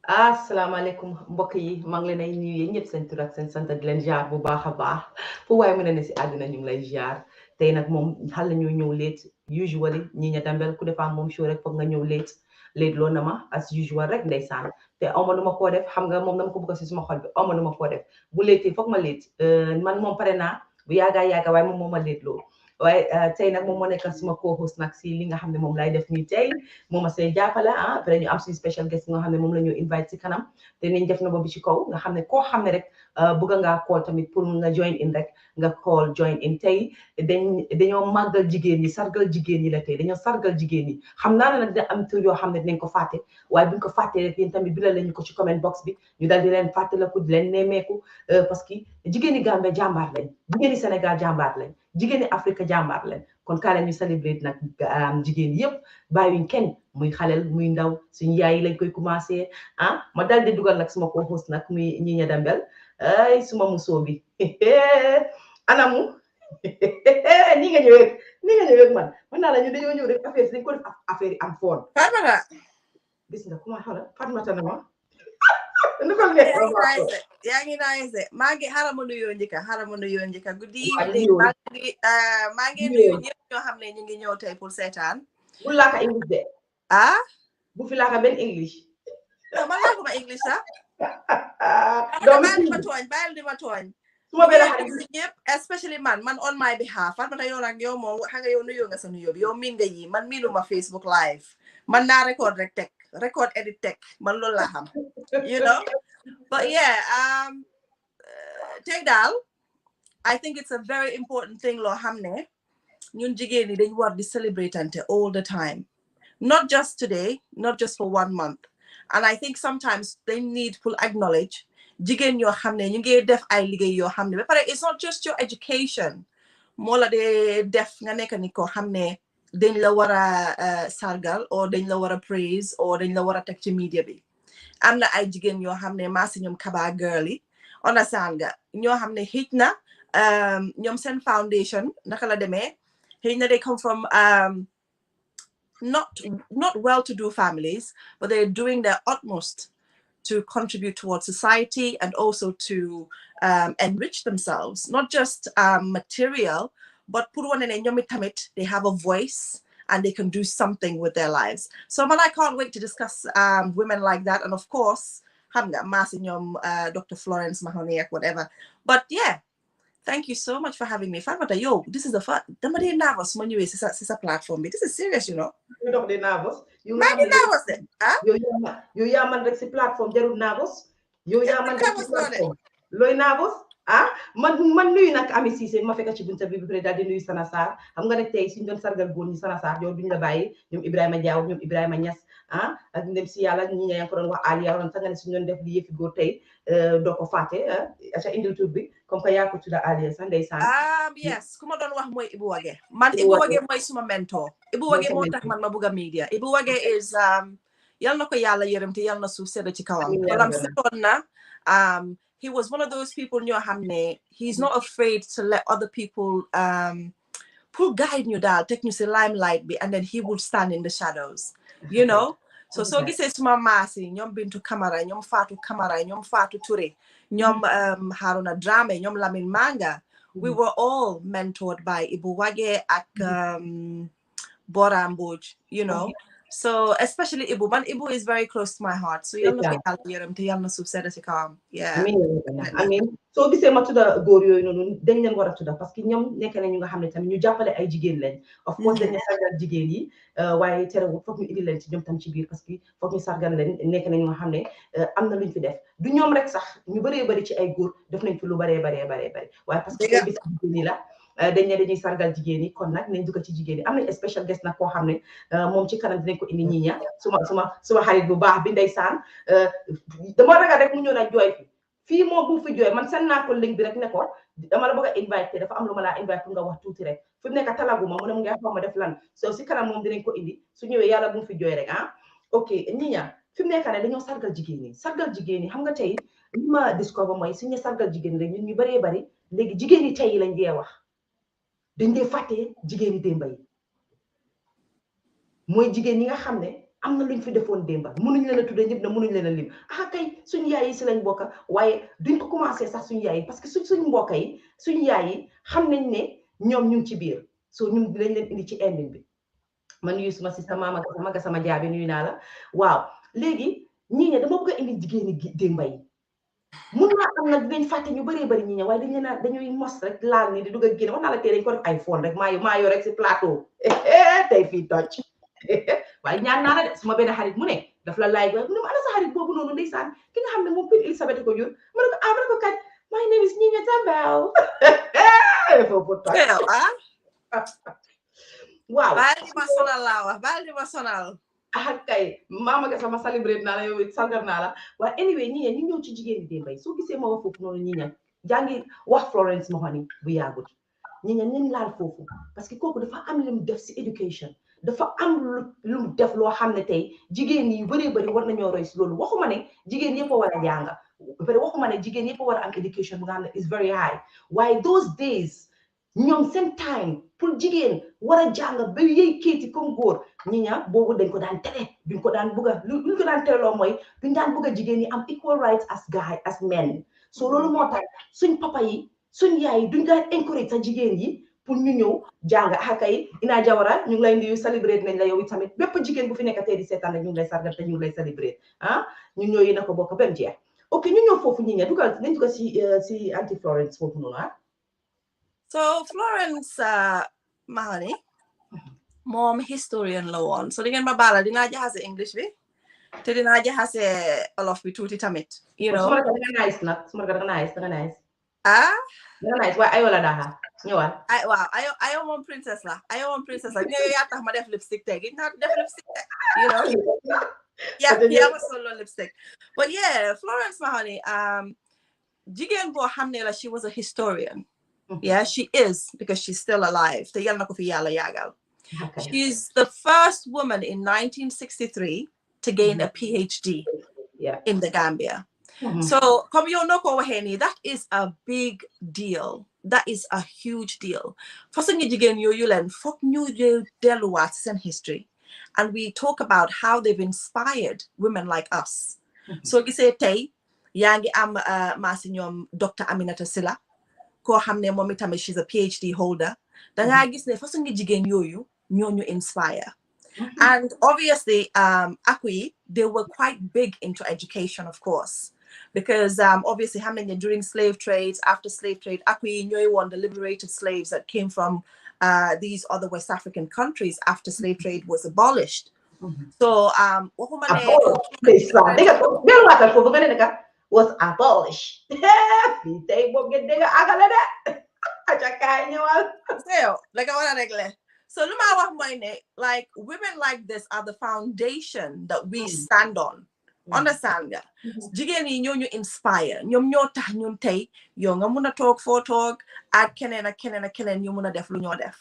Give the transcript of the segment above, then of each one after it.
asalaamaaleykum mbokk yi maa ngi leen ay nuyu yéen ñëpp seen tur ak seen sant di leen ziar bu baax a baax fu waaye mën a ne si àdduna ñu ngi lay ziar tey nag moom xal la ñoo ñëw late usually Nyenya Dambell ku defa moom show rek foog nga ñëw late loo na ma as usual rek ndeysaan te awma nu ma koo def xam nga moom dama ko bëgg si suma xol bi awma nu ma koo def bu late foog ma late man moom pare naa bu yaaga waaye moom moo ma late loo waaye tey nag moom moo nekk suma co-host nag si li nga xam ne moom lay def nii tey moom ma say jàppale après ñu am suñu special guest nga xam ne moom la ñu invite si kanam te niñ def na ba bi ci kaw nga xam ne koo xam ne rek bëgg ngaa call tamit pour nga join in rek nga call join in tey dañoo màggal jigéen ñi sargal jigéen ñi la tey dañoo sargal jigéen ñi xam naa ne nag dina am tur yoo xam ne dinañ ko fàtte waaye buñ ko fàttee rek yéen tamit bilal lañu ko ci comment box bi ñu dal di leen fàttaliku di leen nemmeeku parce que jigéen ñi Gambie jàmbaar lañ jigéen ñi Sénégal jàmbaar lañ jigéen ñi Afrique jàmbaar lañ kon kaa leen ñu célébrer nag jigéen yëpp bàyyiwuñ kenn muy xaleel muy ndaw suñu yaay yi lañ koy commencé ma dal di dugal nag suma co-host nag muy Nyenya Dambell ay suma musoo bi anamu ni nga ñëwee man naa la ñu dañoo ñëw rek affaire dañ ko def affaire yi am foon Fatmata gis nga comment xala Fatmata na ma nu ko yaa ngi nice maa ngi xarama nuyoo njëkka guddi maa ngi nuyu ñëpp ñoo xam ne ñu ngi ñëw tey pour seetaan bu laaka English de bu fi laaka benn English man laakuma English sax bàyyil di ma tooñ suma benn xarit ñëpp especially man on my behalf Fatmata yow nag yow moom xam nga yow nuyoo nga sa nuyoo bi yow miin nga yi man miinuma Facebook live man naa record rek teg record edit tech man loolu laa xam you know but yeah tey daal I think it's a very important thing loo xam ne ñun jigéen ñi dañ war di celebrate ante all the time not just today not just for 1 month and I think sometimes they need to acknowledge jigéen yoo xam ne ñu ngi def ay liggéey yoo xam ne ba pare it's not just your education moo la de def nga nekk ni ko xam ne dañ la war a sargal or dañ la war a praise or dañ la war a teg ci media bi am na ay jigéen yoo xam ne maa si ñoom Kaba girl yi understand nga ñoo xam ne xëj na ñoom seen foundation naka la demee xëj na they come from not well-to-do families but they're doing their utmost to contribute towards society and also to enrich themselves, not just material, but they have a voice and they can do something with their lives. So man, I can't wait to discuss women like that. And of course, Dr. Florence Mahoney, whatever. But yeah, thank you so much for having me. Fatmata, yo, this is the first. Somebody nervous when you is a platform. This is serious, you know. You don't be nervous. You nervous then. You yaman rek si platform jarul nervous. You yaman rek si platform. Loy nervous? Man nuyu nak Ami Cissé ma fekk ci bunta bi bi dal di nuyu Sana Sarr xam nga ne tey suñu doon sargal góor ñi Sana Sarr yow duñ la bàyyi ñoom Ibrahima Diaw ñoom Ibrahima Niass ak ndem si yàlla ñi nga ko doon wax Aliya ron sax nga ne suñu doon def li yëfi góor tey doo ko fàtte aca indil tur bi comme que yaa ko tudda Aliya sax ndeysaan yes ku ma doon wax mooy Ibu Wage man Ibu Wage mooy suma mentor Ibu Wage moo tax man ma bugg a media Ibu Wage is yal na ko yàlla yërëm te yal na suuf sedda ci kawam kolam setoon na he was one of those people ñoo xam ne he's not afraid to let other people pour guide ñu daal teg ñu si limelight bi and then he would stand in the shadows you know so gisee suma maasi ñoom Bintu Camara ñoom Fatou Camara ñoom Fatou Touré ñoom Haruna Dramé ñoom Lamine Manga we were all mentored by Ibu Wage ak Bora Mbodj you know so especially Ibu Ibu is very close to my heart so yal na ko yàlla yërëm te yal na suuf sedda ci kawam amiin soo gisee ma tudda góor yooyu noonu dañ leen war a tudda parce que ñoom nekk na ñu nga xam ne tamit ñu jàppale ay jigéen lañ of course dañ ne sargal jigéen yi waaye terewul foog ñu indi leen ci ñoom tam ci biir parce que foog ñu sargal leen nekk na ñu nga xam ne am na luñ fi def du ñoom rek sax ñu bëree bëri ci ay góor def nañ fi lu baree waaye parce que bis jigéen yi la dañ ne dañuy sargal jigéen yi kon nag nañ dugg ci jigéen yi am nañ special guest nag koo xam ne moom ci kanam dinañ ko indi Nyenya suma xarit bu baax bi ndeysaan dama ragal rek mu ñëw nag jooy fii moom bu fi jooy man seen naa ko link bi rek ne ko dama la bëgg a invité dafa am lu ma laa invité pour nga wax tuuti rek fi mu nekk talaguma mu ne mu ngi xaw ma def lan so si kanam moom dinañ ko indi su ñëwee yàlla bu mu fi jooy rek ok Nyenya fi mu nekk ne dañoo sargal jigéen yi xam nga tey li ma discover mooy suñu sargal jigéen rek ñun ñu bëree bëri léegi jigéen yi tey yi lañ dee wax dañ dee fàtte jigéen yi démb yi mooy jigéen ñi nga xam ne am na luñ fi defoon démba mënuñ leen a tuddee ñëpp na mënuñ leen a lim kay suñu yaay yi si lañ bokka waaye duñ ko commencé sax suñu yaay yi parce que suñu mbokk yi suñu yaay yi xam nañ ne ñoom ñu ngi ci biir so ñun dinañ leen indi ci ending bi man nuyu suma sista maga sama jaabi nuyu naa la waaw léegi ñii ne dama bëgg a indi jigéeni démba yi mun naa am nag dinañ fàtte ñu bëree bëri ñi ñe waaye dañu naan dañuy mos rek laal ni di dugg ak génn wax naa la tey dañ ko def ay phone rek maa yoo rek si plateau tey fii toj waaye ñaan naa la de suma benn xarit mu ne daf la laaj waaye mu ne ma ana sa xarit boobu noonu ndeysaan ki nga xam ne moom Queen Elizabeth ko jur ma ne ko ma ne ko kat my name is Nyenya Dambell foofu toj waaw baal di ma sonal laa wax baal di ma sonal kay maama nga sama celebrate naa la yow sangar naa la waaye anyway ñi ñu ñëw ci jigéen ñi démbay soo gisee ma wax foofu noonu ñi ña jàngi wax Florence Mahoney bu yàggut ñi ña ñeen laal foofu parce que kooku dafa am lu mu def si éducation dafa am lu mu def loo xam ne tey jigéen yi yu bëree bëri war nañoo roy si loolu waxuma ne jigéen yëpp a war a jàng waxuma ne jigéen yëpp a war a am éducation bu nga xam ne is very high waaye those days ñoom seen time pour jigéen war a jàng ba yëy kéeti comme góor ñi ña boobu dañ ko daan tere duñ ko daan bugg a luñ ko daan tere loo mooy duñ daan bugg a jigéen yi am equal rights as guy as men so loolu moo tax suñ papa yi suñ yaay yi duñ daan encourage sa jigéen yi pour ñu ñëw jàng kay Ina Jawara ñu ngi lay nuyu celebrate nañ la yow tamit bépp jigéen bu fi nekk tey di seetaan ñu ngi lay sargal te ñu ngi lay celebrate ñun ñoo yéen a ko bokk ba mu jeex ok ñu ñëw foofu ñi ña dugal nañ dugal si anti Florence foofu noonu so Florence Mahoney moom historian la woon so di ngeen ma baala dinaa jaxase English bi te dinaa jaxase olof bi tuuti tamit you know suma nga nice nag suma nga nice nga nice waaye ayo la daaxa ñëwaat waaw ayo moom princess la ñëw yaa tax ma def lipstick tey gi naa def lipstick you know yaa ma solo lipstick but yeah Florence Mahoney jigéen boo xam ne la she was a historian yeah she is because she's still alive te yal na ko fi yàlla yàggal she's the first woman in 1963 to gain a PhD in the Gambia. So comme yow noo ko waxee nii that is a big deal. That is a huge deal. Façon nga jigéen yooyu leen foog ñu delluwaat seen history and we talk about how they've inspired women like us. So gisee tey yaa ngi am maasi ñoom Dr. Aminata Silla koo xam ne moom itamit she's a PhD holder dangaa gis ne façon nga jigéen yooyu ñooñu inspire. And obviously Akui, they were quite big into education, of course, because obviously during slave trades, after slave trade, Akui Nyoy won the liberated slaves that came from these other West African countries after slave trade was abolished. So was abolished. So like women like this are the foundation that we stand on. Understand nga jigéen yi ñoo ñu inspire ñoom ñoo tax ñun tey yow nga mun a toog foo toog ak keneen ak keneen ak keneen ñu mun a def lu ñoo def.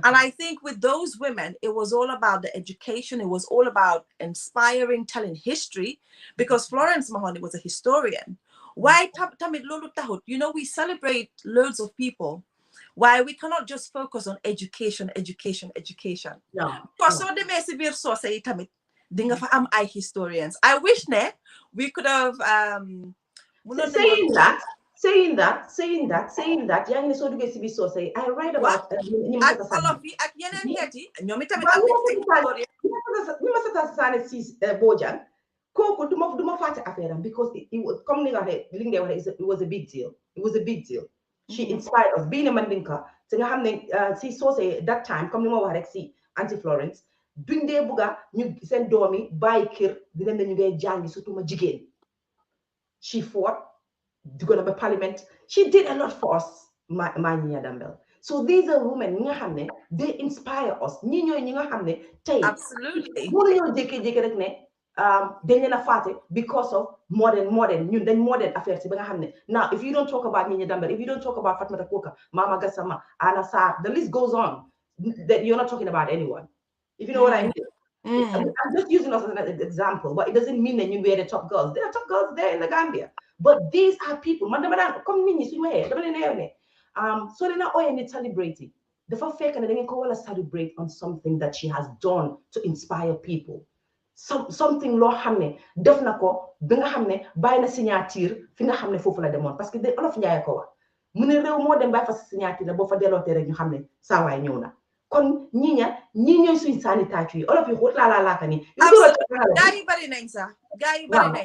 And I think with those women, it was all about the education. It was all about inspiring, telling history, because Florence Mahoney was a historian. Why tamit lolu tahut? You know, we celebrate loads of people. Why we cannot just focus on education. No. Because so the messy bir so say tamit dinga fa am I historians. I wish we could have saying that, yang ni so duge si bi so say I read about all of you ak yenen heti ñoom tamit am ni ma sa sane si Bojang koku duma faté affaire am because it was comme ni nga waxé li nga waxé it was a big deal. It was a big deal. She inspired us being a Mandinka te nga xamné si so say that time comme ni ma wax rek si Auntie Florence duñ dé buga ñu sen doomi bayi kër di dem ñu ngay jangi surtout ma jigéen. She fought to go to parliament. She did a lot for us, Nyenya Dambell. So these are women, they inspire us. Absolutely. Because of modern affairs. Now, if you don't talk about Nyenya Dambell, if you don't talk about Fatma Koka, Mama Gassama, Anna Sarr, the list goes on. That you're not talking about anyone. If you know what I mean. I'm just using us as an example, but it doesn't mean that you were the top girls. There are top girls there in the Gambia. But these are people. So they're not all celebrating. The fact that they call us celebrate on something that she has done to inspire people. something loo xam ne def na ko bi nga xam ne bàyyi na signature fi nga xam ne foofu la demoon parce que de olof Njaay ko wax mu ne réew moo dem bàyyi fa signature boo fa dellootee rek ñu xam ne saa waay ñëw na kon ñii ñooy suñ saani tàccu yi olof yi xóot laa laaka nii. gaa yi bari nañ sax gaa yi bari nañ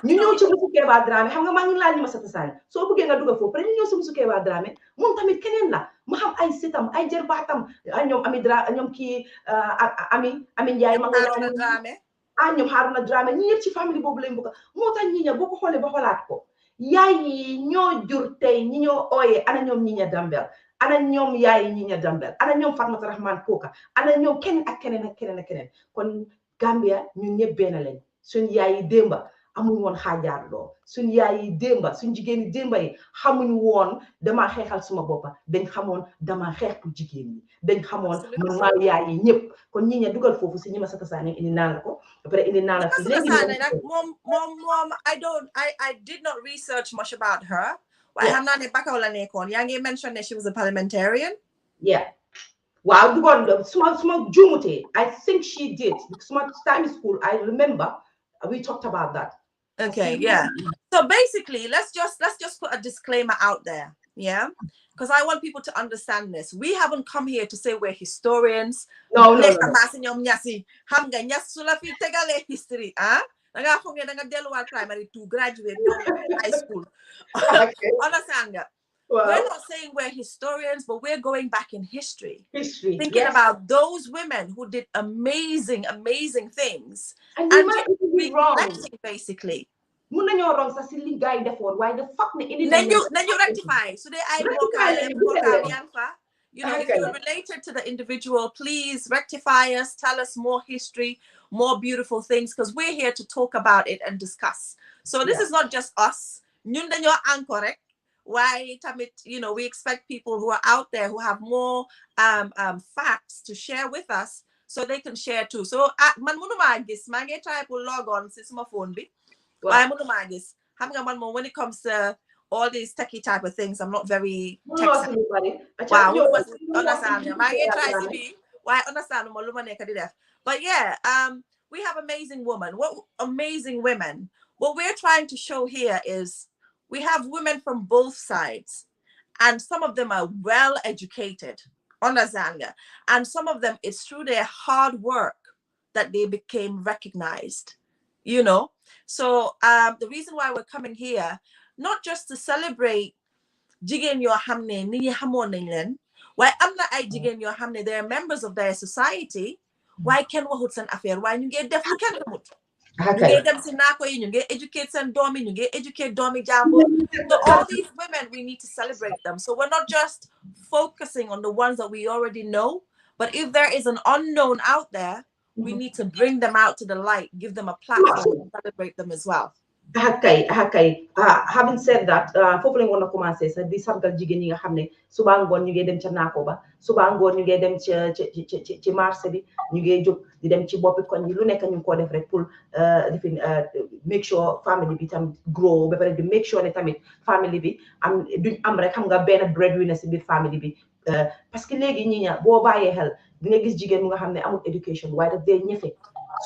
ñu ñëw ci Musu Keba Dramé xam nga maa ngi laal ñi ma sata saani soo bëggee nga dugga foofu pare ñu ñëw si Musu Keba Dramé moom tamit keneen la ma xam ay sitam ay jërbaatam ay ñoom Ami Dramé ñoom kii Ami Njaay ma nga ñoom Haruna Dramé ñi yëpp ci famille boobu lañ bëgg moo tax ñi ña boo ko xoolee ba xoolaat ko yaay yi ñoo jur tey ñi ñoo ooyee ana ñoom Nyenya Dambell ana ñoom yaay yi Nyenya Dambell ana ñoom Fatmata Rahman Koka ana ñoom keneen ak keneen ak keneen ak keneen kon Gambia ñun ñëpp benn lañ suñ yaay yi démba amuñ woon xaajaar loo suñ yaay yi démba suñ jigéen yi démba yi xamuñ woon damaa xeexal suma boppa dañ xamoon damaa xeex pour jigéen ñi dañ xamoon man maa yaay yi ñëpp kon ñi ña dugal foofu si ñi ma sata saane indi naan la ko après indi naan la fi léegi moom I did not research much about her waaye xam naa ne Bakaw la nekkoon yaa ngi mention ne she was a parliamentarian waaw dugoon suma juumutee I think she did suma time school I remember we talked about that. Okay, yeah. So basically, let's just put a disclaimer out there, yeah, because I want people to understand this. We haven't come here to say we're historians. No. History, primary to graduate high school. Understand that? Well, we're not saying we're historians, but we're going back in history. Thinking about those women who did amazing things. And you might be wrong. Basically. Why the fuck then you rectify. So if you're related to the individual, please rectify us, tell us more history, more beautiful things, because we're here to talk about it and discuss. So this is not just us. Why, we expect people who are out there who have more facts to share with us so they can share too. So, man munumagis, mange try to log on to my phone. Why munumagis? When it comes to all these techie type of things, I'm not very tech. Wow, understand? Why understand? But yeah, we have amazing women. What we're trying to show here is we have women from both sides, and some of them are well educated, understand? And some of them, it's through their hard work that they became recognized, So the reason why we're coming here, not just to celebrate Jigen Yo Hamne, Ni Hamon England, why am not I Jigen Yo Hamne, they're members of their society, why can Wahutsan affair, why you get deaf to Kenmut? You get them sinako, you get educate and domi, you get educate domi jambo. So all these women, we need to celebrate them. So we're not just focusing on the ones that we already know, but if there is an unknown out there, we need to bring them out to the light, give them a platform, and celebrate them as well. Having said that, foofu want to commencer sa di sargal jigéen ñi nga xam ne suba ngoon ñu ngi dem ca naako ba suba ngoon ñu ngi dem ci marché bi ñu ngi jóg di dem ci boppi koñ yi lu nekk ñu ko def rek pour make sure family bi tam grow ba pare di make sure ne tamit family bi duñ am rek xam nga benn breadwinner si biir family bi parce que léegi ñi ña boo bàyyee xel di nga gis jigéen mu nga xam ne amul education waaye daf dee ñefe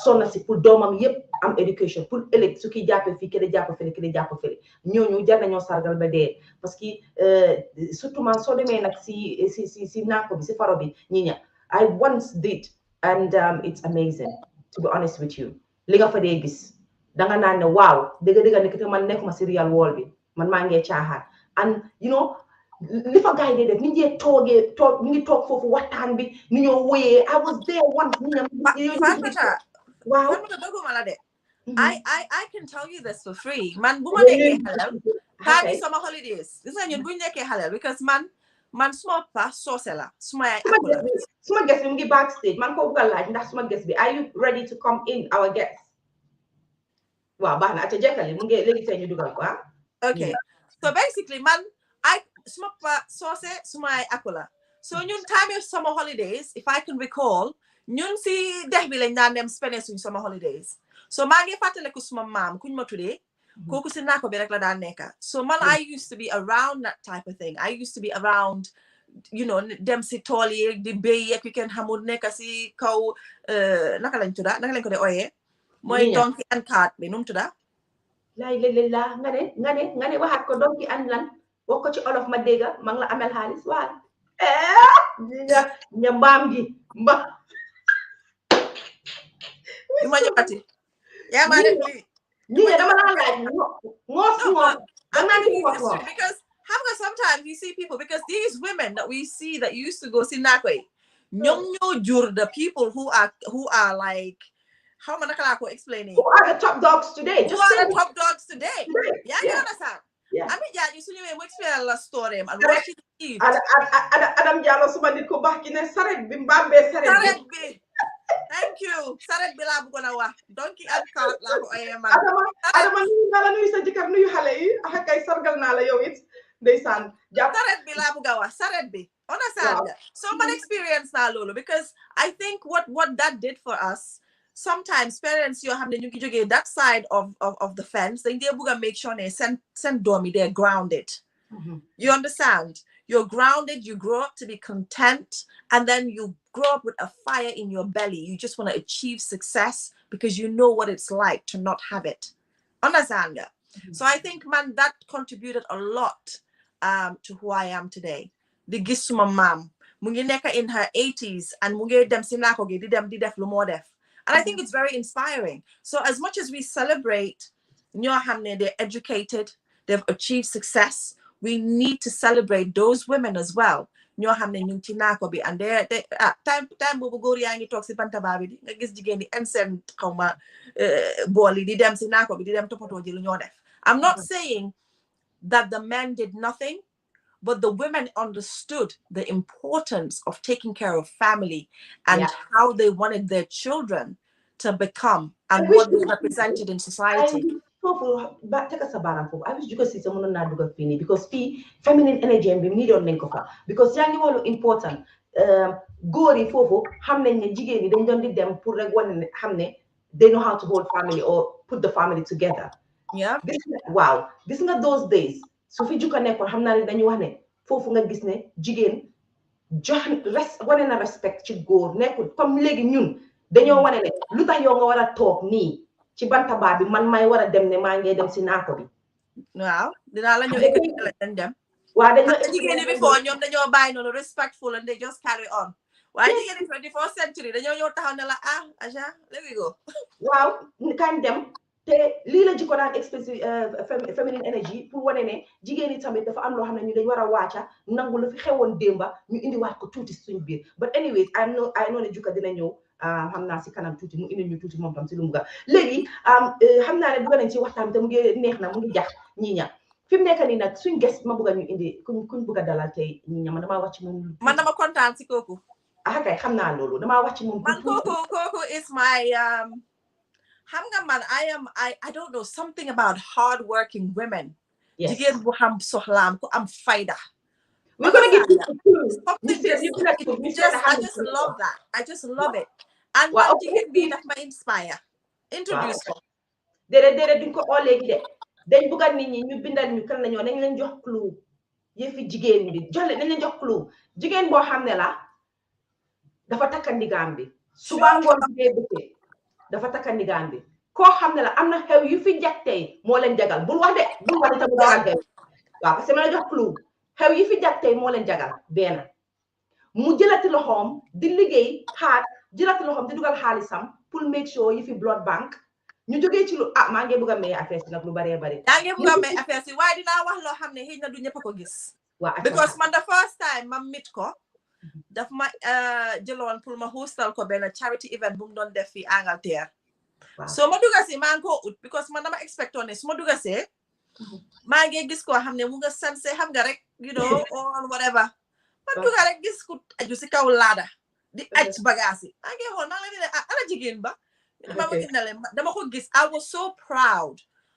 sonna si pour doomam yëpp am education pour ëllëg su ki jàppee fii kii jàpp fële kii jàpp fële ñooñu jar nañoo sargal ba dee parce que surtout man soo demee nag si naako bi si faro bi ñi ña I once did and it's amazing to be honest with you li nga fa dee gis danga naan ne waaw dëgg ne que man nekkuma si real world bi man maa ngee caaxaan and li fa gars yi dee def ni ngee toog ñu ngi toog foofu waxtaan bi ni ñoo wooyee I was there once wow. I can tell you this for free. Man, bu ma nekkee halal, taani summer holidays. Gis nga ñun bu ñu nekkee halal because man suma pa soose la, suma yaay akula. Suma guest bi mu ngi backstage. Man ko bugal laaj ndax suma guest bi are you ready to come in our guest? Waaw baax na ate jekkali mu ngi léegi tey ñu dugal ko Okay. So basically man suma pa soose suma yaay akula. So ñun time of summer holidays, if I can recall, ñun si dex bi lañ daan dem spend suñ summer holidays. So maa ngi fàttaliku suma maam kuñ ma tuddee kooku si naako bi rek la daan nekka. So man I used to be around that type of thing. I used to be around dem si tool yi di béy yeeg yu kenn xamul nekk si kaw naka lañ tudda naka lañ ko de ooyee mooy donkey and cart bi nu mu tudda laay la nga ne waxaat ko donkey and lan wax ko ci olof ma dégga ma ngi la amel xaalis waal ña mbaam gi du ma ñëwati yaa ma def lii ñi dama la laaj ngoos because sometimes we see people, because these women that we see that used to go sinakwe, ñoo jur the people who are like, how am I explaining? Who are the top dogs today? Who are the top dogs today? Yeah, you understand? Yeah. I mean, yeah, you see me explain a story and what she did. Adam Jallo suma nit ko bax ki ne saret bi mbambe saret bi. Thank you. Saret bi la bu ko na wax. Donkey and cart la ko ay man. Adama nuyu sa jëkkër nuyu xale yi ak kay sargal naa la yow it. Ndeysaan saret bi la bu ga wax saret bi. Understand? So much experience na lolo, because I think what that did for us, sometimes parents you have ñu ngi jógee that side of the fence, dañ dee bëgg a make sure ne seen doom yi they're grounded. You understand? You're grounded, you grow up to be content, and then you grow up with a fire in your belly. You just want to achieve success because you know what it's like to not have it. Understand? So I think, man, that contributed a lot to who I am today. The gis suma mam mu ngi nekk in her 80s and mu ngi dem si nako gi di dem di def lu moo def. And I think it's very inspiring. So as much as we celebrate ñoo xam ne they're educated, they've achieved success, we need to celebrate those women as well. ñoo xam ne ñu ngi ci naako bi and time boobu góor yaa ngi toog si bantaba bi di nga gis jigéen di seen xawma bool yi di dem si naako bi di dem toppatoo ji lu ñoo def. I'm not saying that the men did nothing, but the women understood the importance of taking care of family and how they wanted their children to become and what they represented in society. I wish you could see someone not do fini because feminine energy and need on nenkofa because yangi wolo important gori fofo hamne ne jigeni dañ don di dem pour rek wone hamne they know how to hold family or put the family together. Yeah. This nga those days so fi juka nekkon xamna ni dañu wax ne fofu nga gis ne jigen jox wane na respect ci góor nekkul comme léegi ñun dañoo wane ne lu tax yow nga war a toog nii ci bantaba bi man may war a dem ne maa ngi dem si naako bi. waaw dinaa la ñëw école la dem. waaw dañoo jigéen ñi before ñoom dañoo bàyyi noonu respectful and they just carry on. waaye jigéen ñi 21st century dañoo ñëw taxaw ne la aja let me go. waaw kañ dem te lii la jikko daan express feminine energy pour wane ne jigéen ñi tamit dafa am loo xam ne ñu dañ war a wàcca nangu la fi xewoon démba ñu indiwaat ko tuuti suñu biir but anyways I know ne jukka dina ñëw xam naa si kanam tuuti mu indi ñu tuuti moom tam si lu mu ga léegi xam naa ne bëgg nañ ci waxtaan te mu ngi neex na mu ngi jax ñiña fi mu nekk nii nag suñ guest ma bëgg ñu indi kuñ bëgg a dalal tey ñiña man damaa wàcc moom man dama kontaan si kooku kay xam naa loolu damaa wàcc moom man kooku is my xam nga man I don't know something about hard-working women. Jigéen bu xam soxlaam ku am fayda. We're gonna get I just love that. I just love it. And man jigéen bi daf ma inspire. Introduce ko. Déedéet duñ ko oo léegi de dañ bëgg nit ñi ñu bindal ñu kan la ñoo nañ leen jox clue yëfi jigéen bi jox leen nañ leen jox clue jigéen boo xam ne la dafa takka ndigaam bi suba ngoon bi bëccëg dafa takka ndigaam bi koo xam ne la am na xew yu fi jag tey moo leen jagal bul wax de tamit jagal de waaw parce que ma la jox clue xew yi fi jag tey moo leen jagal benn mu jëlati loxoom di liggéey jëlati loxoom di dugal xaalisam pour make sure yi fi blood bank ñu jógee ci lu maa ngi bëgg a may affaire si nag lu baree bari yaa ngi bëgg a may affaire si waaye dinaa wax loo xam ne xëy na du ñëpp ko gis because man the first time ma mit ko daf ma jëloon pour ma hostal ko benn charity event bu mu doon def fi Angleterre so ma duga si maa ngi ko ut because man dama expectoon ne su ma duga see maa ngi gis koo xam ne mu nga sanse xam nga rek you know or whatever ma duga rek gis ku aju si kaw laada di aj bagage yi maa ngi xool maa ngi ne ana jigéen ba dama ko gis I was so proud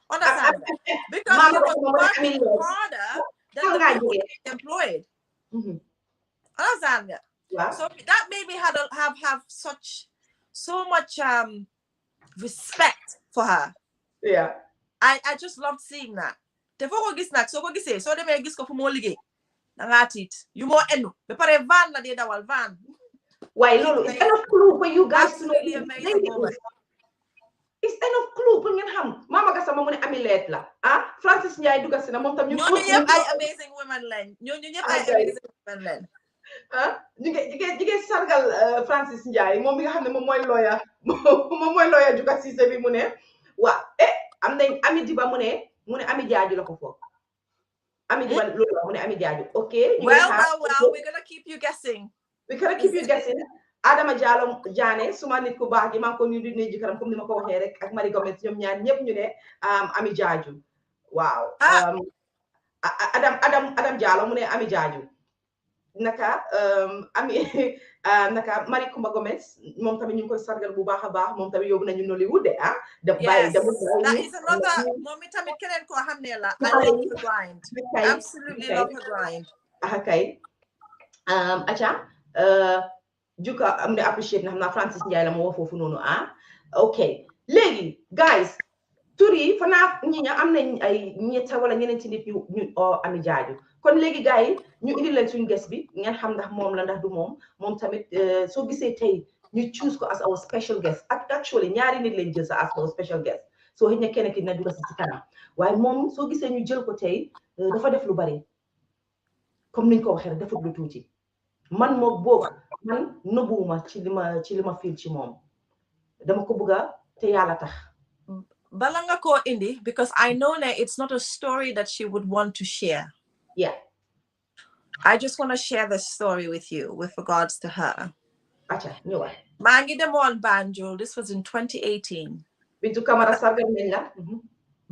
understand because he was working harder than the people employed understand so that made me have so much respect for her. I just loved seeing that. Te foo ko gis nag soo ko gisee soo demee gis ko fu moo liggéey dangaa tiit you moo enu ba pare van la dee dawal van waaye loolu it's enough clue for you guys to know absolutely amazing woman it's enough clue pour ngeen xam Mama Gassama mu ne Ami Leet la Francis Ndiaye dugal si na moom tam ñu ñooñu ñëpp ay amazing women lañ ñooñu ñëpp ay amazing women lañ ñu ngi sargal Francis Ndiaye moom mi nga xam ne moom mooy lawyer Juga Cissé bi mu ne waaw am nañ Ami Diba mu ne Ami Jaaju la ko foofu Ami Diba loolu la mu ne Ami Jaaju ok well we're gonna keep you guessing Adama Diallo Diané suma nit ku baax gi maa ngi ko nuyu di nuyu jëkkëram comme ni ma ko waxee rek ak Marie Gomez ñoom ñaar ñëpp ñu ne Ami Jaaju waaw Adam Diallo mu ne Ami Jaaju naka Marie Kumba Gomez moom tamit ñu ngi koy sargal bu baax a baax moom tamit yóbbu nañu Nollywood de yes that is another moom tamit keneen koo xam ne la I love her grind absolutely love her grind kay aca Juka am na appreciate na xam naa Francis Ndiaye la ma wax foofu noonu ok léegi guys tur yi fanaa ñi ña am nañ ay ñetta wala ñeneen ci nit ñu Ami Jaaju kon léegi gars yi ñu indi leen suñu guest bi ngeen xam ndax moom la ndax du moom tamit soo gisee tey ñu choose ko as our special guest actually ñaari nit lañ jël sa as our special guest soo xëy na kenn ki dina dugal si kanam waaye moom soo gisee ñu jël ko tey dafa def lu bari comme niñ ko waxee rek defut lu tuuti man moo boobu man nëbbuwuma ci li ma feel ci moom dama ko bëgga te yàlla tax bala nga koo indi because I know that it's not a story that she would want to share. Yeah. I just want to share the story with you with regards to her. Acha, ñëwal. maa ngi demoon Banjul. This was in 2018. Bintu Camara sargal nañ la.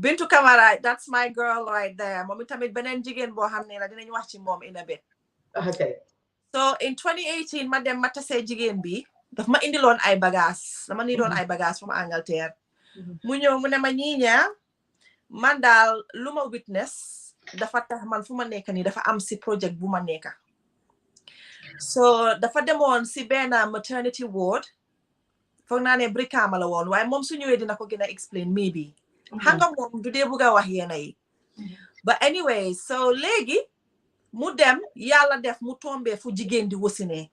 Bintu Camara, that's my girl right there. Moom itamit beneen jigéen boo xam ne la dinañ wax ci moom in a bit. Okay. So in 2018 ma dem ma tasee jigéen bi daf ma indiloon ay bagages dama ni doon ay bagages from Angleterre. mu ñëw mu ne ma Nyenya man daal lu ma witness dafa tax man fu ma nekk nii dafa am si project bu ma nekka so dafa demoon si benn maternity ward foog naa ne Brikama la woon waaye moom su ñëwee dina ko gën a explain maybe xam nga moom du dee bugg a wax yéena yi but anyway so léegi mu dem yàlla def mu tombee fu jigéen di wasinee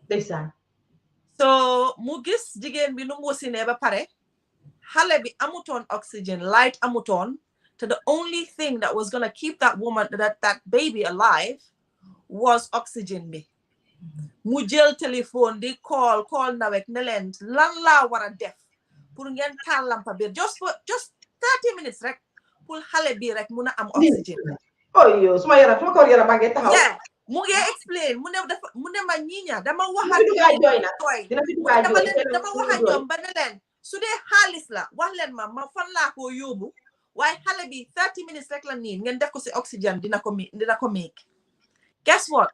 ndeysaan so mu gis jigéen bi nu mu wasinee ba pare xale bi amutoon oxygen light amutoon te the only thing that was gonna keep that woman that baby alive was oxygen bi mu jël téléphone di call nawek ne leen lan laa war a def pour ngeen taal lampa bi just 30 minutes rek pour xale bi rek mun a am oxygen yo suma yaram suma ko yaram bangé taxaw yeah mu ngi explain mu ne ma Nyenya dama wax ak ñoom ba ne leen su dee xaalis la wax leen ma fan laa ko yóbbu waaye xale bi 30 minutes rek la niin ngeen def ko si oxygen dina ko make guess what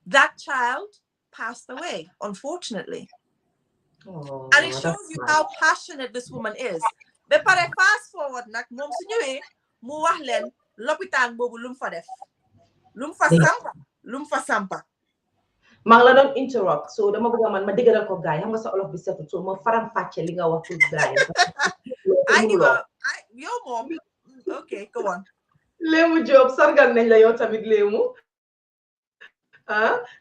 that child passed away unfortunately and it shows you how passionate this woman is ba pare fast forward nag moom su ñëwee mu wax leen lopitaan boobu lu mu fa def lu mu fa sampa maa ngi la doon interrupt so dama bëgg man ma déggal ko gaay xam nga sa olof bi setu so ma faram fàcce li nga wax pour gaay yow moom okay go on Léemu Diop sargal nañ la yow tamit Léemu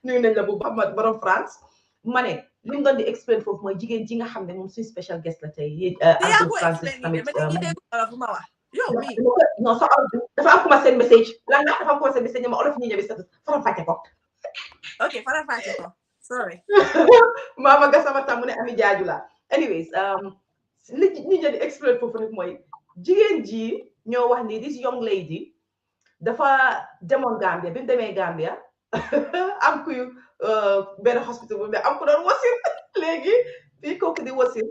nuyu nañ la bu baax borom France ma ne li mu doon di explain foofu mooy jigéen ji nga xam ne moom suñu special guest la tey Abdou Francis tamit yow mi non sa dafa am commencé message lan la dafa am commencé message ma olof ñi ñëbi setu faram fàcce ko okay faram fàcce ko sorry Mama Gassama tam mu ne Ami Jaaju la anyways li ñi di explain foofu nag mooy jigéen ji ñoo wax ni this young lady dafa demoon Gambia bi mu demee Gambia am kuy benn hospital bu am ku doon wasin léegi fii kooku di wasin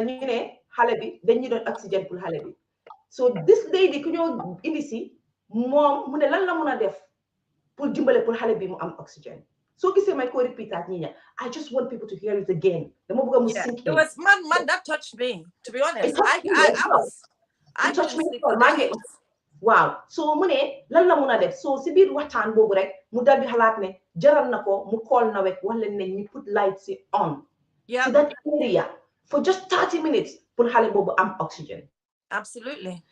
ñu ne xale bi dañuy doon oxygène pour xale bi so this lady ku ñoo indi si moom mu ne lan la mun a def pour dimbale pour xale bi mu am oxygène so gisee may ko repeat at Nyenya I just want people to hear it again dama bëgg mu sink it was man that touched me to be honest I touched me waaw so mu ne lan la mun a def so si biir waxtaan boobu rek mu dal di xalaat ne jaral na ko mu call na wek wax leen ne ñu put light si on si that area for just 30 minutes pour xale boobu am oxygen absolutely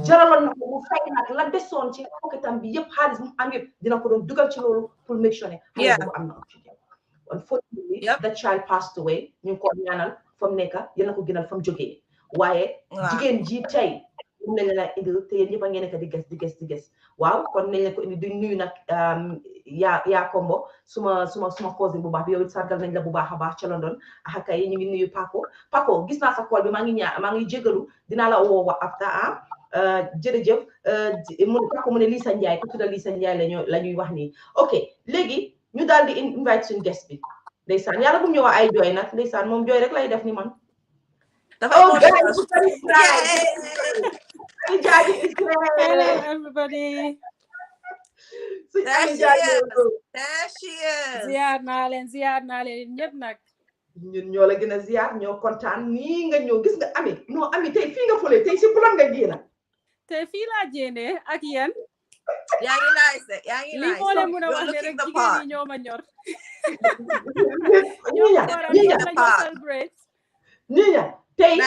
jaraloon na ko mu fay nag la desoon ci poketam bi yëpp xaalis mu am yëpp dina ko doon dugal ci loolu pour make sure ne xale boobu am na oxygen. Unfortunately the child passed away ñu ngi ko ñaanal fa mu nekk yal na ko gënal fa mu jógee waaye jigéen ji tey mun nañ la indil te yéen ñëpp a ngeen nekk di ges waaw kon nañ la ko indi di nuyu nag yaa Kombo suma cousin bu baax bi yow it sargal nañ la bu baax a baax ca London ak kay ñu ngi nuyu Paco gis naa sa call bi maa ngi jégalu dinaa la woo after jërëjëf Paco mu ne Lisa Ndiaye ku tudda Lisa Ndiaye la ñuy wax nii ok léegi ñu daal di invite suñu guest bi ndeysaan yàlla bu ñu wax ay jooy nag ndeysaan moom jooy rek lay def ni man Hello, everybody. There she is. Ziar naa leen ñëpp nag. ñun ñoo la gën a ziar ñoo kontaan nii nga ñëw gis nga Ami tey fii nga fole tey si plan nga génn. Tey fii laa jéene ak yéen. yaa ngi nice li moo leen mën a wax ne rek jigéen ñi ñoo ma ñor. Nyenya tey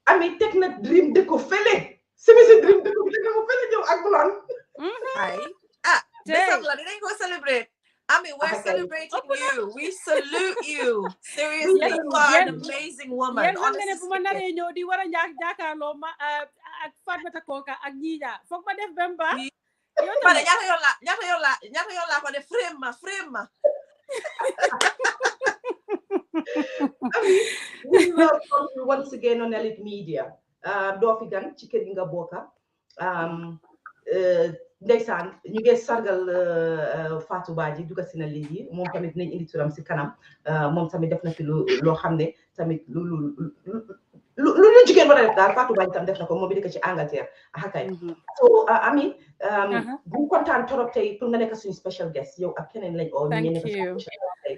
Ami teg na dream de ko fele semisi dream de ko fele ñëw ak bulan ay besam la dinañ ko celebrate Ami we're celebrating you we salute you seriously you are an amazing woman yéen xam nga ne bu ma naree ñëw di war a jàkkaarloo ma ak Fatmata Koka ak Nyenya foog ma def bemba yow tamit ñaata yoon la ko def frame ma we welcome you once again on Elite Media. Doo fi gan ci kër gi nga bokka ndeysaan ñu ngi sargal Fatou Badji duga si na léegi moom tamit dinañ indi turam si kanam moom tamit def na fi loo xam ne tamit lu jigéen war a def daal Fatou Badji tam def na ko moom bi dëkk ci Angleterre akay so Ami bu kontaan torop tey pour nga nekk suñu special guest yow ak keneen lañ oo ñu nekk suñu special guest tey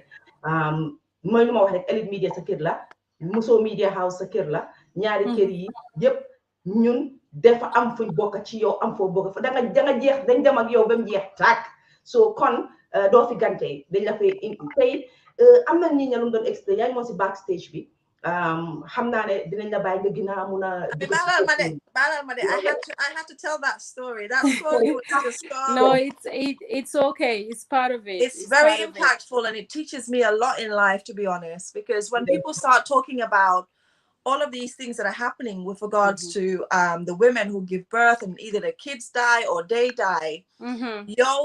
mooy lu ma wax rek Elite Media sa kër la Muso Media House sa kër la ñaari kër yi yëpp ñun dafa am fuñ bokk ci yow am foo bokk fa da nga jeex dañ dem ak yow ba mu jeex tàkk so kon doo fi gan tey dañ la fay tey am na ñi ñalum doon explain yaa ngi moom si backstage bi xam naa ne dinañ la bàyyi nga gina mun a baalal ma de I have to tell that story was just no it's okay it's part of it it's very impactful and it teaches me a lot in life to be honest because when people start talking about all of these things that are happening with regards to the women who give birth and either the kids die or they die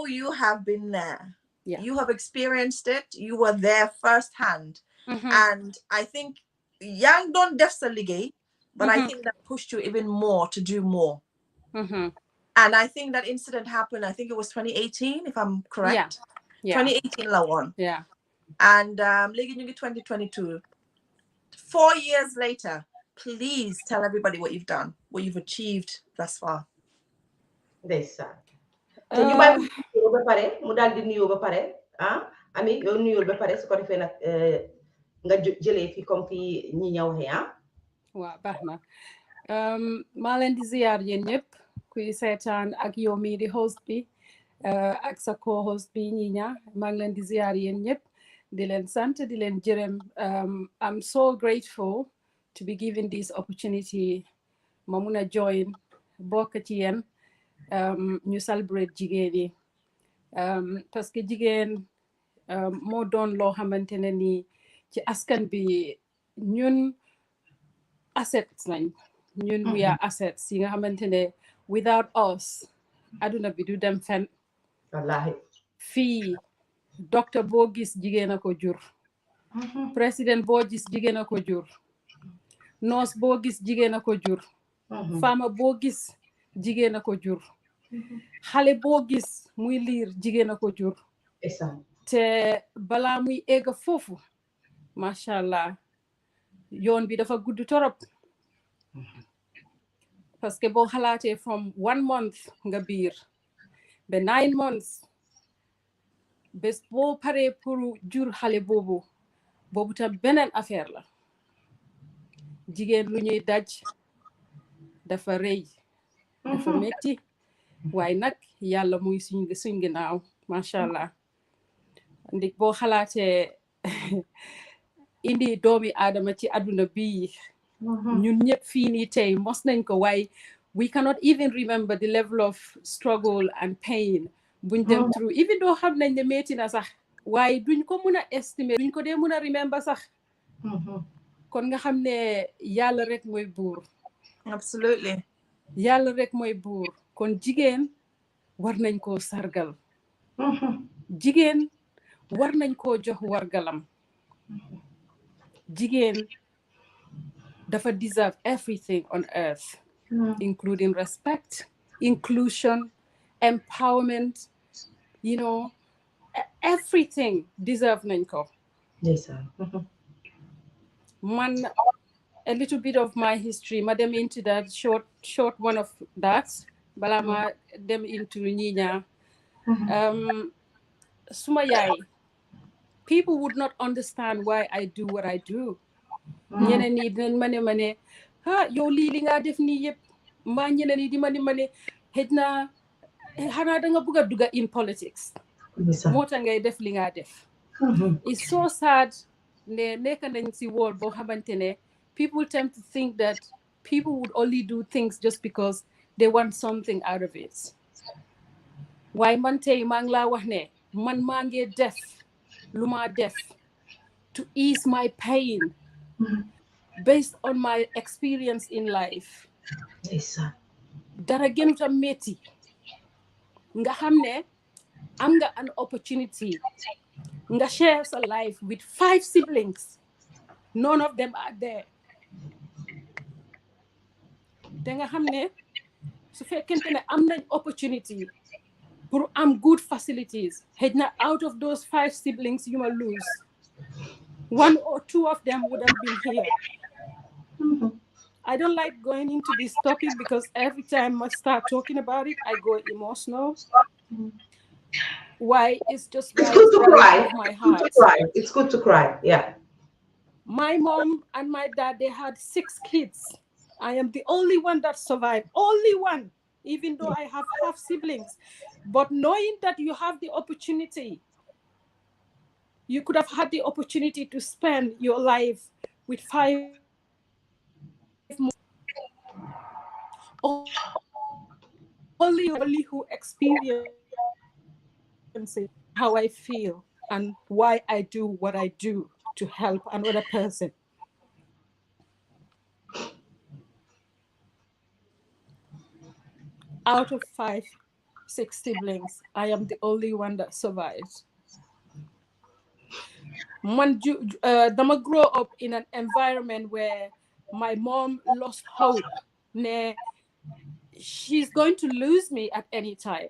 you have been there you have experienced it you were there firsthand and I think young don't def sa liggéey but I think that pushed you even more to do more and I think that incident happened I think it was 2018 if I'm correct 2018 la woon and léegi ñu ngi 2022 4 years later please tell everybody what you've done what you've achieved thus far ndeysaan te ñu bàyyi ko ba pare mu daal di nuyoo ba pare Ami yow nuyoo ba pare su ko defee nag nga jëlee fi comme fi ñi ñëw waxee waaw baax na maa leen di ziar yéen ñëpp kuy seetaan ak yow mii di host bi ak sa co-host bi Nyenya maa ngi leen di ziar yéen ñëpp di leen sant di leen jërëm I'm so grateful to be given this opportunity ma mun a join bokk ci yéen ñu celebrate jigéen yi parce que jigéen moo doon loo xamante ne nii ci askan bi ñun assets lañ ñun we are assets yi nga xamante ne without us aduna bi du dem fen wallahi fii docteur boo gis jigéen a ko jur président boo gis jigéen a ko jur nurse boo gis jigéen a ko jur femme boo gis jigéen a ko jur xale boo gis muy liir jigéen a ko jur te balaa muy egg foofu macha allah yoon bi dafa gudd torop parce que boo xalaatee from 1 month nga biir ba 9 months bés boo paree pour jur xale boobu tam beneen affaire la jigéen lu ñuy daj dafa rëy dafa metti waaye nag yàlla muy suñ ginnaaw macha allah ndik boo xalaatee indi doomi aadama ci àdduna bi ñun ñëpp fii nii tey mos nañ ko waaye we cannot even remember the level of struggle and pain buñ dem through, even though xam nañ ne metti na sax waaye duñ ko mun a estimer, duñ ko dee mun a remember sax. kon nga xam ne yàlla rek mooy buur. Absolutely. yàlla rek mooy buur. kon jigéen war nañ koo sargal. jigéen war nañ koo jox wargalam. jigéen dafa deserve everything on earth, including respect, inclusion, empowerment, you know, everything deserve nañ ko. Yes, sir. Man, a little bit of my history, ma dem into that short one of that, bala ma dem into Nyenya. Suma yaay, people would not understand why I do what I do. ñeneen ñi dinañ ma ne yow li nga def nii yëpp mbaa ñeneen ñi di ma ne xëj na xanaa da nga bëgg a dugga in politics moo tax ngay def li nga def. It's so sad ne nekk nañ si world boo xamante ne people tend to think that people would only do things just because they want something out of it. waaye man tey maa ngi laa wax ne man maa ngi def lu ma def to ease my pain based on my experience in life. dara gënut a metti nga xam ne am nga an opportunity nga share sa life with 5 siblings, none of them are there. te nga xam ne su fekkente ne am nañ opportunity pour am good facilities, xëj na out of those 5 siblings you may lose, 1 or 2 of them would have been here. I don't like going into this topic because every time I start talking about it, I go emotional. Why? It's just it's good to cry. My heart. It's good to cry. Yeah. My mom and my dad, they had 6 kids. I am the only one that survived. Only one, even though I have half siblings. But knowing that you have the opportunity, you could have had the opportunity to spend your life with 5 more. Only who experience it, how I feel and why I do what I do to help another person. Out of 5, 6 siblings, I am the only one that survived. Dama grow up in an environment where my mom lost hope. She's going to lose me at any time.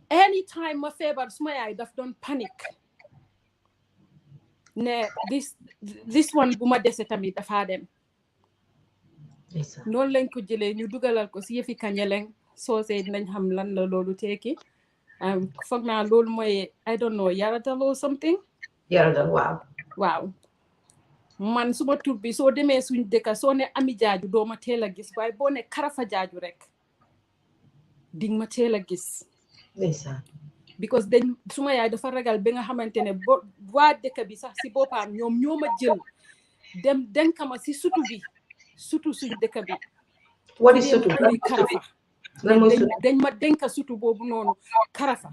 Anytime my feebar suma yaay daf doon panic. This one bu ma dese tamit dafa dem. noonu lañ ko jëlee ñu dugalal ko si yëfi kañeleng soosee dinañ xam lan la loolu tekki. Foog naa loolu mooy I don't know yaratal or something. Yaratal waaw. man suma tur bi soo demee suñ dëkka soo ne Ami Jaaju doo ma teel a gis waaye boo ne Karafa Jaaju rek ding ma teel a gis. because dañ suma yaay dafa ragal ba nga xamante ne waa dëkk bi sax si boppam ñoom ñoo ma jël dem denkama si sutu bi sutu suñ dëkk bi. what is sutu? Karafa. dañ ma denka sutu boobu noonu Karafa.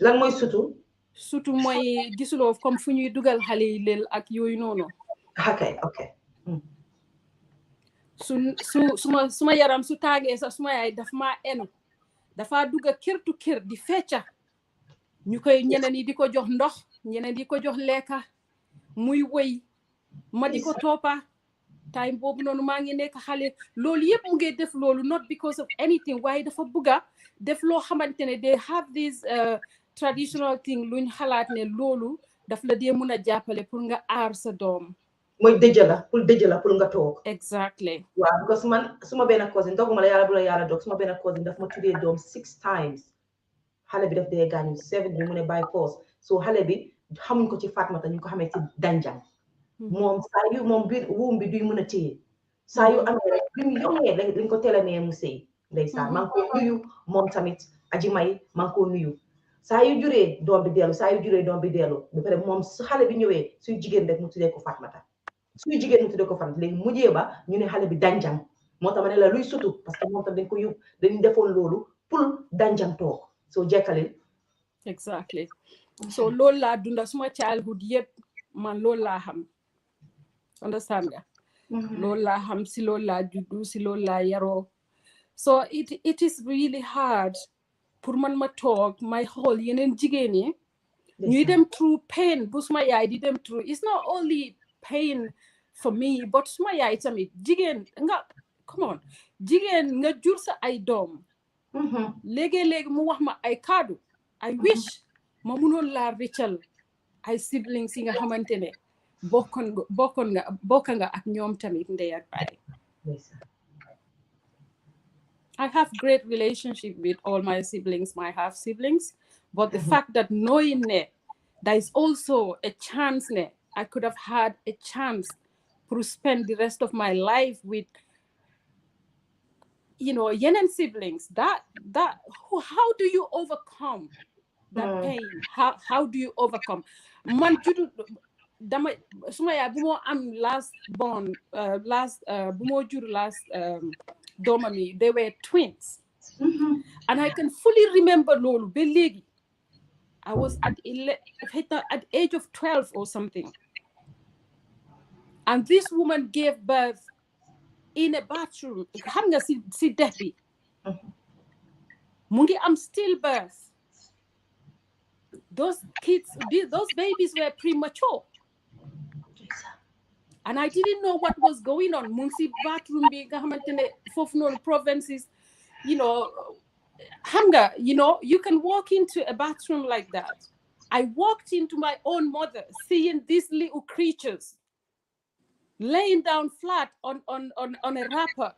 lan mooy sutu? sutu mooy gisuloo comme fu ñuy dugal xale yi leel ak yooyu noonu. ok. suma yaram su taagee sax suma yaay daf maa enu dafa dugga kër tu kër di fecca ñu koy ñeneen yi di ko jox ndox ñeneen di ko jox lekka muy woy ma di ko toppa time boobu noonu maa ngi nekk xale loolu yëpp mu ngi def loolu not because of anything waaye dafa bugga def loo xamante ne they have this traditional thing luñ xalaat ne loolu daf la dee mun a jàppale pour nga aar sa doom. mooy dëjë la pour nga toog. exactly. waaw because man suma benn cousin doguma la yàlla bu la yàlla dog suma benn cousin daf ma tuddee doom 6 times xale bi daf dee gaañu 7 bi mu ne by force so xale bi xamuñ ko ci Fatmata ñu ko xamee ci danjang moom saa yu moom biir wuum bi duy mën a téye saa yu amee rek bi mu yongee dañ ko teel a nee mu sëy ndeysaan maa ngi ko nuyu moom tamit aji may maa ngi ko nuyu saa yu juree doom bi dellu ba pare moom su xale bi ñëwee suy jigéen rek mu tuddee ko Fatmata léegi mujjee ba ñu ne xale bi danjang moo tax ma ne la luy sutu parce que moo tax dañ ko yóbbu dañ defoon loolu pour danjang toog soo jekkalin exactly so loolu laa dunda suma childhood yëpp man loolu laa xam understand nga loolu laa xam si loolu laa juddu si loolu laa yaroo so it is really hard pour man ma toog may xool yeneen jigéen yi ñuy dem through pain bu suma yaay di dem through it's not only pain for me but suma yaay tamit jigéen nga come on jigéen nga jur sa ay doom léegi-léegi mu wax ma ay kaddu I wish ma munoon laa rëccal ay siblings yi nga xamante ne bokk nga ak ñoom tamit ndey ak baay I have great relationship with all my siblings, my half siblings, but the fact that knowing that there is also a chance that I could have had a chance to spend the rest of my life with, yenen siblings, that how do you overcome that pain? How do you overcome? Man judu dama suma ya bumo am last bumo jur last domami, they were twins. And I can fully remember lolu be legi. I was at the age of 12 or something. And this woman gave birth in a bathroom. Xam nga si defi. Mu ngi am stillbirth. Those babies were premature. And I didn't know what was going on. Mu ngi si bathroom bi nga xamantene fofu non provinces, Hamga, you can walk into a bathroom like that. I walked into my own mother, seeing these little creatures laying down flat on a wrapper,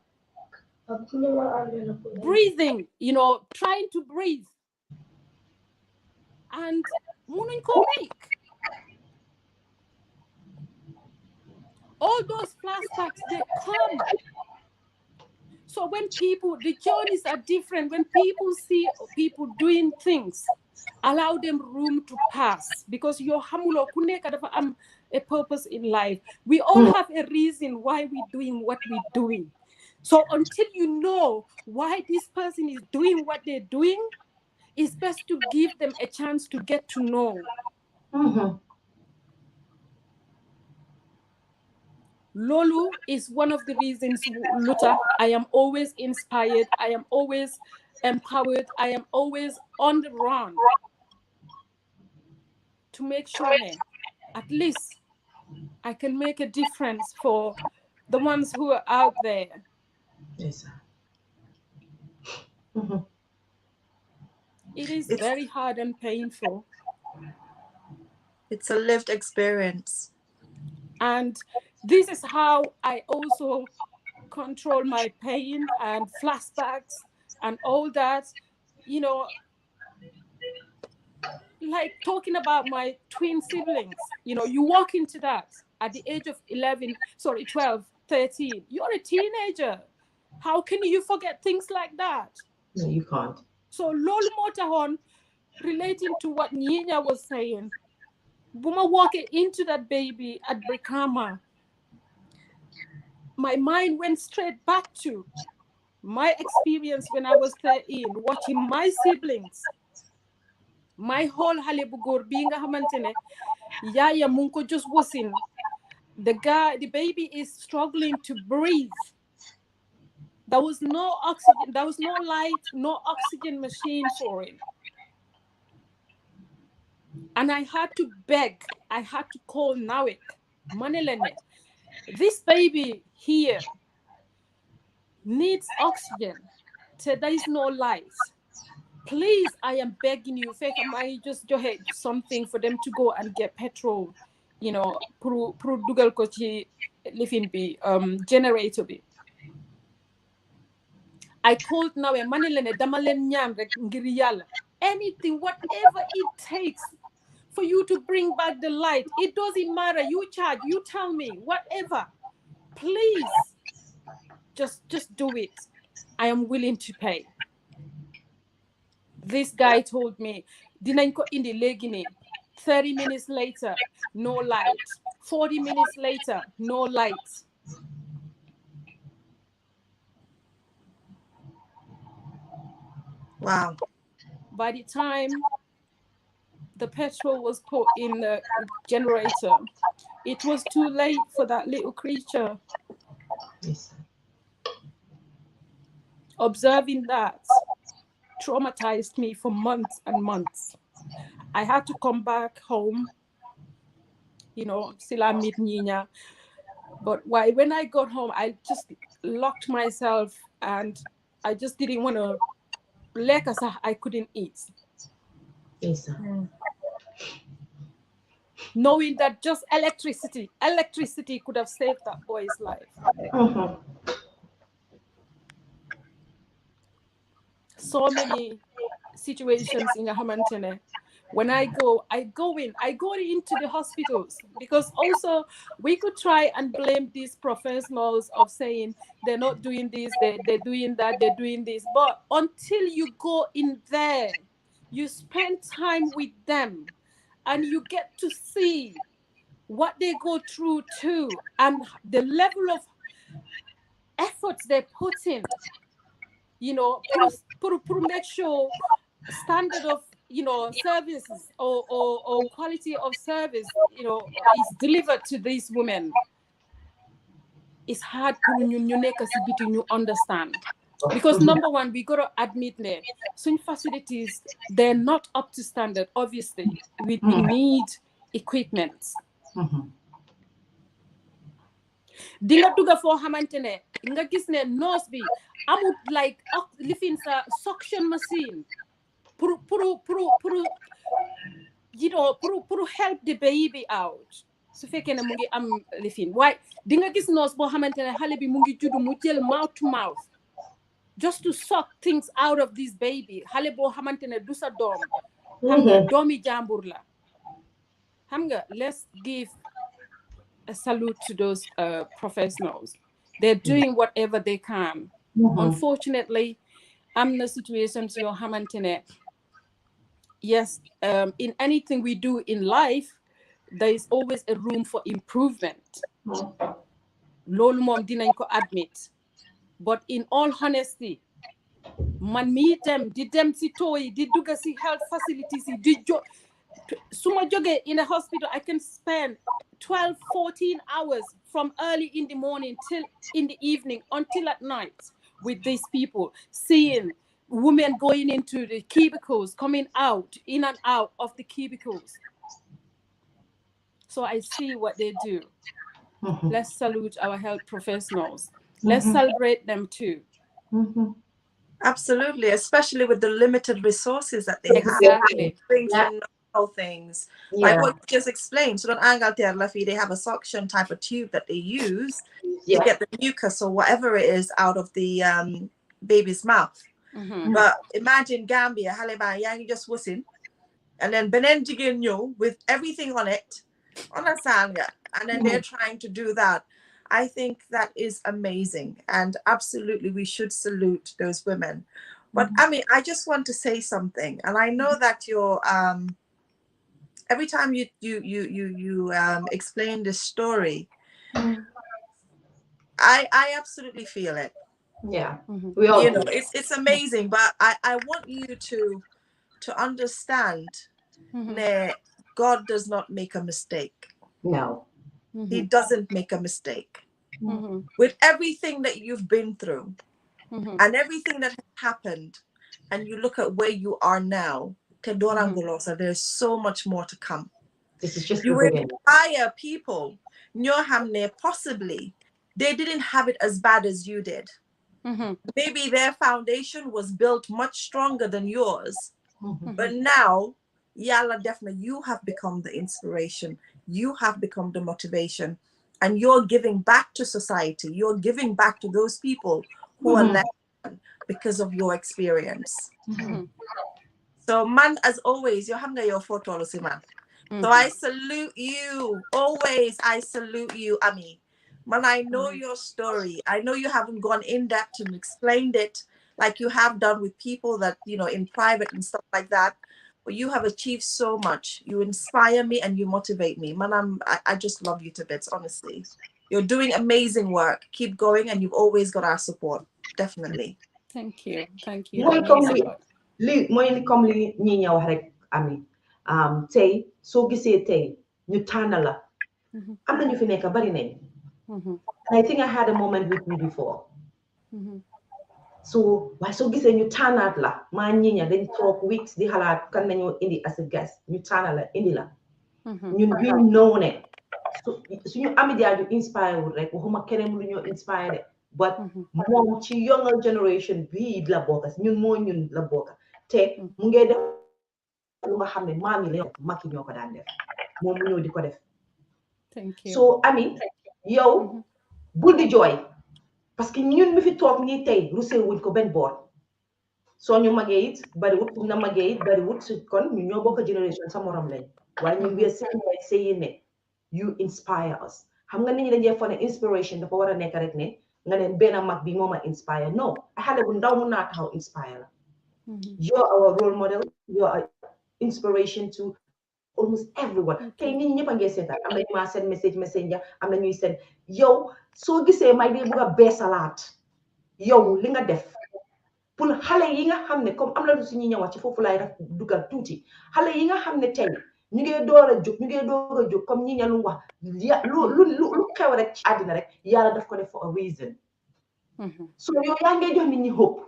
breathing, trying to breathe. And munuñ ko make. All those flashbacks, they come. So when the journeys are different, when people see people doing things, allow them room to pass, because your hamulo kuneka dafa am a purpose in life. We all have a reason why we're doing what we're doing. So until you know why this person is doing what they're doing, it's best to give them a chance to get to know. Lolu is one of the reasons, Luta, I am always inspired, I am always empowered, I am always on the run to make sure that at least I can make a difference for the ones who are out there. Yes. It is very hard and painful. It's a lived experience. And this is how I also control my pain and flashbacks and all that, like talking about my twin siblings. You walk into that at the age of 12, 13. You're a teenager. How can you forget things like that? No, you can't. So Lol Motahon, relating to what Nyenya was saying, Buma walking into that baby at Brikama, my mind went straight back to my experience when I was 13, watching my siblings, my whole Halebugor being a Hamantene, Yaya Munko just wasn't. The baby is struggling to breathe. There was no oxygen, there was no light, no oxygen machine for it. And I had to beg, I had to call Nawek, Manelene. This baby here needs oxygen. So there is no light. Please, I am begging you, Fake, I just do something for them to go and get petrol, pro dugal ko ci lifin bi generator bi. I called now a manilene damalen nyam rek ngir yalla. Anything, whatever it takes for you to bring back the light. It doesn't matter. You charge, you tell me, whatever. Please, just do it. I am willing to pay. This guy told me, dinañ ko indi legi ni. 30 minutes later, no light. 40 minutes later, no light. Wow. By the time the petrol was put in the generator, it was too late for that little creature. Yes. Observing that traumatized me for months and months. I had to come back home, still I meet Nyenya. But when I got home, I just locked myself and I just didn't want to, like I couldn't eat. Yes. Knowing that just electricity could have saved that boy's life. So many situations in Hamantene. When I go into the hospitals, because also we could try and blame these professionals of saying they're not doing this, they're doing that, they're doing this. But until you go in there, you spend time with them and you get to see what they go through too, and the level of efforts they put in, to make sure standard of services or quality of service is delivered to these women. It's hard for you understand, because number one, we gotta admit that some facilities, they're not up to standard. Obviously we need equipment. Di nga dugga foo xamante ne nga gis ne nurse bi amut like lifin sa suction machine pour help the baby out su fekkee ne mu ngi am lifin waaye di nga gis nurse boo xamante ne xale bi mu ngi juddu mu jël mouth to mouth just to suck things out of this baby. Xale boo xamante ne du sa doom, xam nga doomi jàmbur la. Xam nga, let's give a salute to those professionals. They're doing whatever they can. Unfortunately, I'm in a situation to your hamantene. Yes, in anything we do in life, there is always a room for improvement. Lolu mom dinañ ko admit. But in all honesty, man mi di dem si toy, di dugga si health facilities, di suma joge in a hospital, I can spend 12, 14 hours from early in the morning till in the evening until at night with these people, seeing women going into the cubicles, coming out, in and out of the cubicles. So I see what they do. Let's salute our health professionals. Let's celebrate them too. Absolutely, especially with the limited resources that they have. To know things like what you just explained. So they have a suction type of tube that they use to get the mucus or whatever it is out of the baby's mouth. But imagine Gambia, Haliban, Yang just wussing, and then Benen Jiginyo with everything on it, on a sanga, and then they're trying to do that. I think that is amazing, and absolutely we should salute those women. But I mean, I just want to say something, and I know that you're every time you explain this story, I absolutely feel it. Yeah, we all you know, it's amazing, but I want you to understand that God does not make a mistake. No. He doesn't make a mistake. With everything that you've been through and everything that has happened, and you look at where you are now, there's so much more to come. This is just you inspire people. Possibly they didn't have it as bad as you did. Maybe their foundation was built much stronger than yours. But now, Yalla, definitely, you have become the inspiration. You have become the motivation. And you're giving back to society. You're giving back to those people who are left because of your experience. So, man, as always, you're having your photo, man. So I salute you. Always, I salute you, Ami. Man, I know your story. I know you haven't gone in depth and explained it like you have done with people that, you know, in private and stuff like that. But you have achieved so much. You inspire me and you motivate me. Man, I just love you to bits, honestly. You're doing amazing work. Keep going, and you've always got our support. Definitely. Thank you. Thank you. li mooy li comme li ñi ña wax rek ami tey soo gisee tey ñu tànn la am na ñu fi nekk bari nañ and I think I had a moment with you before so waaye soo gisee ñu tànnaat la maa ñi ña dañ toog weeks di xalaat kan nañoo indi as a guest ñu tànn la indi la ñun we know ne suñu Amie Jaaju inspire wul rek waxuma keneen lu ñoo inspire but moom ci younger generation bii la bokka ñun moo ñun la bokka te mu ngee def lu nga xam ne maam yi la mag yi ñoo ko daan def moom mu ñëw di ko def so Ami yow bul di jooy parce que ñun mi fi toog nii tey rusé wuñ ko benn boor soo ñu magee it bariwut na magee it bariwut kon ñu ñoo bokk generation sa morom lañ waaye ñun we saying ne you inspire us xam nga nit ñi dañuy foog ne inspiration dafa war a nekk rek ne nga ne benn mag bi moo ma inspire no xale bu ndaw mun naa taxaw inspire la you're our role model you're our inspiration to almost everyone tey nit ñi ñëpp a ngee seetaan am na ñu maa seen message messenger am na ñuy seen yow soo gisee may di bugg a beesalaat yow li nga def pour xale yi nga xam ne comme am na lu suñuy ñëwaat ci foofu laay def dugal tuuti xale yi nga xam ne tey ñu ngee door a jóg comme ñi ña lu wax lu xew rek ci àddina rek yàlla daf ko def for a reason so yow yaa ngee jox nit ñi hope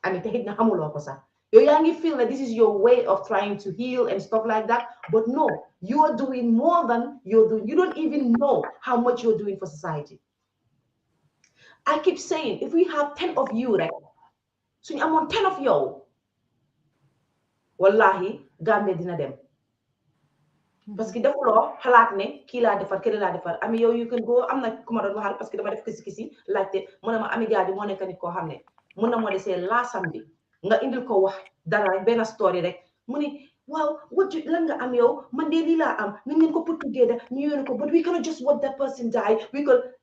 Ami te xit na xamuloo ko sax yow yaa ngi feel that this is your way of trying to heal and stuff like that but no you are doing more than you're doing. You don't even know how much you're doing for society. I keep saying if we have 10 of you right suñu amoon 10 of yow wallahi Gambia dina dem parce que defuloo xalaat ne kii laa defar kële laa defar Ami yow you can go am na ku ma doon waxal parce que dama def kisi laajte mu ne ma Amie Jaaju moo nekk nit koo xam ne mun na moo desee laa samedi nga indil ko wax dara rek benn story rek mu ne waaw lan nga am yow man de lii laa am nañ leen ko put together ñu yónni ko but we cannot just watch that person die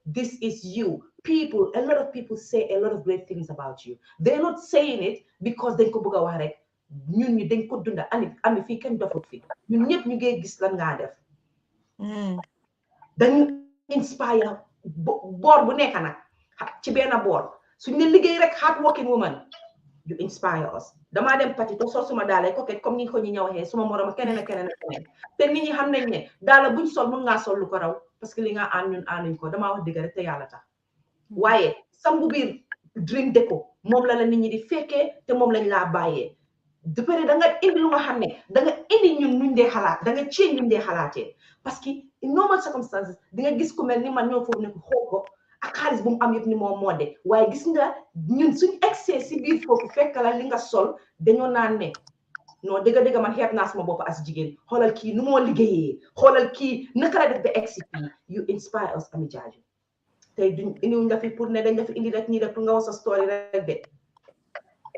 this is you people a lot of people say a lot of great things about you they're not saying it because dañ ko bëgg a wax rek ñun ñu dañ ko dunda Ami fii kenn dofut fi ñun ñëpp ñu ngi gis lan ngaa def dañu inspire boor bu nekk nag ci benn boor suñ ne liggéey rek hard working woman you inspire us damaa dem pati to sol suma daala coquette comme ni ko ñi ña waxee suma morom keneen ak keneen te nit ñi xam nañ ne daala buñ sol mun ngaa sol lu ko raw parce que li nga aan ñun aanuñ ko damaa wax dëgg rek te yàlla tax waaye sambu biir dream déco moom la nit ñi di fekkee te moom lañ laa bàyyee de pare da nga indi lu nga xam ne da nga indi ñun nuñ dee xalaat da nga change ñun dee xalaatee parce que in normal circumstances di nga gis ku mel ni man ñoo foofu ne ko xool ko ak xaalis bu mu am yëpp ni moom moo de waaye gis nga ñun suñ excès si biir foofu fekk la li nga sol dañoo naan ne non dëgg man xeeb naa sama bopp as jigéen xoolal kii nu moo liggéeyee xoolal kii naka la def ba egsi fii you inspire us Amie Jaaju tey duñ indiwuñ la fi pour ne dañ la fi indi rek ñii rek pour nga wax sa story rek de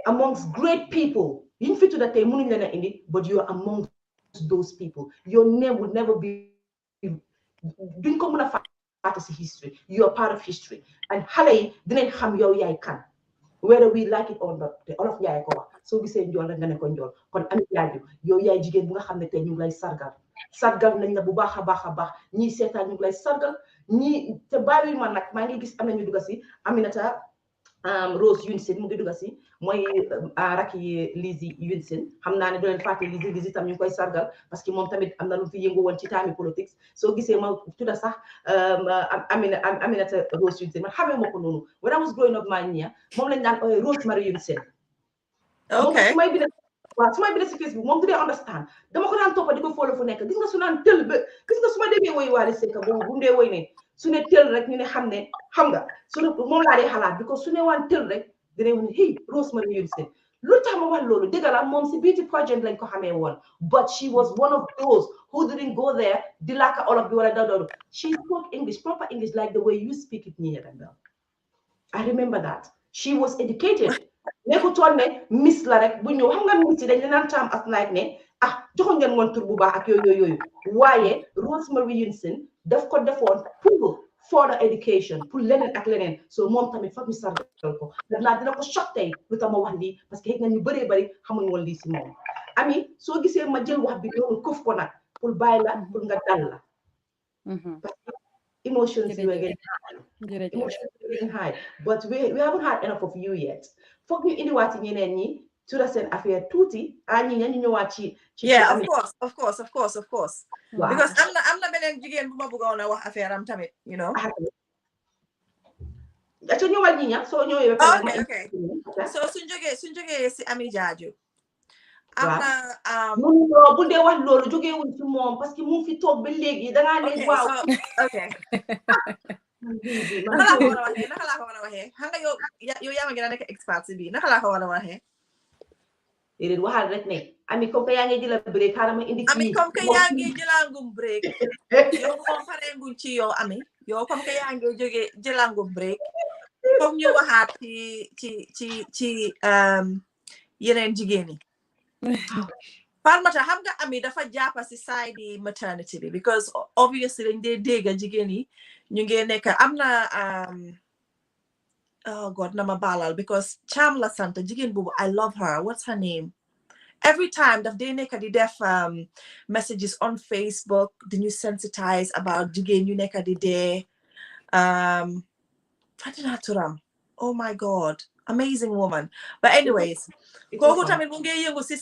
amongst great people yiñ fi tudda tey mënuñ leen a indi but you are amongst those people your name will never be duñ ko mën a part of history you are part of history and xale yi dinañ xam yow yaay kan whether we like it or not te olof yaay ko wax soo gisee njool rek nga ne ko njool kon Amie Jaaju yow yaay jigéen bu nga xam ne tey ñu ngi lay sargal nañ la bu baax a baax ñii seetaan ñu ngi lay sargal ñii te bàyyi ma nag maa ngi gis am nañu dugga si Aminata Rose Yunsin mu ngi dugga si mooy rakki Lizzie Yunsin xam naa ne doo leen fàtte Lizzie tam ñu ngi koy sargal parce que moom tamit am na lu fi yëngu woon ci taami politics soo gisee ma tudda sax Aminata Rose Yunsin man xamee ma ko noonu when I was growing up maa ñiya moom lañ daan ooyee Rosemary Yunsin okay su may bind si Facebook moom du dee understand dama ko daan toppa di ko follow fu nekk gis nga su naan tël ba gis nga su ma déggee woy Wally Seck boobu bu ndee woy ne su ne tël rek ñu ne xam nga su ne moom laa dee xalaat because su ne waan tël rek dinañ wax ne hey Rosemary Yunsin lu tax ma wax loolu dëgg la moom si beauty project lañ ko xamee woon but she was one of those who didn't go there di laaka olof bi wala daw she spoke English proper English like the way you speak it Nyenya Dambell I remember that she was educated nekkutoon ne miss la rek bu ñëw xam nga miss yi dañ leen tam as like ne joxoon ngeen woon tur bu baax ak yooyu waaye Rosemary Yunsin daf ko defoon pour further education pour leneen ak leneen so moom tamit foog ñu sargal ko dina ko choc tey lu tax ma wax lii parce que xëy na ñu bëree bëri xamuñ woon lii si moom Ami soo gisee ma jël wax bi loolu këf ko nag pour bàyyi la pour nga dal la parce que emotions yi were getting high but we haven't had enough of you yet foog ñu indiwaati ñeneen ñi tura seen affaire tuuti ñi ñu ñëwaat ci yeah, of course. Wow. Because am na beneen jigéen bu ma bëggoon a wax affaire am tamit, you know. Aca ñëwal ñi ña soo ñëwee ba pare okay. So suñ jógee si Ami Jaaju am na bu dee wax loolu jógee wuñ ci moom parce que mu fi toog ba léegi dangaa ne waaw okay naka laa ko war a waxee xam nga yow yaa ma gën a nekk expert si bii naka laa ko war a waxee déedéet waxal rek ne Ami comme que yaa ngi jëla break xaaral ma indi Ami comme que yaa ngi jëlangum break yow moom pareeguñ ci yow Ami yow comme que yaa ngi jógee jëlangum break comme ñu waxaat ci yeneen jigéen yi Farmata xam nga Ami dafa jàppa si side yi maternity bi because obviously dañ dee dégga jigéen yi ñu ngi nekk am na oh God na ma baalal because Cham la sant jigéen boobu I love her what's her name every time daf dee nekk di def messages on Facebook di ñu sensitize about jigéen ñu nekk di dee fatina turam oh my God amazing woman but anyways kooku tamit mu ngi yëngu si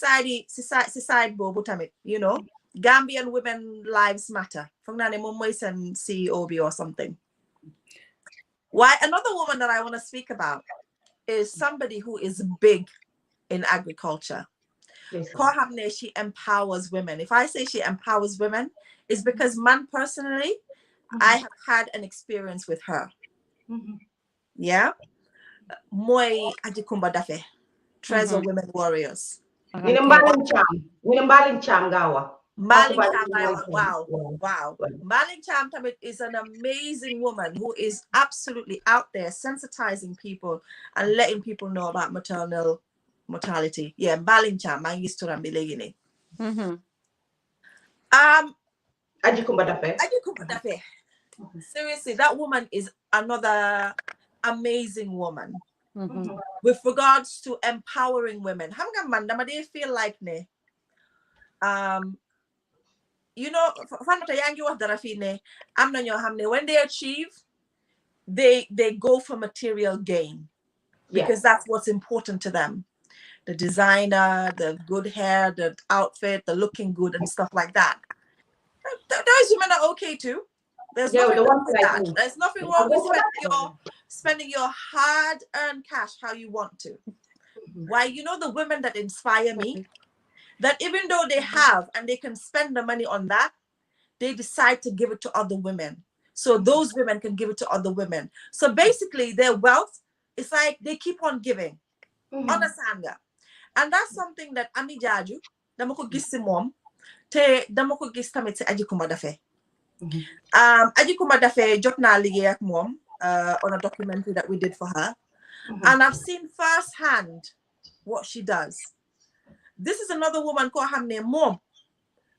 side boobu tamit you know Gambian women lives matter foog naa ne moom mooy seen CEO bi or something why another woman that I want to speak about is somebody who is big in agriculture koo xam ne she empowers women if I say she empowers women it's because man personally I have had an experience with her yeah mooy Aji Kumba Dafe Treasure Women Warriors ñu ne Mbalin Cham gawa Mbalin Cham wow Mbalin Cham tamit is an amazing woman who is absolutely out there sensitizing people and letting people know about maternal mortality yeah Mbalin Cham maa ngi gis turam bi léegi ne Aji Kumba Dafe seriously that woman is another amazing woman with regards to empowering women xam nga man dama dee feel like ne you know Fanta yaa ngi wax dara fii ne am na ñoo xam ne when they achieve they go for material gain because that's what's important to them the designer the good hair the outfit the looking good and stuff like that those women are okay too. There's nothing wrong with that. There's nothing wrong with spending your hard-earned cash how you want to. Why, you know the women that inspire me, that even though they have and they can spend the money on that, they decide to give it to other women. So those women can give it to other women. So basically their wealth, it's like they keep on giving. Understand that? And that's something that Ami Jaaju, dama ko gis si mom, te dama ko gis tamit si Aji Kumba Dafe. Aji Kumba Dafe jot naa liggéey ak moom on a documentary that we did for her and I've seen firsthand what she does. This is another woman koo xam ne moom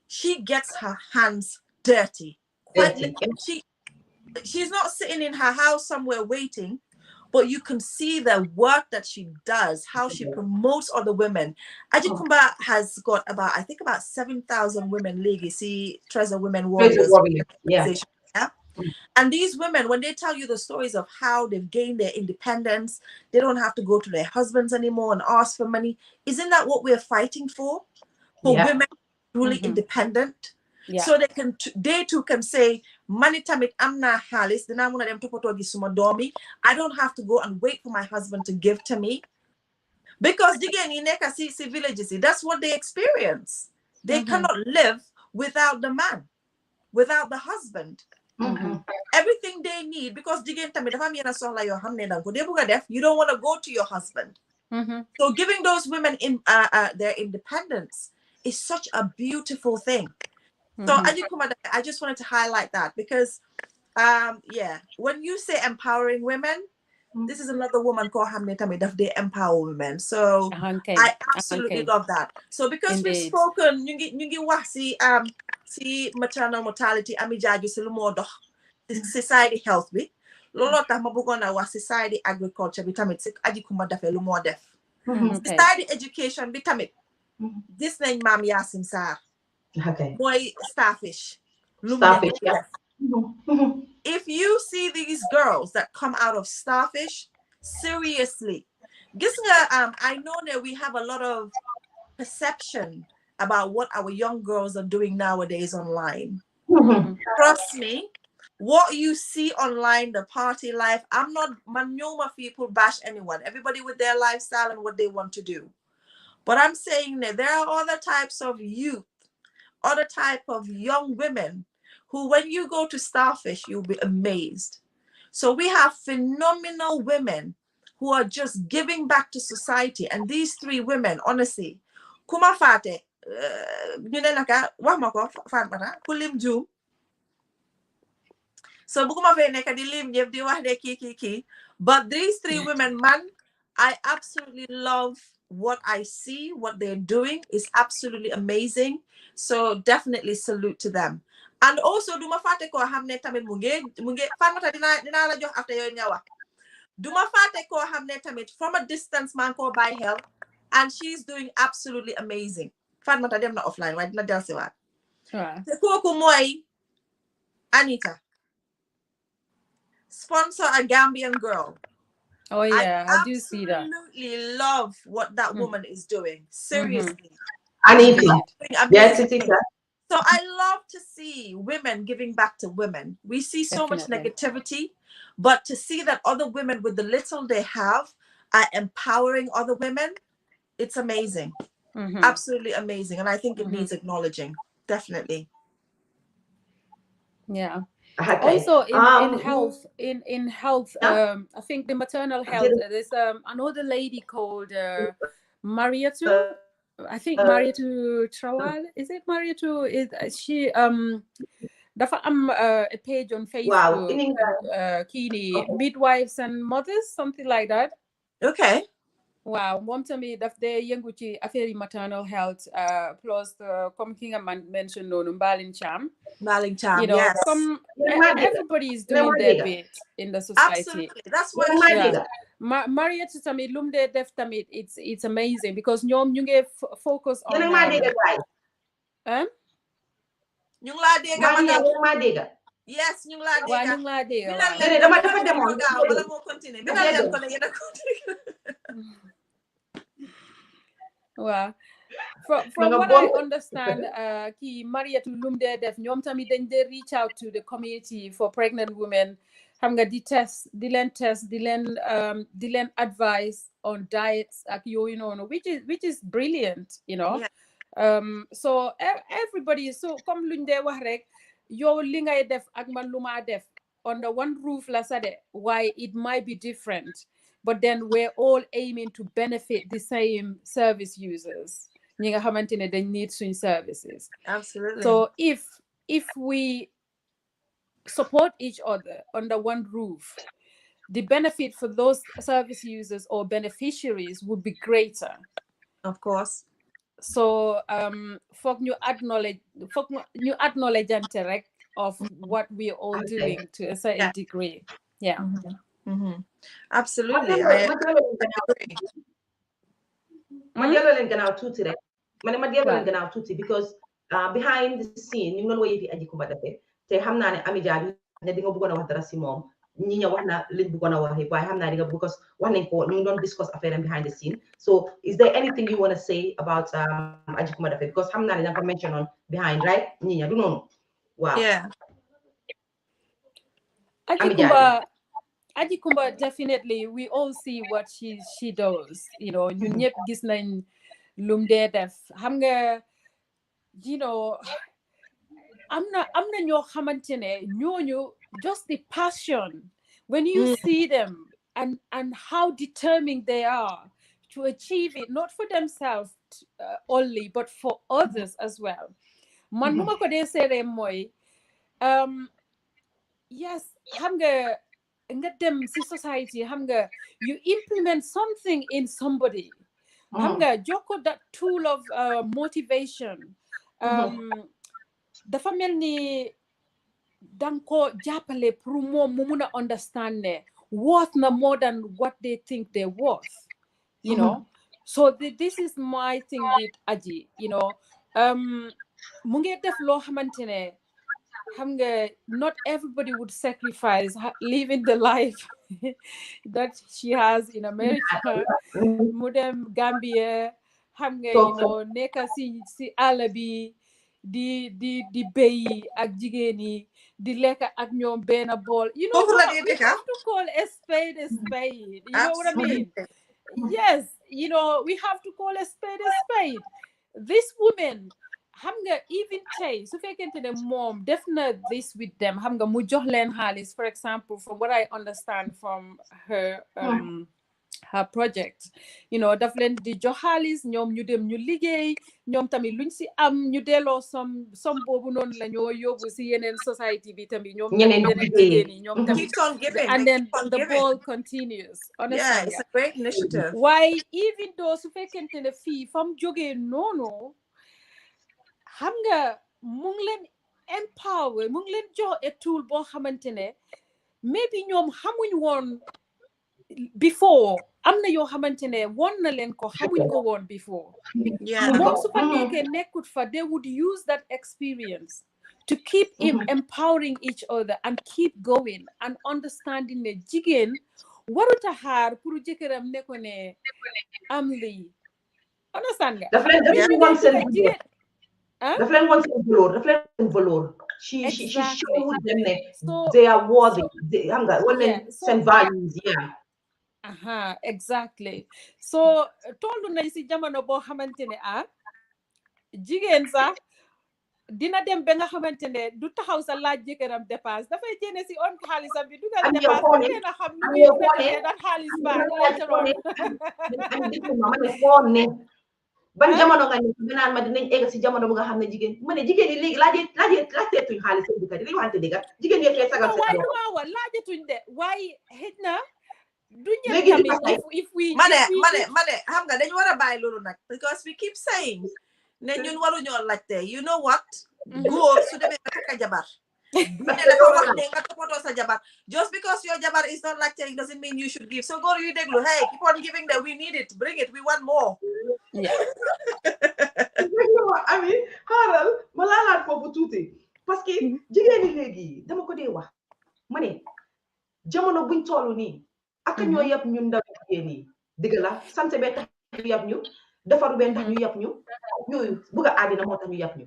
she gets her hands dirty. She's not sitting in her house somewhere waiting, but you can see the work that she does, how she promotes other women. Aji Kumba has got I think about 7,000 women legacy Treasure Women Warriors. Yeah. And these women, when they tell you the stories of how they've gained their independence, they don't have to go to their husbands anymore and ask for money. Isn't that what we're fighting for? For women truly independent? So they too can say, money tamit amna halis, dina muna dem topoto gi suma domi. I don't have to go and wait for my husband to give to me. Because again, in Nekasi villages, that's what they experience. They cannot live without the man, without the husband. Everything they need, because you don't want to go to your husband. So giving those women their independence is such a beautiful thing. So I just wanted to highlight that because when you say empowering women, this is another woman called Hamne Tamid of they empower women. So I absolutely love that. So because we've spoken nyungi wasi si maternal mortality Ami Jaaju si lumo dox society health bi lolo tax ma bëggoon na wax society agriculture bi tamit si Aji Kumba Dafe lu moo def society education bi tamit gis nañ maam Yaasin Sarr mooy starfish if you see these girls that come out of starfish seriously gis nga I know that we have a lot of perception about what our young girls are doing nowadays online. Trust me, what you see online, the party life, I'm not manoma people bash anyone. Everybody with their lifestyle and what they want to do. But I'm saying that there are other types of youth, other type of young women who, when you go to Starfish, you'll be amazed. So we have phenomenal women who are just giving back to society. And these three women, honestly, Kuma Fate, Kulim Jum. So bukuma fe neka di lim ñep di wax de ki. But these three women, man, I absolutely love what I see, what they're doing is absolutely amazing. So definitely salute to them. And also duma fate ko xamne tamit mu nge Fatmata dina la jox after yoy nga wax. Duma fate ko xamne tamit from a distance man ko by help, and she's doing absolutely amazing. Fatmata dem na offline way dina delsi wat. Te koku moy Anita. Sponsor a Gambian girl. Oh yeah, I do see that. Absolutely love what that woman is doing. Seriously. Anita. Yes, it is. So I love to see women giving back to women. We see so much negativity, but to see that other women with the little they have are empowering other women, it's amazing. Absolutely amazing. And I think it needs acknowledging. Definitely. Yeah. Okay. Also in health, I think the maternal health, there's another lady called Mariatu. I think Mariatu Trawal. Is it Mariatu? Is she dafa am a page on Facebook, Kini midwives and mothers, something like that. Okay. Wow, moom tamit daf dee yëngu ci affaire yi maternal health plus comme ki nga mention noonu Mbalin Cham. You know, yes. Everybody is doing their bit in the society. Absolutely. That's what Mariette tamit lum dee def tamit it's amazing because ñoom ñu ngi focus on ñu ngi laa dégg yes ñu ngi laa dégg waaw ñu ngi laa dégg waaw dama dafa demoon wala moo continuer bi leen ko ne yéen a continuer waaw from what I understand kii Mariette lum dee def ñoom tamit dañ dee reach out to the community for pregnant women xam nga di leen advice on diets ak yooyu noonu which is brilliant, you know. So everybody so comme luñ dee wax rek yow li ngay def ak man lu ma def under one roof la sade why it might be different, but then we're all aiming to benefit the same service users ñi nga xamante ne dañ need suñ services. Absolutely. So if we support each other under one roof, the benefit for those service users or beneficiaries would be greater. Of course. So foog ñu acknowledge rek of what we're all doing to a certain degree. Yeah. Absolutely. ma delloo leen gannaaw tuuti rek ma delloo leen gannaaw tuuti because behind the scene ñu ngi doon woy fi Aji Kumba Dafe te xam naa ne Ami Jaabi ne di nga bëggoon a wax dara si moom ñi ña wax na liñ bëggoon a wax yëpp waaye xam naa di nga because wax nañ ko ñu ngi doon discuss affaire behind the scene. So is there anything you want to say about Aji Kumba Dafe because xam naa ne danga ko mention on behind, right? ñi ña du noonu waaw. Yeah. Aji Kumba, definitely we all see what she does, you know. ñun ñëpp gis nañ lum dee def xam nga, you know, am na ñoo xamante ne ñooñu just the passion when you see them and how determined they are to achieve it, not for themselves only but for others as well. Man nu ma ko dee seere mooy yes xam nga dem si society xam nga you implement something in somebody xam nga jokko that tool of motivation dafa mel ni dang ko jàppale pour moom mu mun a understand ne worth na more than what they think they're worth, you know. So this is my thing with Aji, you know. Mu ngi def loo xamante ne xam nga not everybody would sacrifice living the life that she has in America mu dem Gambia xam nga nekk si àll bi di béy ak jigéen yi di lekk ak ñoom benn bool we have to call a spade a spade. You know what I mean? Yes, we have to call a spade. This woman xam nga even tey su fekkente ne moom def na this with them xam nga mu jox leen xaalis, for example, from what I understand from her her project, daf leen di jox xaalis ñoom ñu dem ñu liggéey ñoom tamit luñ si am ñu delloo som boobu noonu la ñoo yóbbu si yeneen society bi tamit ñoom yeneen jigéen yi ñoom tamit and then the ball continues. Yeah, it's a great initiative. Why even though su fekkente ne fii fam jógee noonu xam nga mu ngi leen empower mu ngi leen jox a tool boo xamante ne maybe ñoom xamuñ woon before am na yoo xamante ne woon na leen ko xamuñ ko woon before. moom su fa nekkee nekkut fa they would use that experience to keep empowering each other and keep going and understanding ne jigéen warut a xaar pour jëkkëram ne ko ne am lii understand nga daf leen won seen valeur she showed them that they are worthy xam nga won leen seen values exactly. So tollu nañ si jamono boo xamante ne jigéen sax dina dem ba nga xamante ne du taxaw sa laaj jëkkëram dépense dafay jéene si on xaalisam bi dugal dépense ngeen a xam nu muy fekk dat xaalis baax ban jamono nga ni naan ma dinañ egg si jamono bu nga xam ne jigéen ma ne jigéen yi léegi laajeetuñ xaalis seen dëkk di waxante dëgg jigéen yi fee sagal seen bopp waaw laajetuñ de waaye xëj na du ñëpp tamit if we mane xam nga dañu war a bàyyi loolu nag because we keep saying ne ñun waruñoo laajte you know what góor su demee nga takk jabar ne dafa wax ne nga toppatoo sa jabar just because your jabar is not laajte doesn't mean you should give so góor yu déglu hey keep on giving that we need it bring it we want more ami xaaral ma laalaat foofu tuuti parce que jigéen ñi léegi dama ko dee wax ma ne jamono buñ toll nii ak ñoo yab ñun ndaw jigéen yi dëgg la santé bee tax ñu yab ñu defaru bee tax ñu yab ñu yooyu bugg a àddina moo tax ñu yab ñu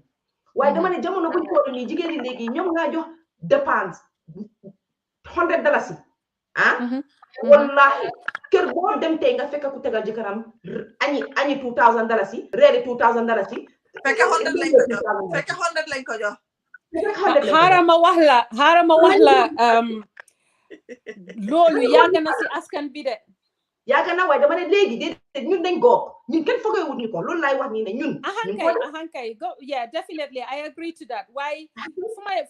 waaye dama ne jamono buñ toll nii jigéen ñi léegi ñoom ngaa jox dépense $100 wallahi kër boo dem tey nga fekk ku tegal jëkkëram añi $2,000 reeri $2,000 fekk 100 lañ ko jox xaaral ma wax la loolu yàgg na si askan bi de yàgg na waaye dama ne léegi de ñun dañ goog ñun kenn foogee wut ñu ko loolu laay wax nii ne ñun ahankay go yeah definitely I agree to that waaye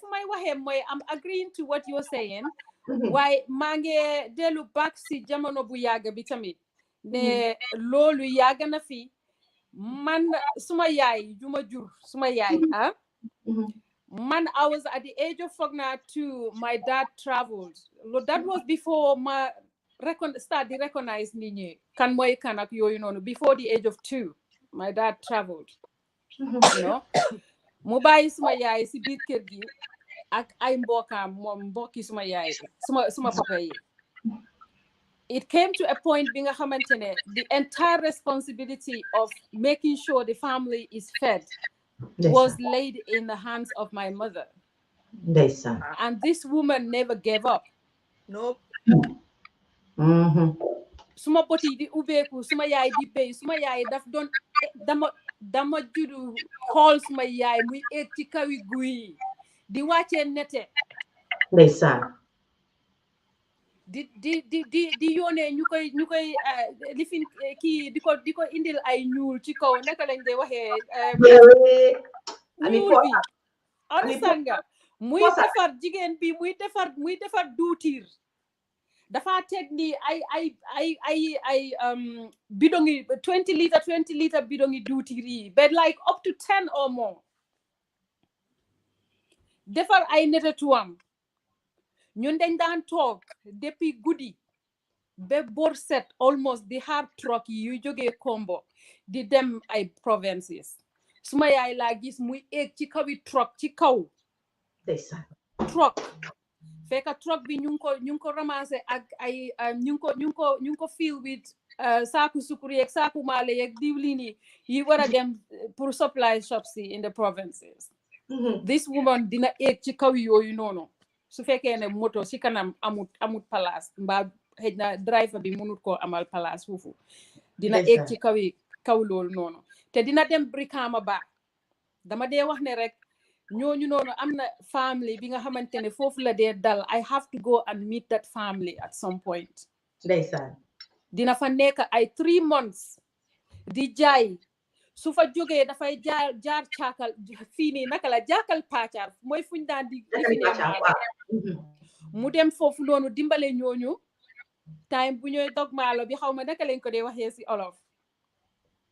fu may waxee mooy I'm agreeing to what you're saying waaye maa ngi dellu back si jamono bu yàgg bi tamit ne loolu yàgg na fi man suma yaay juma jur suma yaay man I was at the age of Fogna too my dad traveled that was before ma start to recognize nit ñi kan mooy kan ak yooyu noonu before the age of 2 my dad traveled mu bàyyi suma yaay si biir kër gi ak ay mbokkaam moom mbokki suma yaay suma papa yi it came to a point bi nga xamante ne the entire responsibility of making sure the family is fed was laid in the hands of my mother. And this woman never gave up. Nope. Suma poti di ubeku, suma yaay di bay, suma yaay daf don dama judu xool suma yaay muy egg ci kawi guy di wàccee nete. Ndeysaan. di yónnee ñu koy lifin kii di ko indil ay ñuul ci kaw naka lañ dee waxee ñuul bi understand nga muy defar jigéen bi muy defar duutiir dafa teg ni ay bidongi 20 litre bidongi duutiir yi but like up to 10 or more defar ay netetuwam ñun dañ daan toog depuis guddi ba bor set almost di hard truck yi yu jógee Kombo di dem ay provinces suma yaay laa gis muy egg ci kawi truck ci kaw ndeysaan truck fekk truck bi ñu ngi ko ramasser ak ay ñu ngi ko fill with saaku sukur yeeg saaku maale yeeg diwlin yi war a dem pour supply shops in the provinces. This woman dina eeg ci kaw yooyu noonu su fekkee ne moto ci kanam amut place mbaa xëj na driver bi mënut koo amal place foofu dina eeg ci kaw loolu noonu te dina dem Brikama ba dama dee wax ne rek ñooñu noonu am na family bi nga xamante ne foofu la dee dal I have to go and meet that family at some point. ndeysaan dina fa nekk ay 3 months di jaay su fa jógee dafay jaar caakal fii nii naka la jaakal paacaar mooy fuñ daan di fi ne mu dem foofu noonu dimbale ñooñu time bu ñooy dog maalo bi xaw ma naka lañ ko dee waxee si olof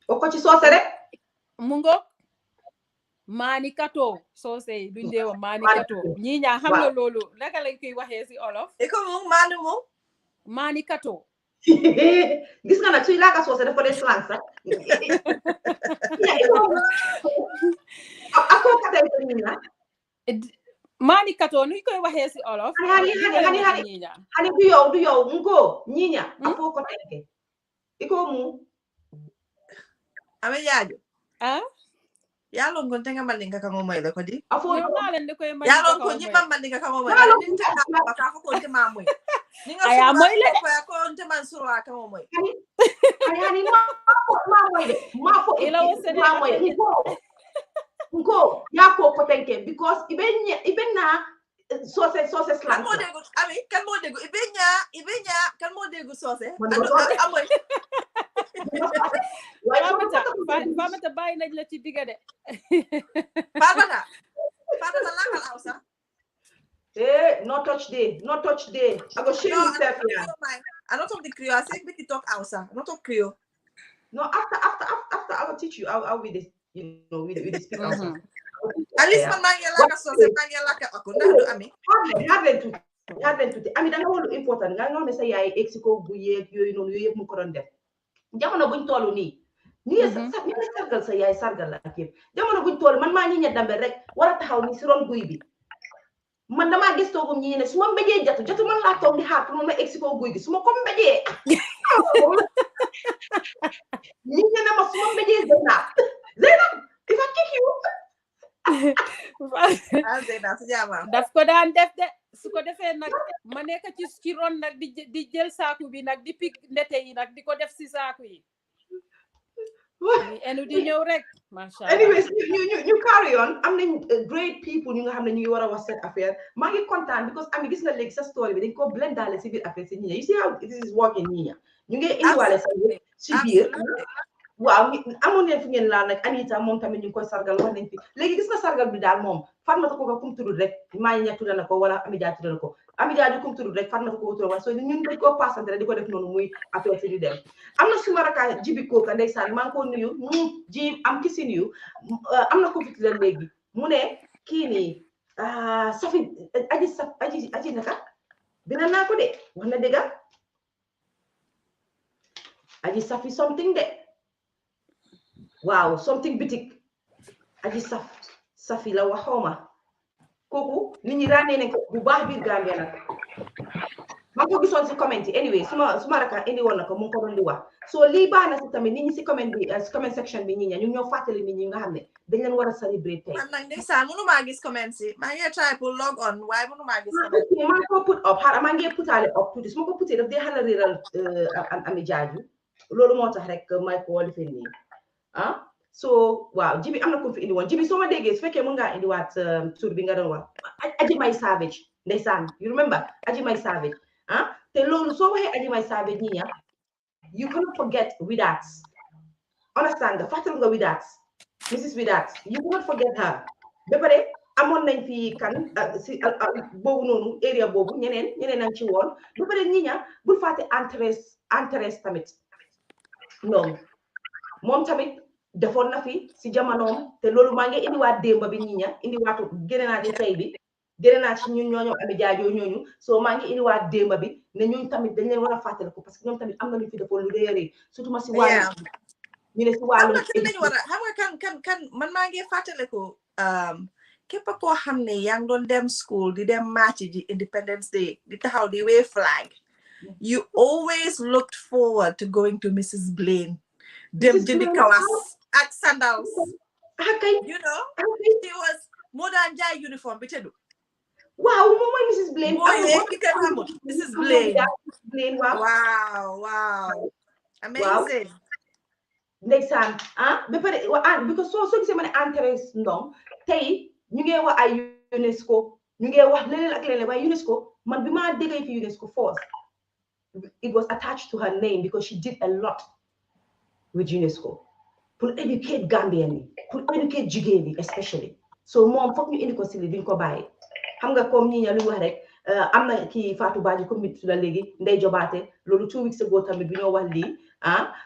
o ko ci soose rek mu ngoog maani kato soose duñ dee wax maani kato ñii ñaa xam nga loolu naka lañ koy waxee si olof iko mu maani kato gis nga nag suy laaka soose daf ko dee slang sax ako katay ko ñina maani kato nuñ koy waxee si olof hani du yow ngo ñiña afo ko tenke iko mu ame yaaju yalo ngon tenga mandinga kango moy ko di afo yalo ko nyimba mandinga kango moy ni ta ka ko te mamoy ni nga aya moy le ko te man suru kango moy hani mamoy de mafo ila wosene mamoy ngo ya ko tenke because ibenya sauce slang kan mo degu ibenya kan mo degu sauce amoy Famata bàyyi nañ la ci digga de Famata lakal Hausa no touch day I go shame myself here I don't talk the Creole I say make you talk Hausa I don't talk Creole no after I will teach you how we this we speak Hausa at least man mangi laka sauce mangi laka akunda do ami harden tuuti ami da nga wolu important nga ne sa yaay exiko bu yeeg yooyu noonu yooyu yëpp mu ko doon def jamono buñ tollu nii sargal sa yaay sargal la ak yëpp jamono buñ toll man maa Nyenya Dambell rek war a taxaw ni si ron guy bi man damaa gis toogum ñi ne su ma mbéjee jatu man laa toog di xaar pour ma egg si kaw guy gi su ma ko mbéjee ñi ne ma su ma mbéjee Zeynab if I kick you daf ko daan def de su ko defee nag ma nekk ci ron nag di jël saaku bi nag di pik ndete yi nag di ko def si saaku yi enu di ñëw rek masha Allah anyways ñu carry on am nañ great people ñu nga xam ne ñu ngi war a wax seen affaire maa ngi kontaan because ami gis nga léegi sa story bi dañ ko blend daale si biir affaire si Nyenya you see how this is working Nyenya ñu ngi indiwaale sa yëpp si biir waaw amoon ngeen fi ngeen laal nag Anita moom tamit ñu ngi koy sargal wax nañ fi léegi gis nga sargal bi daal moom Fatmata ko kum tudd rek maa Nyenya tudd na ko wala Amidia tudd na ko Amidia kum tudd rek Fatmata ko tudd waaye so ñun dañ koo passante rek di ko def noonu muy affaire si di dem am na suma raka jibi kooka ndeysaan maa ngi ko nuyu ji am ki si nuyu am na ko fi tudd léegi mu ne kii nii safi aji naka dina naa ko de wax na dëgga aji safi something de waaw something bitik aji safi la waxooma kooku nit ñi ràññee nañ ko bu baax biir Gambia nag maa ko gisoon si comment yi anyway suma raka indi woon na ko mu ngi ko doon di wax so lii baax na si tamit nit ñi si comment section bi Nyenya ñu ñoo fàttali nit ñi nga xam ne dañ leen war a celebrate tey man nag ndeysaan mënu maa gis comment si maa ngi try pour log on waaye mënu maa gis comment maa ngi ko put up xaaral maa ngi putaale up tuuti su ma ko putee daf dee xala réeral ami jaaju loolu moo tax rek may ko lifin nii so waaw jibi am na ko fi indi woon jibi soo ma déggee su fekkee mën ngaa indiwaat tur bi nga doon wax aji may savage ndeysaan you remember aji may savage te loolu soo waxee aji may savage Nyenya you cannot forget Widats understand nga fàttali nga Widats Mrs Widats you cannot forget her ba pare amoon nañ fi kan si boobu noonu area boobu ñeneen nañ ci woon ba pare Nyenya bul fàtte Antares tamit noonu moom tamit defoon na fi si jamonoom te loolu maa ngi indiwaat démba bi Nyenya indiwaatu génne naa ci tey bi génne naa ci ñun ñooñu ami jaajoo ñooñu so maa ngi indiwaat démba bi ne ñooñu tamit dañ leen war a fàttali ko parce que ñoom tamit am na lu fi defoon lu réeré surtout ma si wàllu ñu ne si wàllu xam nga kan man maa ngi fàttali ko képp koo xam ne yaa ngi doon dem school di dem match ji Independence Day di taxaw di wave flag you always looked forward to going to Mrs. Blaine dem jëndi kawas ak sandals you know she was moo daan jaay uniform bi teddu waaw moom mooy Mrs. Blaine ki kenn xamul Mrs. Blaine wow amazing ndeysaan ba pare because soo gisee ma ne entrée ndong tey ñu ngi wax ay UNESCO ñu ngi wax leneen ak leneen waaye UNESCO man bi ma déggee fi UNESCO force it was attached to her name because she did a lot with UNESCO pour educate Gambian yi pour educate jigéen yi especially so moom foog ñu indi ko si li duñ ko bàyyi xam nga comme ñi ña lu wax rek am na kii Fatou Badji comme nit la léegi Ndey Jobaate loolu 2 weeks ago tamit bi ñoo wax lii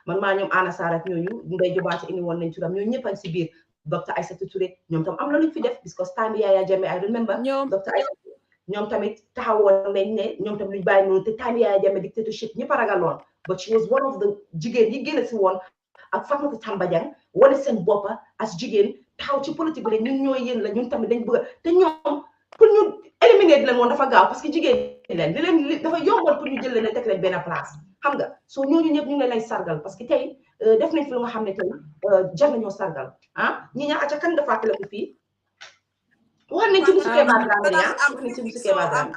man maa ñoom Anna Sarr ak ñooñu Ndey Jobaate indi woon nañ turam ñooñu ñëpp a si biir Dr Aïssatou Touré ñoom tam am na luñ fi def because time bi Yaya Jammeh I remember Dr Aïssatou ñoom tamit taxawoon nañ ne ñoom tam luñ bàyyi noonu te time Yaya Jammeh dictatorship ñëpp a ragaloon but she was one of the jigéen yi génn si woon ak Fatoumatta Tambajang wane seen boppa as jigéen taxaw ci politique bi rek ñun ñooy yéen la ñun tamit dañ bëgg te ñoom pour ñu éliminer leen woon dafa gaaw parce que jigéen leen di leen dafa yomboon pour ñu jël leen teg leen benn place xam nga soo ñooñu ñëpp ñu ngi leen lay sargal parce que tey def nañ fi lu nga xam ne tey jar nañoo sargal ñi ñaa acca kan nga fàttale ko fii wax nañ ci Musu Keba Dramé wax nañ ci Musu Keba Dramé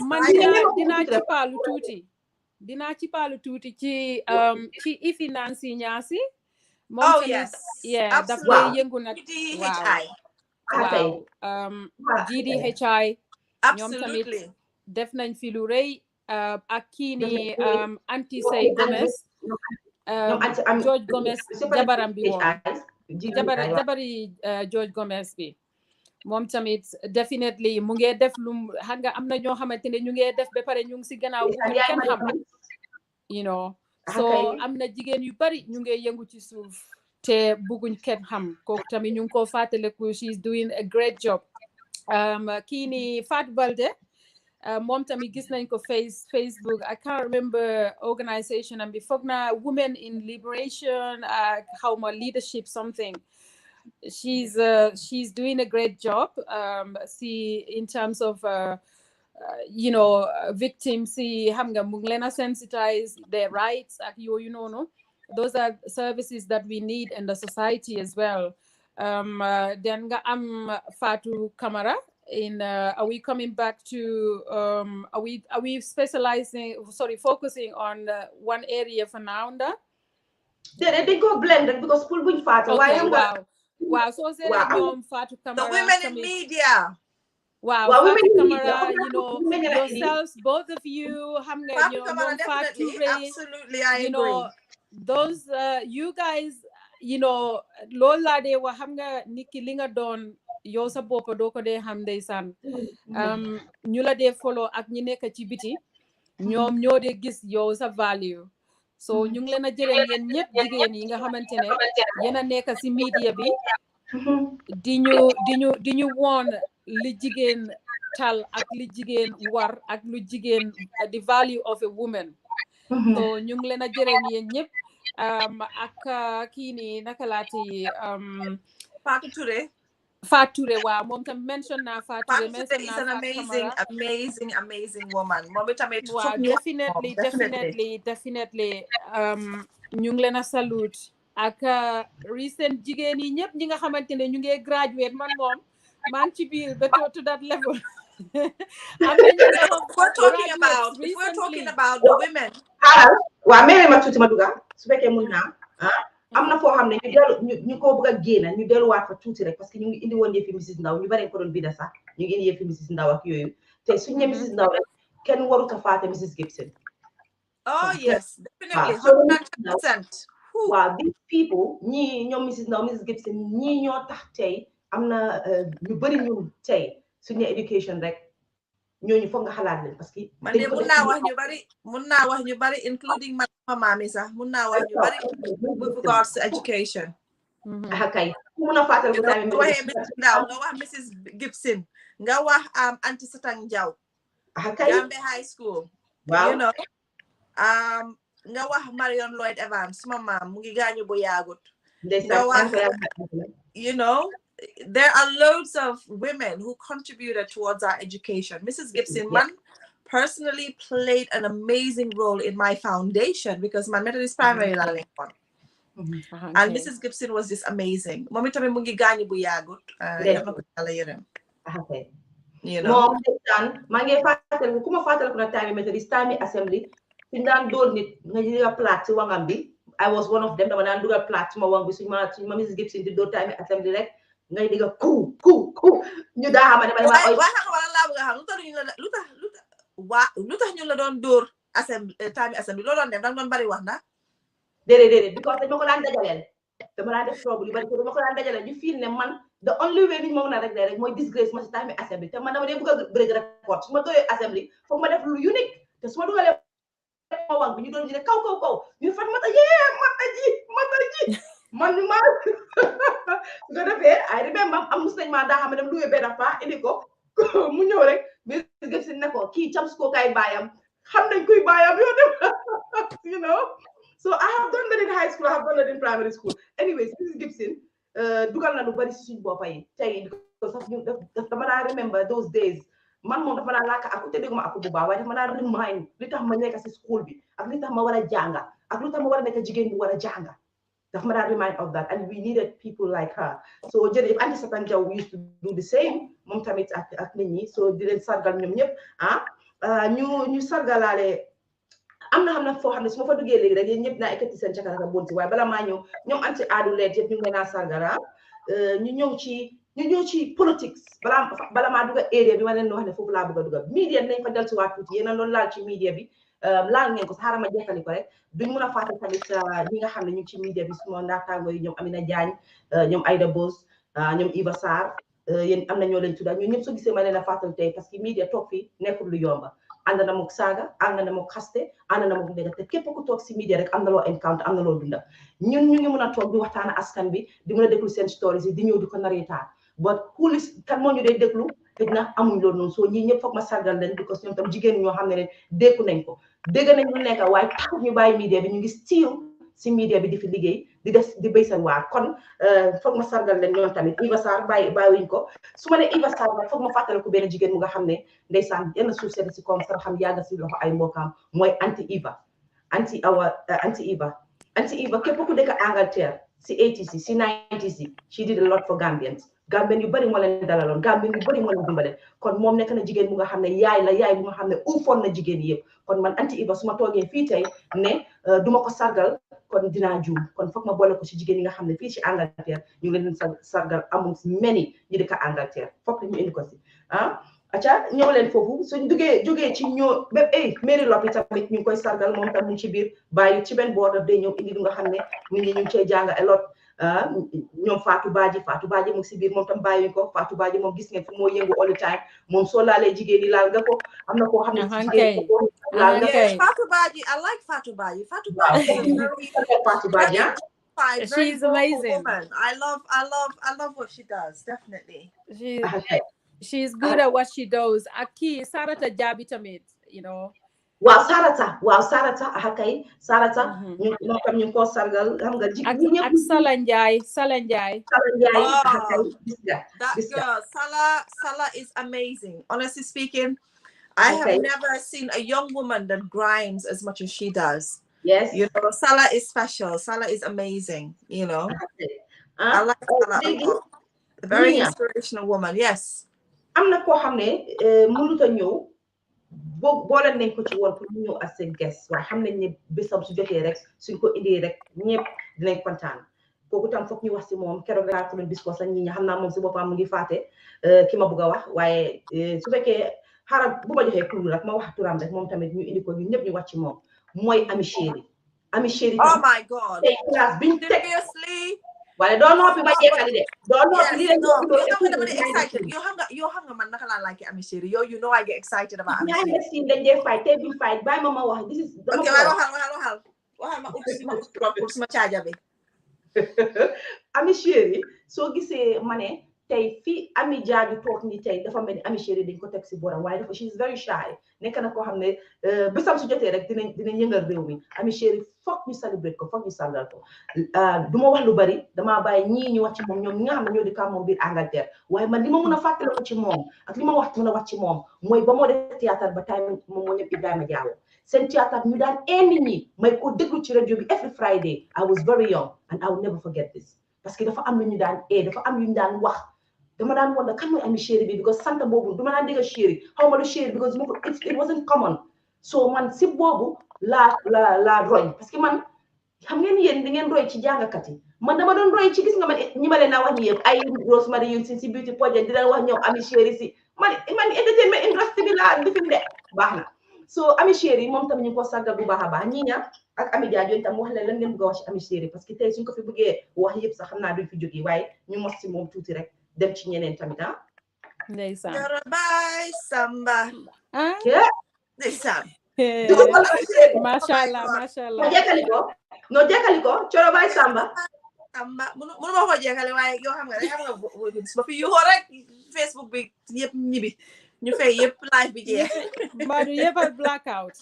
man dinaa ci paalu tuuti dinaa ci paalu tuuti ci Ifi Nancy Nyasi moom tamit daf lay yëngu nag waaw GDHI ñoom tamit def nañ fi lu rëy ak kii ni Anti Say Gomez George Gomez jabaram bi woon jabari George Gomez bi moom tamit definitely mu ngi def lu xam nga am na ñoo xamante ne ñu ngi def ba pare ñu ngi si gannaaw bu kenn xam you know so am na jigéen yu bari ñu ngi yëngu ci suuf te bugguñ kenn xam kooku tamit ñu ngi ko fàttaliku she's doing a great job kii ni Fatou Balde moom tamit gis nañ ko Facebook I can't remember organisation am bi foog na Women in Liberation xawma leadership something she's doing a great job in terms of you know victims xam nga mu ngi leen a sensitize their rights ak yooyu noonu those are services that we need in the society as well then nga am Fatou Camara are we coming back to are we focusing on one area for now they go blend because pour buñ Fatou waaye wow so seere ñoom Fatou Camara the women in media wow Fatou Camara you know yourselves both of you xam nga ñoom Fatou absolutely I agree know those you guys you know loolu laa dee wax xam nga nit ki li nga doon yow sa bopp doo ko dee xam ndeysaan ñu la dee follow ak ñi nekk ci biti ñoom ñoo dee gis yow sa value so ñu ngi leen a jërëm yéen ñëpp jigéen yi nga xamante ne yéen a nekk si media bi di ñu woon li jigéen tal ak li jigéen war ak lu jigéen the value of a woman so ñu ngi leen a jërëm yéen ñëpp ak kii ni naka laati Fatou Touré waaw moom tam mention naa Fatou Touré mention naa is an amazing woman moom itamit waaw definitely ñu ngi leen a salute ak recent jigéen yi ñëpp ñi nga xamante ne ñu ngi graduate man moom maa ngi ci biir ba to that level we're talking about the women waaw mais ma tuuti ma duga su fekkee mun naa am na foo xam ne ñu ko bëgg a génn ñu delluwaat fa tuuti rek parce que ñu ngi indi woon yëfi Mrs Ndaw ñu bari ko doon binda sax ñu ngi indi yëfi Mrs Ndaw ak yooyu te suñu ne Mrs Ndaw rek kenn warut a faate Mrs Gibson oh yes definitely 100% waaw these people ñii ñoom Mrs Ndaw Mrs Gibson ñii ñoo tax tey am na ñu bari ñu tey suñu education rek ñooñu foog nga xalaat leen parce que man de mun naa wax ñu bari including man maami sax mun naa wax ñu bari with regards to education kay mun a fàttal ko tamit waxee Mrs Ndaw nga wax Mrs Gibson nga wax Anti Satang Jaw Gambia High School waaw you know nga wax Marion Lloyd Evans suma maam mu ngi gaañu bu yaagut nga wax you know there are loads of women who contributed towards our education. Mrs. Gibson, man, personally played an amazing role in my foundation because my Methodist primary learning one. And Mrs. Gibson was just amazing. Mommy told me mungi gani bu yagut. You know. Mom tan mangi fatal kuma fatal kuna time Methodist time assembly tindan dol nit nga plat ci wangam bi. I was one of them dama nan dugal plat ma wang bi suñu ma Mrs. Gibson di do time assembly rek ngay diga ku ñu da xamane ma wa xam wala la bëgg xam lu tax ñu la doon dóor assembly time assembly lo doon dem dang doon bari wax na déedéet because dañ ma ko daan dajaleel dama daan def trouble yu bari ko dama ko daan dajaleel ñu fiil ne man the only way ni mo mën a rek mooy disgrace ma si time assembly te man dama dee bëgg a break report su ma doyee assembly foog ma def lu unique te su ma dugalee ma wang bi ñu doon ñu ne kaw ñu fat mata ji man ma su ko defee I remember am mus nañ ma daa xam ne dem luwee benn fa indi ko mu ñëw rek mais gëf si ne ko kii cams ko kay baayam xam nañ kuy baayam yow dem you know. So I have done that in high school, I have done that in primary school. Anyways, Mrs. Gibson, dugal na lu bari si suñu boppa yi tey because of ñu dama naa remember those days man moom dafa naa laaka aku te dégguma aku bu baax waaye dafa naa remind li tax ma nekk si school bi ak li tax ma war a jànga ak lu tax ma war a nekk jigéen bu war a jànga dafa ma naa remind of that and we needed people like her. So jërëjëf Aunty Satan Jaw used to do the same moom tamit ak nit ñi so di leen sargal ñoom ñëpp ñu sargalaale am na xam ne foo xam ne su ma fa duggee léegi rek yéen ñëpp naa ekkati seen cakaraka bonti waaye bala maa ñëw ñoom anti aadu leet yëpp ñu ngi leen a sargara ñu ñëw ci politics bala maa dugga area bi ma leen wax ne foofu laa bëgg a dugga media nañ fa del si waat tuuti yéen a doon laal ci media bi laal ngeen ko xaaral ma jekkali ko rek duñ mun a fàtte tamit ñi nga xam ne ñu ngi ci media bi suma ndaataango yi ñoom Amina Diagne ñoom Aida Bose ñoom Iba Sarr yéen am na ñoo leen tudda ñoo ñëpp soo gisee ma leen a fàttali tey parce que media toog fii nekkul lu yomba ànd na mook saaga ànd na mook xaste ànd na mook ndega te képp ku toog si media rek am na loo encounter am na loo dunda ñun ñu ngi mën a toog di waxtaan askan bi di mën a déglu seen stories yi di ñëw di ko narita but xulis kan moo ñu dee déglu xëj na amuñ loolu noonu soo ñii ñëpp foog ma sargal leen because ñoom tam jigéen ñoo xam ne dékku nañ ko dégg nañ lu nekk waaye taxut ñu bàyyi media bi ñu ngi still si media bi di fi liggéey di béy seen waar kon foog ma sargal leen ñoom tamit Iba Sarr bàyyiwuñ ko su ma ne Iba Sarr nag foog ma fàttale ko benn jigéen mu nga xam ne ndeysaan yenn suuf seen si koom sax xam yàgga si loxo ay mbokkam mooy Anti Iba képp ku dëkk Angleterre si 80s si 90s yi she did a lot for Gambians Gambien yu bëri moo leen dalaloon Gambien yu bëri moo leen dimbale kon moom nekk na jigéen bu nga xam ne yaay bu nga xam ne uufoon na jigéen yëpp kon man Anti Iba su ma toogee fii tey ne duma ko sargal kon dinaa juum kon foog ma boole ko si jigéen yi nga xam ne fii ci Angleterre ñu ngi leen sargal amul many ñi dëkk Angleterre foog ñu indi ko si acca ñëw leen foofu suñ jógee ci ñoo ba Mary Lopi tamit ñu ngi koy sargal moom tam mu ci biir bàyyi ci benn boor daf day ñëw indi lu nga xam ne nit ñi ñu ngi cee jàng a lot ñoom Fatou Badji mu ngi si biir moom tam bàyyi ko Fatou Badji moom gis ngeen fu moo yëngu all the time moom soo laalee jigéen yi laal nga ko am na koo xam ne jigéen laal nga ko Fatou Badji I like Fatou Badji Fatou Badji she's amazing. I love what she does definitely. She's good at what she does. Aki Sarata Jabi tamit, you know. Wow, Sarata akay Sarata ñu tam ñu ko sargal xam nga jigéen ak Salanjay that girl Sala is amazing. Honestly speaking, I have never seen a young woman that grinds as much as she does. Yes, you know, Sala is special. Sala is amazing, you know. I like Sala a lot. A very inspirational woman. Yes. am na koo xam ne mënut a ñëw boole nañ ko ci woon pour ñu ñëw as seen guest waaye xam nañ ne bésam su jotee rek suñ ko indee rek ñëpp dinañ kontaan kooku tam foog ñu wax si moom keroog laa ko doon discours ak ñi xam naa moom si boppam mu ngi fàtte ki ma bëgg a wax waaye su fekkee xaaral bu ma joxee tur rek ma wax turam rek moom tamit ñu indi ko ñu ñëpp ñu wax ci moom mooy Ami Chéri oh my God tey classe biñ teg seriously waaye doo noppi ba jeexali de doo noppi li yoo xam nga man naka laa like Ami Chéri yow you know I get excited about Ami Chéri dañ dee fight tey bi fight bàyyi ma wax this is ok waxal ma ut suma caaja bi Ami Chéri soo gisee ma ne tey fii Ami Jaaju toog ni tey dafa mel ni Ami Chéri dañ ko teg si boram waaye dafa she is very shy nekk na koo xam ne bésam su jotee rek dinañ yëngal réew mi Ami Chéri foog ñu celebrate ko foog ñu sargal ko du ma wax lu bari damaa bàyyi ñii ñu wax ci moom ñoom ñi nga xam ne ñoo di kaa moom biir Angleterre waaye man li ma mën a fàttale ko ci moom ak li ma wax mën a wax ci moom mooy ba moo def théâtre ba time moom moo ñëpp Ibrahima Diallo seen théâtre ñu daan indi ñi may ko déglu ci rajo bi every Friday I was very young and I will never forget this parce que dafa am lu ñu daan dafa am lu ñu daan wax dama daan wonder kan mooy Ami Chéri bi because sant boobu dama daan dégg Chéri xaw ma lu Chéri because it wasn't common so man si boobu laa roy parce que man xam ngeen yéen da ngeen roy ci jàngkat yi man dama doon roy ci gis nga man ñi ma leen a wax ñi yëpp ay Rosemary Yun si beauty project di leen wax ñoom Ami Chéri si man entertainment industry bi laa difin de baax na so Ami Chéri moom tam ñu ko sargal bu baax a baax ñi ña ak Ami Dia tam wax leen lan ngeen bëgg a wax ci Ami Chéri parce que tey suñ ko fi bëggee wax yëpp sax xam naa duñ fi jógee waaye ñu mos ci moom tuuti rek dem ci ñeneen tamit ndeysaan Jarabaay Samba ndeysaan masha Allah no jekkali ko Jarabaay Samba mënu ma ko jekkali waaye yoo xam nga rek xam nga ba fi yuxoo rek Facebook bi yëpp ñibi ñu fay yëpp live bi jeex Madu yëpp ay blackout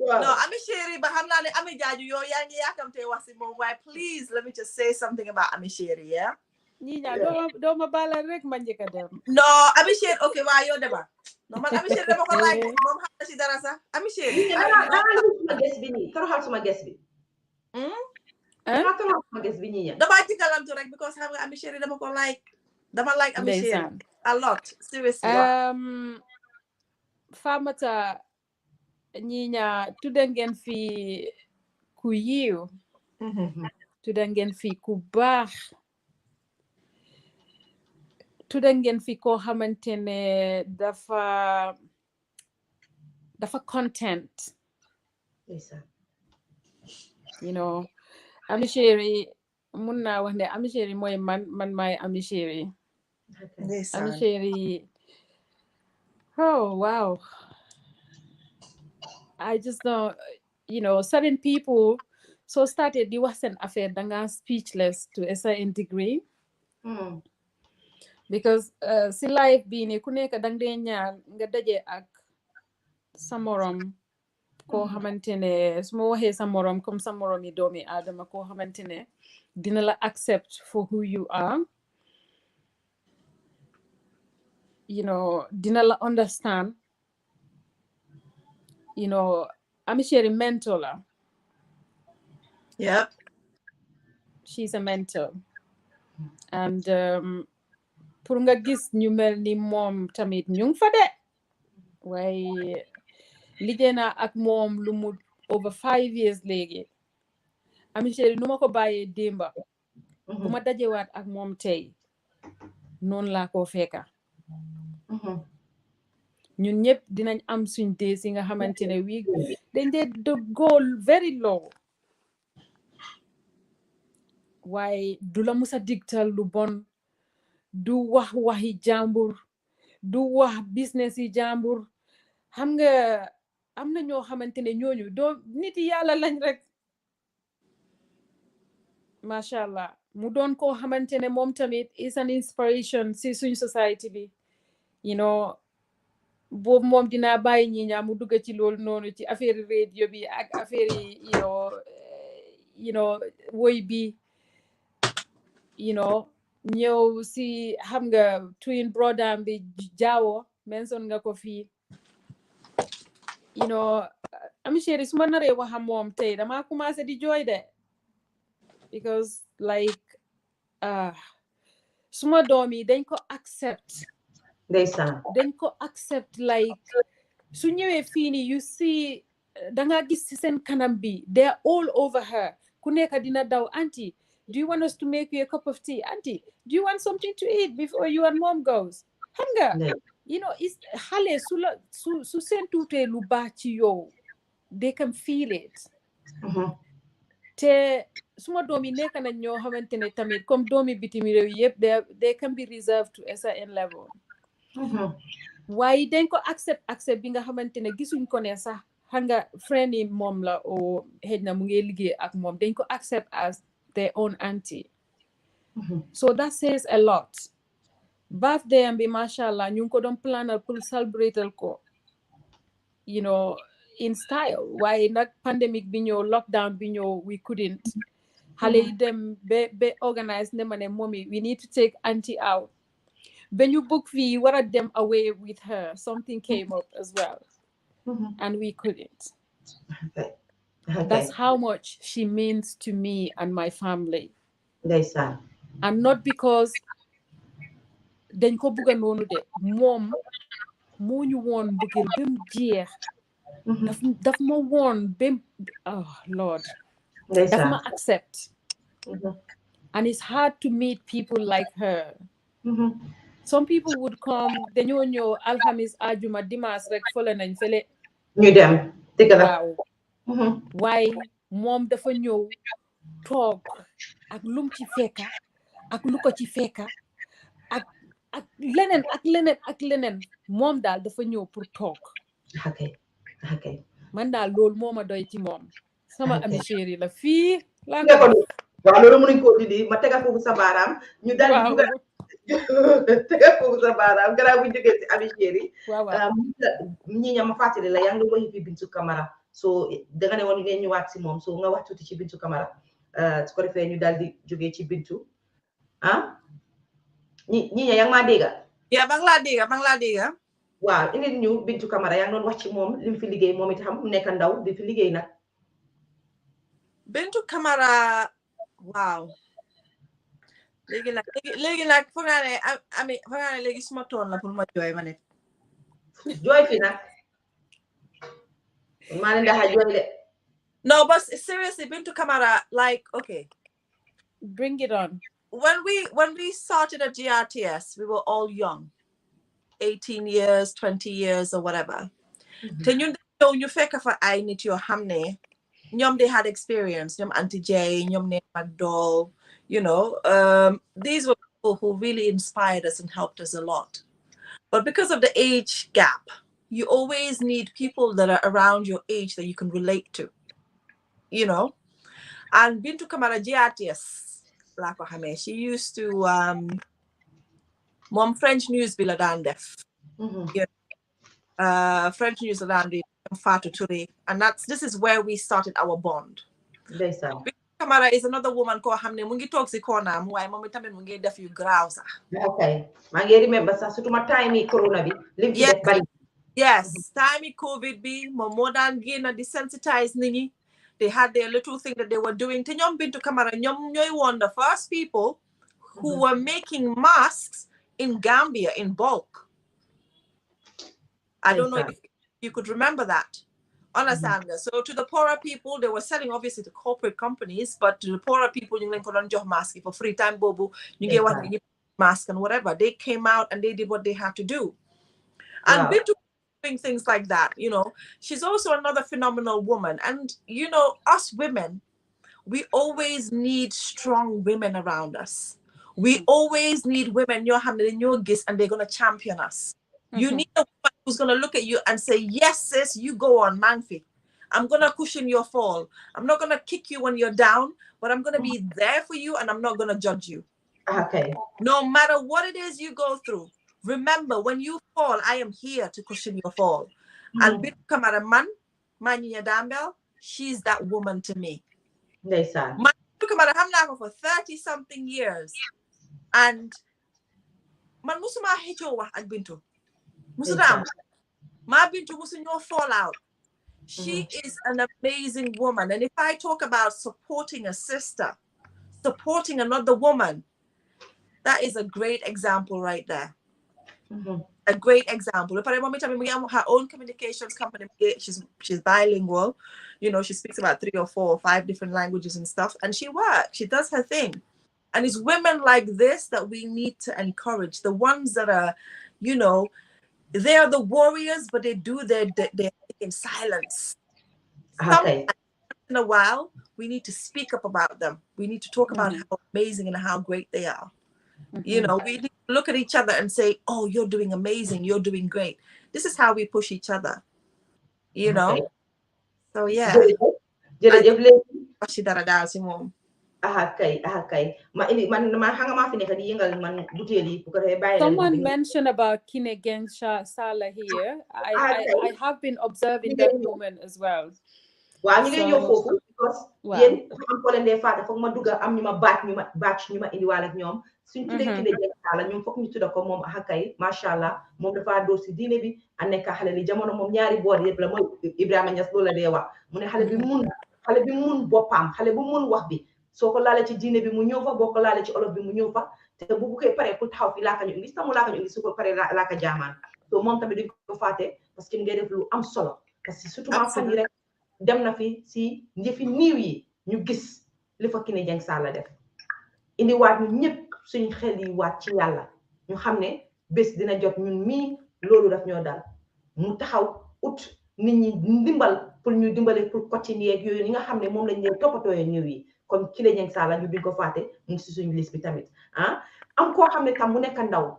no Ami Chéri ba xam naa ne Ami Jaaju yow yaa ngi yaakamte wax si moom waaye please let me just say something about Ami Chéri yeah ñi ñaa doo ma balal rek ma njëkk a dem no Ami Chéri ok waa yow dema no man Ami Chéri dama ko like moom xam na si dara sax Ami Chéri suma ges bi nii toroxal suma ges bi toroxal suma ges bi nii dama jikalantu rek because xam nga Ami Chéri dama ko like dama like Ami Chéri a lot seriously Famata ñi ñaa tudda ngeen fi ku yiw tudda ngeen fi ku baax tudda ngeen fi koo xamante ne dafa content you know Ami Chéri mun naa wax ne Ami Chéri mooy man maay Ami Chéri Ami Chéri oh wow I just don't you know certain people so started di wax seen affaire danga speechless to a certain degree because si life bii nii ku nekk dang dee ñaan nga daje ak sa morom koo xamante ne su ma waxee sa morom comme sa morom yi doomi aadama koo xamante ne dina la accept for who you are you know dina la understand you know Ami Chéri mentor la yep she's a mentor and pour nga gis ñu mel ni moom tamit ñu ngi fa de waaye liggéey naa ak moom lu mu over 5 years léegi Ami Chéri nu ma ko bàyyee démba bu ma dajewaat ak moom tey noonu laa ko fekka ñun ñëpp dinañ am suñ days yi nga xamante ne wi dañ dee the goal very low waaye du la musa digtal lu bon du wax waxi jàmbur du wax business yi jàmbur xam nga am na ñoo xamante ne ñooñu doo nit yi yàlla lañ rek macha allah mu doon koo xamante ne moom tamit is an inspiration si suñ society bi you know boobu moom dinaa bàyyi ñi ñaa mu dugg ci loolu noonu ci affaire radio bi ak affaire yi you know woy bi you know ñëw si xam nga twin brother bi Jaawo mention nga ko fii you know Ami Chéri su ma naree wax moom tey dama commencé di jooy de because like suma doom yi dañ ko accept ndeysaan dañ ko accept like su ñëwee fii nii you see danga gis ci seen kanam bi they are all over her ku nekk dina daw auntie do you want us to make you a cup of tea auntie do you want something to eat before you and mom goes xam nga you know is xale su seen tuutee lu baax ci yow they can feel it te suma doom yi nekk nañ ñoo xamante ne tamit comme doomi bitim réew yëpp they can be reserved to a certain level waaye dañ ko accept bi nga xamante ne gisuñ ko ne sax xam nga friend yi moom la o xëj na mu ngi liggéey ak moom dañ ko accept as their own auntie so that says a lot birthday am bi masha Allah ñu ngi ko doon planal pour celebrate ko you know in style. Why not pandemic bi ñëw lockdown bi ñëw we couldn't. Xale yi dem be organize ne ma ne mommy we need to take auntie out. When you book fee, what are them away with her? Something came up as well. And we couldn't. Okay. That's how much she means to me and my family. Ndeysaan. And not because dañ ko bugga noonu de moom moo ñu woon mbëggeel ba mu jeex. daf ma woon ba oh Lord. Daf ma accept. And it's hard to meet people like her. Some people would come dañoo ñëw alxamis ajuma dimanche rek fële nañ fële. ñu dem dëgg la. Waaw. waaye moom dafa ñëw toog ak lum ci fekka ak lu ko ci fekka ak leneen moom daal dafa ñëw pour toog. Okay. Man daal loolu moo ma doy ci moom. Sama ami chéri la fii laa ko waaw loolu mënuñ koo dindi ma tegal foofu sa baaraam ñu daal di dugal tegal foofu sa baaraam gannaaw bu ñu jógee si ami chéri ñi ña ma fàttali la yaa ngi doon waxi fi Bintu Camara so danga ne woon ngeen ñëwaat si moom so nga wax tuuti ci Bintu Camara su ko defee ñu daal di jógee ci Bintu ñi ña yaa ngi maa dégga yaa ba nga laa dégga waaw indi ñu Bintu Camara yaa ngi doon wax ci moom li mu fi liggéey moom itam mu nekk ndaw di fi liggéey nag Bintu Camara waaw léegi nag foog naa ne léegi suma toon la pour ma jooy ma ne jooy fi nag maa leen daxa jooy de no but seriously Bintu Camara like okay bring it on. When we started at GRTS we were all young 18 years 20 years or whatever te ñun ñëw ñu fekk fa ay nit yoo xam ne ñoom they had experience ñoom Auntie Jay ñoom ne Magdol you know these were people who really inspired us and helped us a lot but because of the age gap you always need people that are around your age that you can relate to you know and Bintu Camara GRTS laa ko xamee she used to moom French news bi la daan def French news la daan def Fatou Touré and this is where we started our bond. Bintu Camara is another woman koo xam ne mu ngi toog si konaam waaye moom itamit mu ngi def yu graaw sax. Okay maa ngi remember sax surtout ma time yi corona bi lim ci def bari. Yes time yi COVID bi moom moo daan génn di sensitize nit ñi they had their little thing that they were doing te ñoom Bintu Camara ñoom ñooy woon the first people who were making masks in Gambia in bulk. I don't know if you could remember that. Understand that? So to the poorer people, they were selling obviously to corporate companies, but to the poorer people, you can job mask for free time, bobo, you get one mask and whatever. They came out and they did what they had to do. And Bintu doing things like that, you know. She's also another phenomenal woman. And, you know, us women, we always need strong women around us. We always need women, and they're going to champion us. You need a woman who's going to look at you and say, yes, sis, you go on, Manfi. I'm going to cushion your fall. I'm not going to kick you when you're down, but I'm going to be there for you and I'm not going to judge you. Okay. No matter what it is you go through, remember, when you fall, I am here to cushion your fall. And Bintu Camara Nyenya Dambell, she's that woman to me. Ndeysaan. Bintu Camara xam naa ko for 30-something years. And man musuma xëccoo wax ak Bintu. Musudam. Ma Bintu musu ñoo fall out. She is an amazing woman. And if I talk about supporting a sister, supporting another woman, that is a great example right there. A great example. Her own communications company, she's bilingual. You know, she speaks about 3 or 4 or 5 different languages and stuff. And she works. She does her thing. And it's women like this that we need to encourage. The ones that are, you know, they are the warriors, but they do their in silence. Okay. In a while, we need to speak up about them. We need to talk about how amazing and how great they are. You know, we need to look at each other and say, oh, you're doing amazing. You're doing great. This is how we push each other. You know? So, yeah. kay ma indi man xam nga maa fi nekk di yëngal man butéel yi bu ko defee bàyyi leen Someone mentioned about Kine Geng Sala here. I have been observing that woman as well. waaw ñu ngi ñëw foofu because yéen dafa am ko leen dee faate foog ma dugga am ñu ma baat ñu ma indiwaal ak ñoom suñ tuddee Kine Geng Sala ñoom foog ñu tudda ko moom kay macha allah moom dafa dóor si diine bi a nekk xale li jamono moom ñaari boor yëpp la mooy Ibrahima Niass loolu la dee wax mu ne xale bi mun boppam xale bu mun wax bi soo ko laalee ci diine bi mu ñëw fa boo ko laalee ci olof bi mu ñëw fa te bu bukkee pare pour taxaw fi laaka ñu indi samu laaka ñu indi su ko pare laaka jaamaan so moom tamit duñ ko fàtte parce que ngay def lu am solo parce que surtout ma fan yi rek dem na fi si njëfi niiw yi ñu gis li fa Kine Geng Sala def indi waat ñu ñëpp suñ xel yi waat ci yàlla ñu xam ne bés dina jot ñun mii loolu daf ñoo dal mu taxaw ut nit ñi ndimbal pour ñu dimbale pour continuer ak yooyu ñi nga xam ne moom lañ leen toppatooyee niiw yi kon Kine Geng Sala ñu duñ ko fàtte mu ngi si suñu liste bi tamit am koo xam ne tam mu nekk ndaw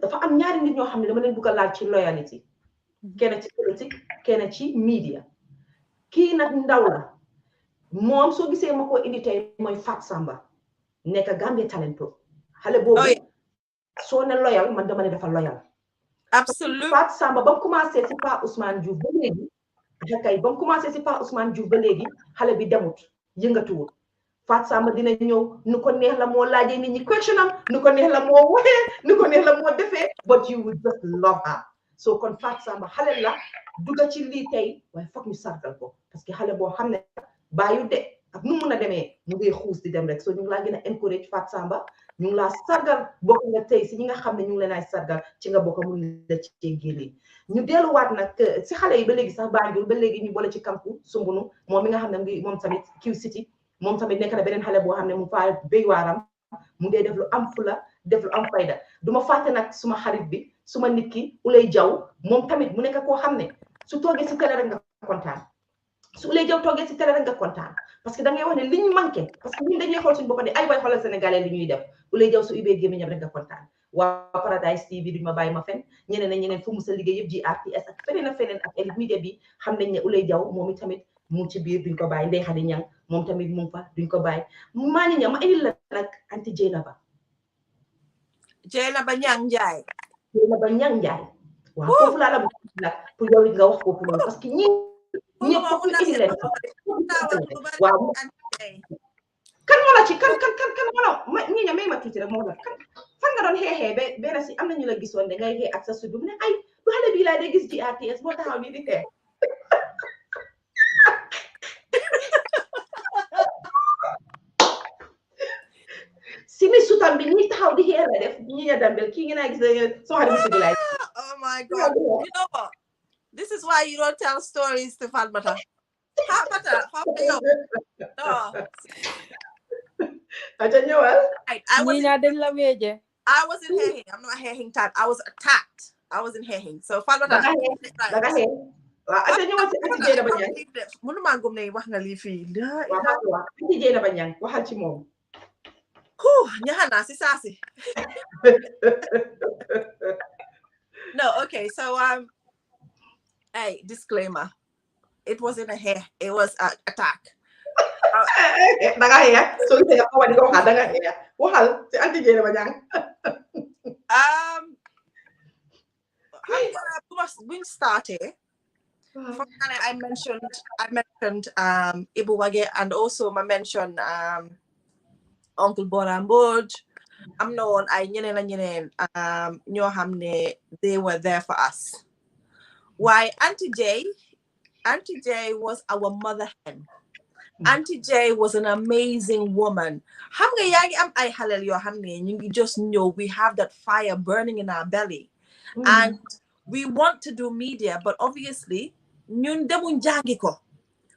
dafa am ñaari nit ñoo xam ne dama leen bëgg a laal ci loyalty kenn ci politique kenn ci media kii nag ndaw la moom soo gisee ma ko indi tey mooy Fat Samba nekk Gambia Talent Pro xale boobu soo ne loyal man dama ne dafa loyal absolument Fat Samba ba mu commencé si Pa Ousmane Diouf ba léegi ba mu commencé si Pa Ousmane Diouf ba léegi xale bi demut yëngatuwul Fat Samba dina ñëw nu ko neex la moo laajee nit ñi question am nu ko neex la moo waxee nu ko neex la moo defee but you will just love her so kon Fat Samba xale la dugga ci lii tey waaye foog ñu sargal ko parce que xale boo xam ne bàyyu de ak nu mun a demee mu ngi xuus di dem rek so ñu ngi laa gën a encourage Fat Samba ñu ngi laa sargal bokk nga tey si ñi nga xam ne ñu ngi leen ay sargal ci nga bokk mun la ci génne ñu delluwaat nag si xale yi ba léegi sax Banjul ba léegi ñu boole ci kampu Sumbunu moom mi nga xam ne moom tamit Q City moom tamit nekk na beneen xale boo xam ne mu faa béy waaram mu ngi def lu am fula def lu am fayda duma fàtte nag suma xarit bi suma nit ki Ulay Jaw moom tamit mu nekk koo xam ne su toogee si télé rek nga kontaan su Ulay Jaw toogee si télé rek nga kontaan parce que da ngay wax ne li ñu manqué parce que ñun dañuy xool suñu bopp ne ay way xoolal sénégalais li ñuy def Ulay Jaw su ubbee gémmiñam rek nga kontaan waa Paradise TV duñ ma bàyyi ma fen ñeneen fu mu sa liggéey yëpp GRTS ak feneen ak Elite Media bi xam nañ ne Ulay Jaw moom tamit mu ci biir duñ ko bàyyi Ndey Xadi Ñang moom tamit mu fa duñ ko bàyyi maa ni ña ma indil la nag anti Jeynaba Ñang Njaay waaw foofu laa la bëgg nag pour yow nga wax foofu noonu parce que ñëpp foofu ñu indi leen waaw kan moo la ci kan moo la ñi ña may ma tuuti rek moo la kan fan nga doon xeexee ba benn si am na ñu la gisoon de ngay xee ak sa suddu ne ay du xale bii laa dee gis ci RTS boo taxaw nii di xeex si mi sutam bi ñi taxaw di xeex la def Nyenya Dambell kii ngeen a gis soo xam ne si bilaay oh my god you know what this is why you don't tell stories to Fatmata aja ñëwal I wasn't hehing. I'm not hehing type. I was attacked. I wasn't hehing. So Fatmata aja ñëwal si anti Jeynaba Ñang mënuma gëm ne wax nga lii fii anti Jeynaba Ñang waxal ci moom Nyahana, si sassy. No, okay. So hey, disclaimer. It wasn't a hair, it was an attack. So you say waxal ci anti Jeynaba Ñang. When started, I mentioned Ibu Wage and also I mentioned Uncle Bora Mbodj. I'm known I ñeneen ñoo xam ne they were there for us. Why Auntie J was our mother hen. Auntie J was an amazing woman. Xam nga yaa ngi am ay xaleel yoo xam ne ñu ngi just know we have that fire burning in our belly. And we want to do media, but obviously ñun demuñ jàngi ko.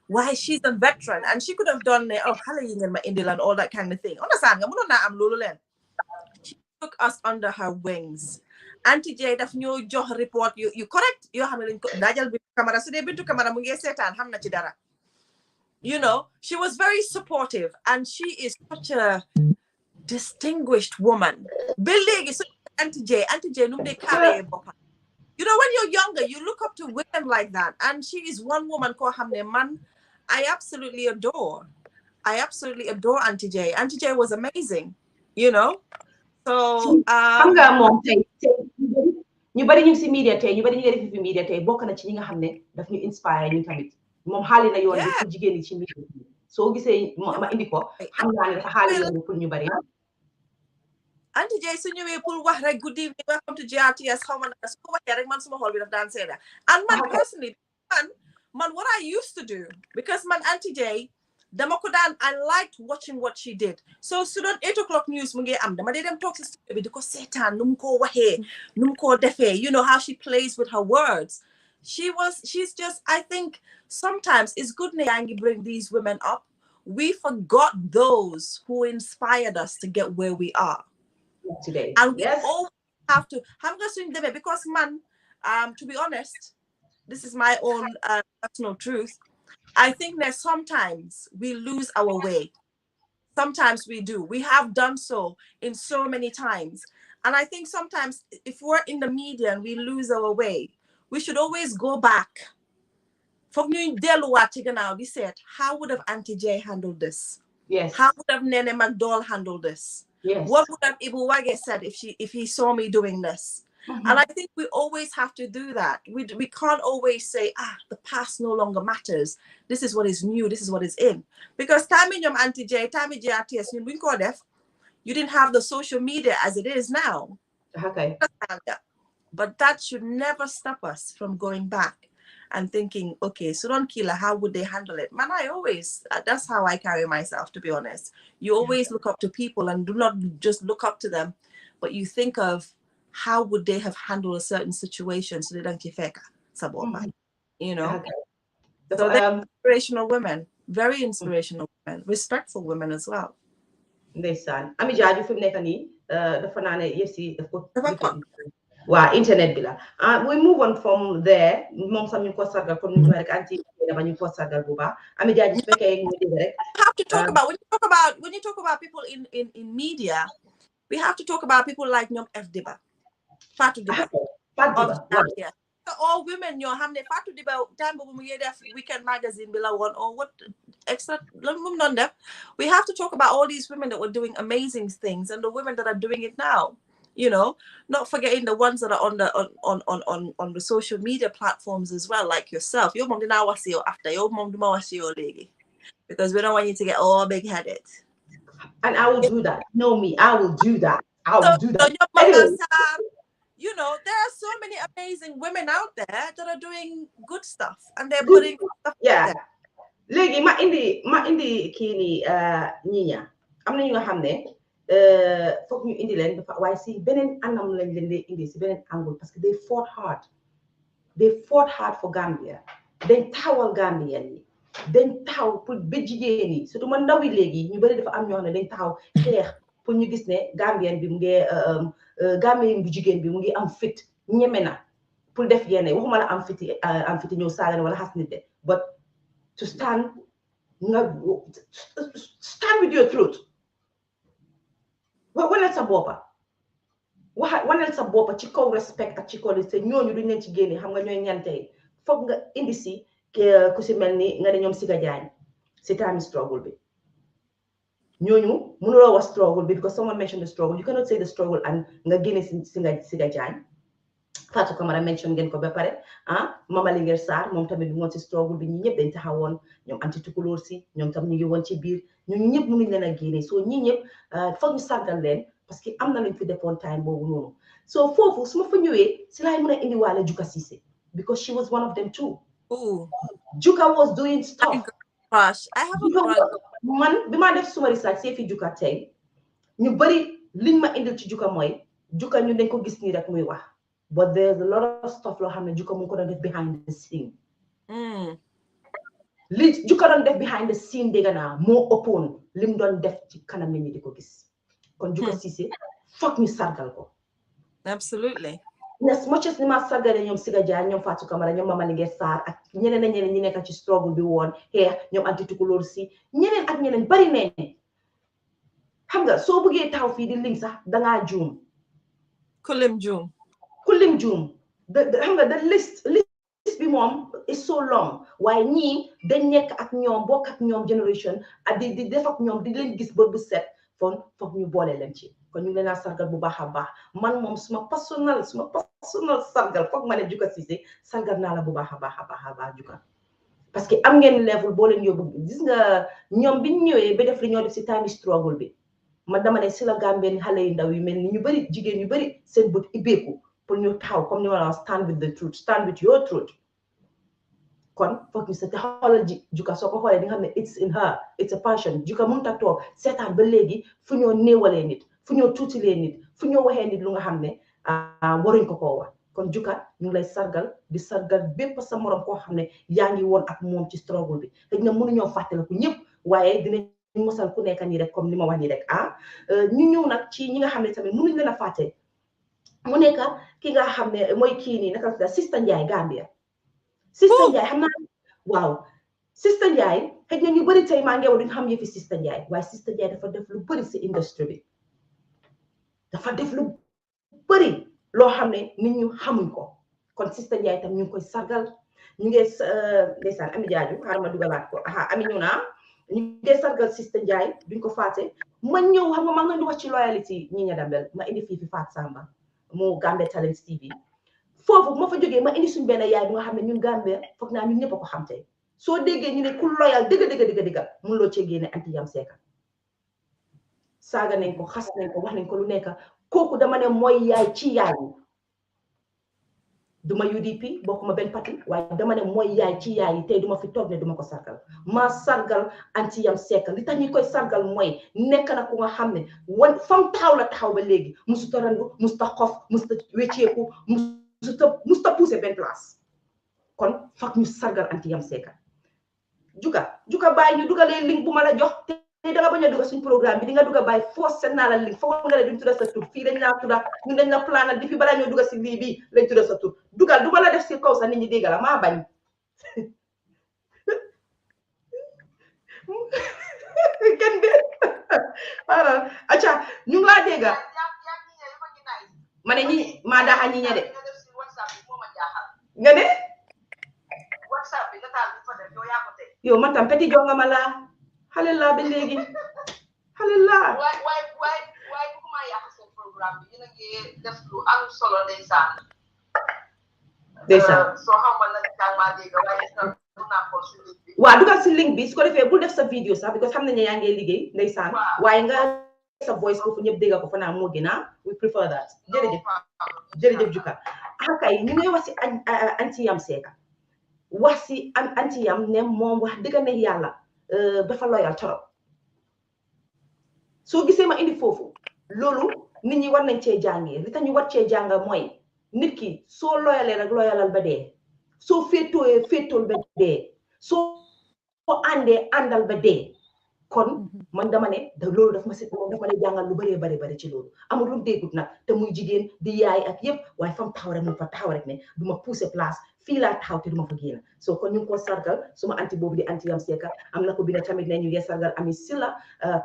Why she's a veteran and she could have done xale yi ngeen ma indil and all that kind of thing. Understand nga mënoon naa am loolu leen. She took us under her wings. Auntie J daf ñoo jox report you correct yoo xam ne lañ ko daajal Bintu Camara su dee Bintu Camara mu ngi seetaan xam na ci dara. You know, she was very supportive and she is such a distinguished woman. Ba léegi so Auntie J nu mu dee carré boppam. You know, when you're younger, you look up to women like that. And she is one woman called Hamne Man I absolutely adore. I absolutely adore Auntie J. Auntie J was amazing, you know. So xam nga moom tey ñu bari ñu si media tey ñu bari ñu ngi def fi media tey bokk na ci ñi nga xam ne daf ñu inspire ñu tamit moom xaali na yoon bi pour jigéen ñi ci media soo gisee ma indi ko xam naa ne dafa xaali yoon bi pour ñu bari Auntie J su ñëwee pour wax rek good evening welcome to GRTS xaw ma naka su ko waxee rek man suma xol bi daf daan seeda and man personally man what I used to do because man Auntie J dama ko daan I liked watching what she did so su doon 8 o'clock news mu ngi am dama dee dem toog si studio bi di ko seetaan nu mu ko waxee nu mu ko defee you know how she plays with her words she's just I think sometimes it's good na yaa ngi bring these women up we forgot those who inspired us to get where we are today and we always have to because man to be honest this is my own personal truth I think that sometimes we lose our way. Sometimes we do. We have done so in so many times. And I think sometimes if we're in the media and we lose our way, we should always go back. For me, we said, how would have Auntie J handled this? Yes. How would have Nene McDowell handled this? Yes. What would have Ibu Wage said if he saw me doing this? And I think we always have to do that. We can't always say, the past no longer matters. This is what is new. This is what is in. Because time in your Auntie J, time in GRTS, you didn't have the social media as it is now. Okay. But that should never stop us from going back and thinking, okay, Sudan Killer, how would they handle it? Man, I always, that's how I carry myself, to be honest. You always look up to people and do not just look up to them, but you think of, how would they have handled a certain situation so they don't kifeka saboma, you know? Okay. So they're inspirational women, very inspirational women, respectful women as well. Ndeysaan Ami Jaaju fi mu nekk nii dafa naa ne yëf si daf ko waa internet bi la we move on from there moom sam ñu ko sargal comme ni rek anti dama ñu ko sargal bu baax Ami Jaaju su fekkee ñu dégg rek have to talk about when you talk about people in media we have to talk about people like Nyom F Diba Fatou Diba. Yeah. So all women, Fatou Diba, time we Weekend Magazine below one or what extra we have to talk about all these women that were doing amazing things and the women that are doing it now. You know, not forgetting the ones that are on the social media platforms as well, like yourself. Your mom didn't want to see you after your mom didn't want to see your lady. Because we don't want you to get all big headed. And I will do that. Know me, I will do that. I will do that. You know, there are so many amazing women out there that are doing good stuff and they're putting stuff out there. Legi ma indi kii nii Nyenya am na ñu nga xam ne foog ñu indi leen dafa waaye si beneen anam lañ leen di indi si beneen angle parce que they fought hard for Gambia dañ taxawal Gambien yi dañ taxaw pour ba jigéen yi surtout man ndaw yi léegi ñu bëri dafa am ñoo xam ne dañ taxaw xeex pour ñu gis ne Gambien bi mu ngi Gambien bu jigéen bi mu ngi am fit ñeme na pour def yenn waxuma la am fiti ñëw saaga wala xas nit de but to stand with your truth waneel sa boppa waneel sa boppa ci kaw respect ak ci kaw te ñooñu duñ leen ci génne xam nga ñooy ñante foog nga indi si ku si mel ni nga ne ñoom Siga Jaañ si time struggle bi ñooñu mënuloo wax struggle bi because someone mentioned the struggle you cannot say the struggle and nga génne si Siga Jaañ Fatou Camara mention ngeen ko ba pare Mama Linguère Sarr moom tamit bi ngoon si struggle bi ñi ñëpp dañ taxawoon ñoom anti tukulóor si ñoom tam ñu ngi woon ci biir ñu ñëpp mënuñ leen a génne soo ñi ñëpp foog ñu sargal leen parce que am na luñ fi defoon time boobu noonu so foofu su ma fa ñëwee si laay mën a indi waale Juka Cissé because she was one of them too. Juka was doing stuff. Gosh, I have a man bi ma def suma research see fi Juka tey ñu bëri liñ ma indil ci Juka mooy Juka ñu dañ ko gis nii rek muy wax. But there's a lot of stuff lo xamne Juka mu ko doon def behind the scene. Li Juka doon def behind the scene dégg naa moo ëppoon lim doon def ci kanam nit ñi di ko gis. Kon Juka Cissé foog ñu sargal ko. Absolutely. As much as ni ma sargale ñoom Siga Jaañ ñoom Fatou Camara ñoom Mama Linguère Sarr ak ñeneen ak ñeneen ñi nekk ci struggle bi woon xeex ñoom anti tukulóor si ñeneen ak ñeneen bari nañ xam nga soo bëggee taw fii di lim sax dangaa juum. Kulim juum. Kulim Jum, the list liste bi moom is so long waaye ñii dañ nekk ak ñoom bokk ak ñoom génération ak di def ak ñoom di leen gis ba bu set foog ñu boole leen ci kon ñu leen a sargal bu baax a baax man moom suma personnel sargal foog ma ne Juka Cissé sargal naa la bu baax a baax Juka parce que am ngeen level boo leen yóbbu gis nga ñoom biñ ñëwee ba def li ñoo def si time struggle bi man dama ne si la Gambien xale yu ndaw yu mel ni ñu bëri jigéen yu bëri seen bët ibbeeku pour ñu taxaw comme ni ma la wax stand with the truth stand with your truth kon foog ñu sa te xoolal Juka soo ko xoolee di nga xam ne it's in her it's a passion Juka mënut a toog seetaan ba léegi fu ñoo néewalee nit fu ñoo tuutilee nit fu ñoo waxee nit lu nga xam ne waruñ ko koo wax kon Juka ñu ngi lay sargal di sargal bépp sa morom koo xam ne yaa ngi woon ak moom ci struggle bi xëy na mënuñoo fàttaliku ñëpp waaye dinañ mosal ku nekk nii rek comme ni ma wax nii rek ñu ñëw nag ci ñi nga xam ne tamit mënuñ leen a fàtte mu nekk ki nga xam ne mooy kii nii naka la Sista Ndiaye Gambia Sista Ndiaye xam naa waaw Sista Ndiaye xëy na ñu bëri tey maa ngi wax duñ xam yëfi Sista Ndiaye waaye Sista Ndiaye dafa def lu bëri si industrie bi dafa def lu bëri loo xam ne nit ñu xamuñ ko kon Sista Ndiaye tam ñu ngi koy sargal ñu ngi ndeysaan Ami Jaaju xaaral ma dugalaat ko Ami ñu naa ñu ngi sargal Sista Ndiaye duñ ko fàtte ma ñëw xam nga maa ngi wax ci loyalty Nyenya Dambell ma indi fii fi Fatou Samba mu Gambia Talents TV foofu ma fa jógee ma indi suñ benn yaay bu nga xam ne ñun Gambia foog naa ñun ñëpp a ko xam tey soo déggee ñu ne ku loyal dëgg mun loo cee génne anti yam seeka saaga nañ ko xas nañ ko wax nañ ko lu nekk kooku dama ne mooy yaay ci yaay yi duma UDP bokkuma benn parti waaye dama ne mooy yaay ci yaay yi tey duma fi toog ne duma ko sargal maa sargal anti yam seeka li tax ñu koy sargal mooy nekk na ku nga xam ne fam taxaw la taxaw ba léegi musuta randu musuta xof musuta wecceeku musuta poussé benn place kon foog ñu sargal anti yam seeka Juka bàyyi ñu dugalee link bu ma la jox te da nga bañ a dugal suñ programme bi di nga duga bàyyi force seen naa la link foog nga ne duñ tudda sa tur fii dañ laa tudda ñun dañ la planal di fi balaa ñoo duga si lii bii lañ tudda sa tur dugal du ma la def si kaw sa nit ñi dégg la maa bañ kenn de alors acca ñu ngi laa dégga ma ne ñi maa daaxa ñi ña de nga ne yow man tam petit jonga ma laa xale laa ba léegi xale laa waay bëgguma yàq seen programme bi yéen a ngi def lu am solo ndeysaan soo xam ma nag daal maa dégg waaye mun naa xool si link bi waaw dugal si link bi su ko defee bul def sa vidéo sax because xam nañ ne yaa ngi liggéey ndeysaan waaye nga sa voice foofu ñëpp dégg ko fa naa moo gën we prefer that jërëjëf Juka kay ñu ngi wax si anti yam seeka wax si anti yam ne moom wax dëgg ne yàlla dafa loyal torop soo gisee ma indi foofu loolu nit ñi war nañ cee jàngee li tax ñu war cee jàng mooy nit ki soo loyalee rek loyalal ba dee soo féetool ba dee soo àndal ba dee kon man dama ne loolu daf ma lay jàngal lu bari ci loolu amul lu déggut nag te muy jigéen di yaay ak yëpp waaye fam taxaw rek mu fa taxaw rek ne du ma pousser place fii laa taxaw te du ma fa génn soo kon ñu ngi ko sargal suma anti boobu di anti yam seeka am na ko bi ne tamit ne ñu ngi sargal Ami Silla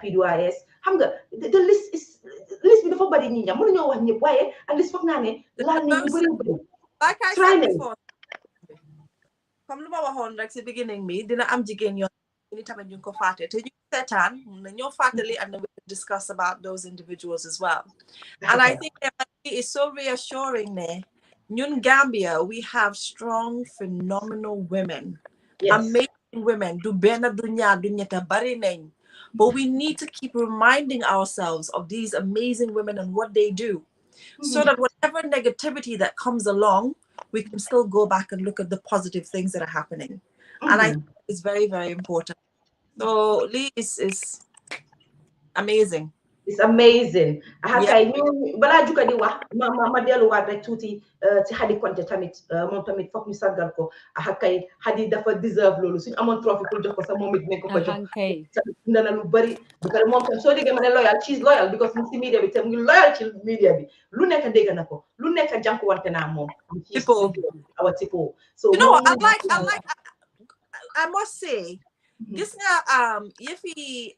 P2RS xam nga the list bi dafa bari ñi ñam mënuñoo wax ñëpp waaye at least foog naa ne laal nañ ñu bëri comme lu ma waxoon rek si beginning bi dina am jigéen yoon ni tamit ñu ko fàtte te ñu seetaan na ñoo fàttali and we discuss about those individuals as well and I think that is so reassuring ne ñun Gambia we have strong phenomenal women amazing women du benn du ñaar du ñetta bari nañ but we need to keep reminding ourselves of these amazing women and what they do so that whatever negativity that comes along we can still go back and look at the positive things that are happening and I think it's very, very important. So Lee is amazing. It's amazing. Kay ñu balaa Juka di wax ma delluwaat rek tuuti ci Hadi Konte tamit moom tamit foog ñu sargal ko kay Hadi dafa deserve loolu suñu amoon trophée pour jox ko sax moom it dinañ ko ko jox dina lu bari because moom tam soo déggee ma ne loyal she's loyal because mu ci media bi te mu ngi loyal ci media bi lu nekk dégg na ko lu nekk jànkuwante naa moom tipo so you know what I must say gis nga yëfi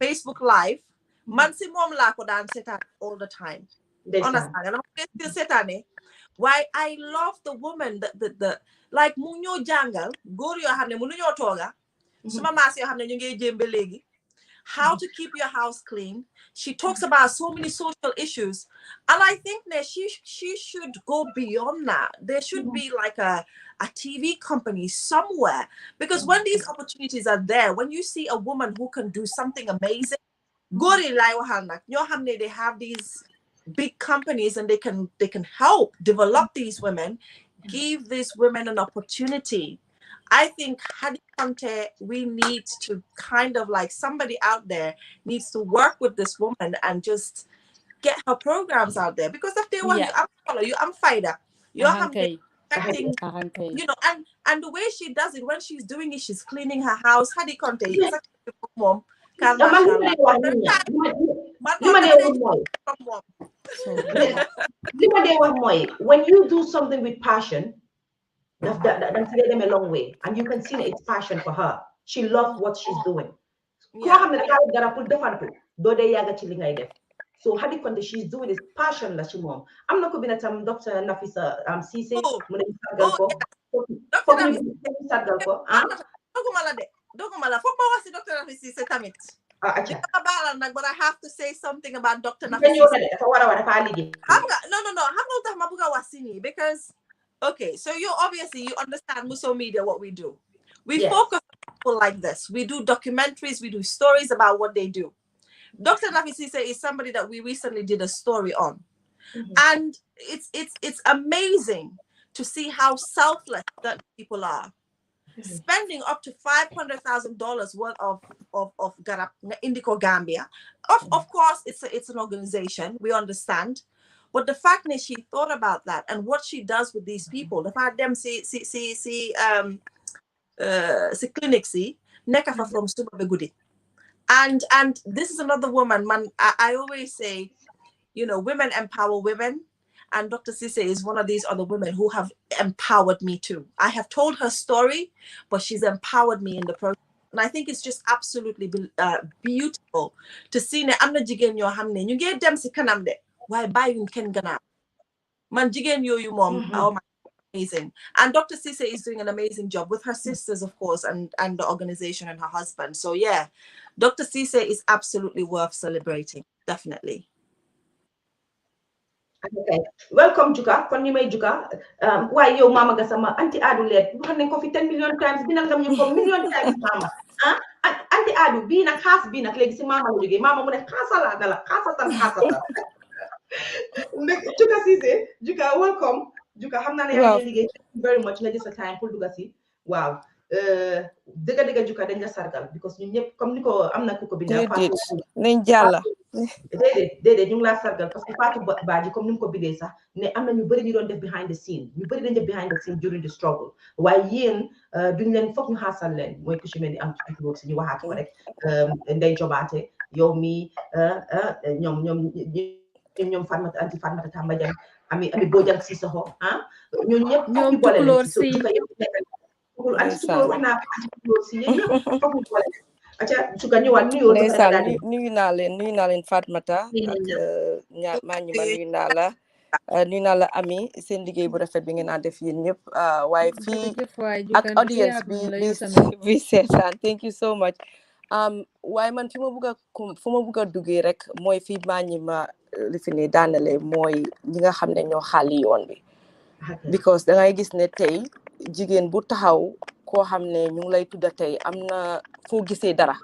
Facebook live man si moom laa ko daan seetaan all the time understand and I'm still seetaane Why I love the woman the like mu ñoo jàngal góor yoo xam ne mënu ñoo tooga suma maas yoo xam ne ñu ngi jéem ba léegi how to keep your house clean. She talks about so many social issues. And I think that she should go beyond that. There should be like a TV company somewhere. Because when these opportunities are there, when you see a woman who can do something amazing, they have these big companies and they can help develop these women, give these women an opportunity. I think Hadi Conte, we need to kind of like somebody out there needs to work with this woman and just get her programs out there, because if they want you, I'm follow you, I'm fighter. You're expecting, you know, and the way she does it when she's doing it, she's cleaning her house. Hadi Conte, it's such a beautiful mom. When you do something with passion, that's them a long way, and you can see that it's passion for her. She loves what she's doing. So Hadi Konte, she's doing this passion la ci mom. I'm not going to Dr. Nafisa Cissé mu ne sargal ko. Sargal ko. Doguma la fokk ma wax ci Dr. Nafisa Cissé tamit. But I have to say something about Dr. Nafisa. No, because okay, so you obviously you understand Muso Media, what we do. We focus on people like this. We do documentaries, we do stories about what they do. Dr. Nafisa is somebody that we recently did a story on. And it's amazing to see how selfless that people are. Spending up to $500,000 worth of Garap Indico Gambia. Of course, it's an organization, we understand. But the fact is, she thought about that and what she does with these people. The fact them see clinic see nekafa from Super Begudi. And this is another woman, man. I always say, you know, women empower women. And Dr. Cissé is one of these other women who have empowered me too. I have told her story, but she's empowered me in the process. And I think it's just absolutely beautiful to see ne amna jigen yo xamne ñu ngi dem ci kanam de waye bayuñ ken gëna man jigen yoyu mom amazing. And Dr. Cissé is doing an amazing job with her sisters, of course, and the organization and her husband. So yeah, Dr. Cissé is absolutely worth celebrating, definitely. Okay, welcome Juga. Kon ñu may Juga waaye yow mama ga sama anti adu leet wax nañ ko fi 10 million times binal nga ñu ko million times mama anti adu bi nak xaas bi nak léegi si mama la jógee mama mu ne xaasala dala xaasatan Juga Cissé Juga welcome Juga xam naa ne yaa ngi liggéey very much nga jël sa time pour dugga si waaw dëgga Juga dañ la sargal because ñun ñëpp comme ni ko am na ku ko bindee nañ jàlla déedéet ñu ngi laa sargal parce que Fatou Badji comme ni mu ko bindee sax ne am na ñu bëri ñu doon def behind the scene ñu bëri dañ def behind the scene during the struggle waaye yéen duñ leen foog ñu xaasal leen mooy ku ci mel ni am tuuti woog si ñu waxaat ko rek Ndeye Jobaate yow mi ñoom Fatmata anti Fatmata Tamba Jang ami Bojang Sissoko ñooñu ñëpp foog ñu boole leen si wax naa anti tukulóor si yéen ñëpp foog ñu boole leen aca Juga ñëwaat nuyoo nuyu naa leen Fatmata ak maa ñu ma nuyu naa la Ami seen liggéey bu rafet bi ngeen a def yéen ñëpp waaye fii ak audience bi seetaan thank you so much waaye man fu ma bëgg a duggee rek mooy fii maa ñi ma li fi ne daanale mooy ñi nga xam ne ñoo xaali yoon bi because dangay gis ne tey jigéen bu taxaw koo xam ne ñu ngi lay tudda tey am na foo gisee dara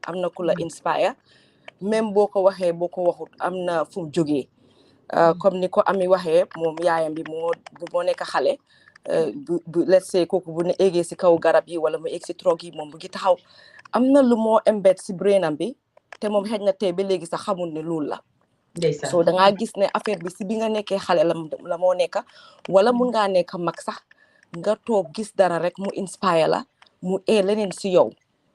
am na ku la inspire même boo ko waxee boo ko waxut am na fu mu jógee comme ni ko Ami waxee moom yaayam bi moo nekk xale bu let's say kooku bu ne eggee si kaw garab yi wala mu egg si trog yi moom bu ngi taxaw am na lu moo embed si brainam bi te moom xëj na tey ba léegi sax xamul ne loolu la so dangaa gis ne affaire bi si bi nga nekkee xale la moo nekk wala mun ngaa nekk mag sax nga toog gis dara rek mu inspire la mu leneen si yow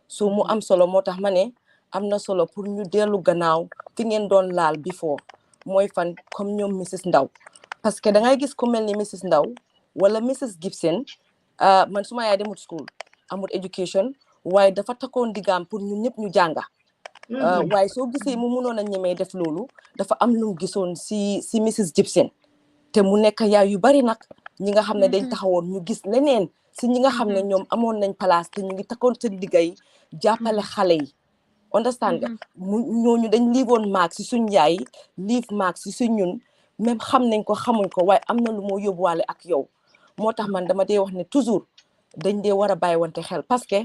so mu am solo moo tax ma ne am na solo pour ñu dellu gannaaw fi ngeen doon laal before mooy fan comme ñoom Mrs Ndaw parce que dangay gis ku mel ni Mrs Ndaw wala Mrs Gibson man suma yaay demut school amut education waaye dafa takkoon diggaam pour ñun ñëpp ñu jànga waaye soo gisee mu mënoon a ñemee def loolu dafa am lu mu gisoon si Mrs Gibson te mu nekk yaay yu bari nag ñi nga xam ne dañ taxawoon ñu gis leneen si ñi nga xam ne ñoom amoon nañ place te ñu ngi takkoon seen liggéey jàppale xale yi understand nga ñooñu dañ liivoon maag si suñ yaay liif maag si suñ ñun même xam nañ ko xamuñ ko waaye am na lu moo yóbbuwaale ak yow moo tax man dama dee wax ne toujours dañ dee war a bàyyi wante xel parce que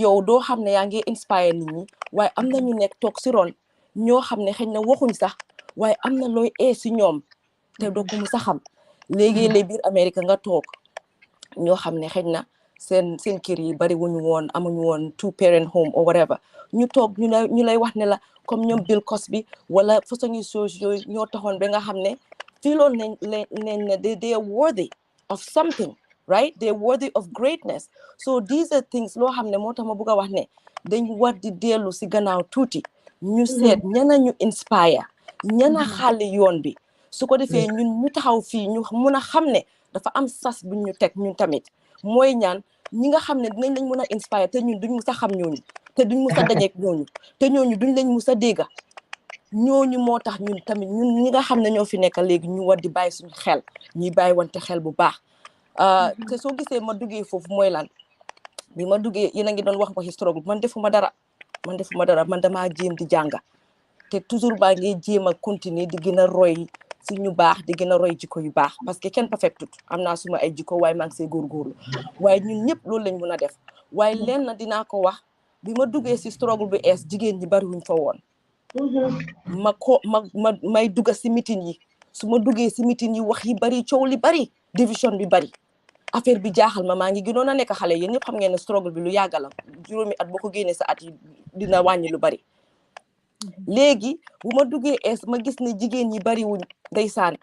yow doo xam ne yaa ngi inspire nit ñi waaye am na ñu nekk toog si ron ñoo xam ne xëy na waxuñ sax waaye am na looy si ñoom te doo ko mu sa xam léegi-léeg biir Amérique nga toog ñoo xam ne xëy na seen kër yi bari wuñu woon amuñu woon two parent home or whatever ñu toog ñu lay wax ne la comme ñoom Bill Cosby wala façon yu choses yooyu ñoo taxoon ba nga xam ne fiiloon nañ ne they are worthy of something right they are worthy of greatness so these are things loo xam ne moo tax ma bëgg a wax ne dañ war di dellu si gannaaw tuuti ñu seet ñana ñu inspire ñana xaali yoon bi su ko defee ñun ñu taxaw fii ñu mun a xam ne dafa am sas bu ñu teg ñun tamit mooy ñaan ñi nga xam ne dinañ lañ mën a inspire te ñun duñ mus a xam ñooñu te duñ mus a dajeek ñooñu te ñooñu duñ lañ mus a dégga ñooñu moo tax ñun tamit ñun ñi nga xam ne ñoo fi nekk léegi ñu war di bàyyi suñu xel ñuy bàyyi wante xel bu baax te soo gisee ma duggee foofu mooy lan bi ma duggee yéen a ngi doon wax waxi struggle man defuma dara man damaa jéem di jànga te toujours baa ngi jéem a continuer di gën a roy si ñu baax di gën a roy jikko yu baax parce que kenn perfectut am naa suma ay jikko waaye maa ngi see góorgóorlu waaye ñun ñëpp loolu lañ mën a def waaye leen na dinaa ko wax bi ma duggee si struggle bi jigéen ñi bariwuñ fa woon may dugga si meeting yi su ma duggee si meeting yi wax yi bari coow li bari division bi bari affaire bi jaaxal ma maa ngi gënoon a nekk xale yéen ñëpp xam ngeen ne struggle bi lu yàgg la juróomi at boo ko génnee sa at yi dina wàññi lu bari léegi bu ma duggee ma gis ne jigéen ñi bariwuñ ndeysaan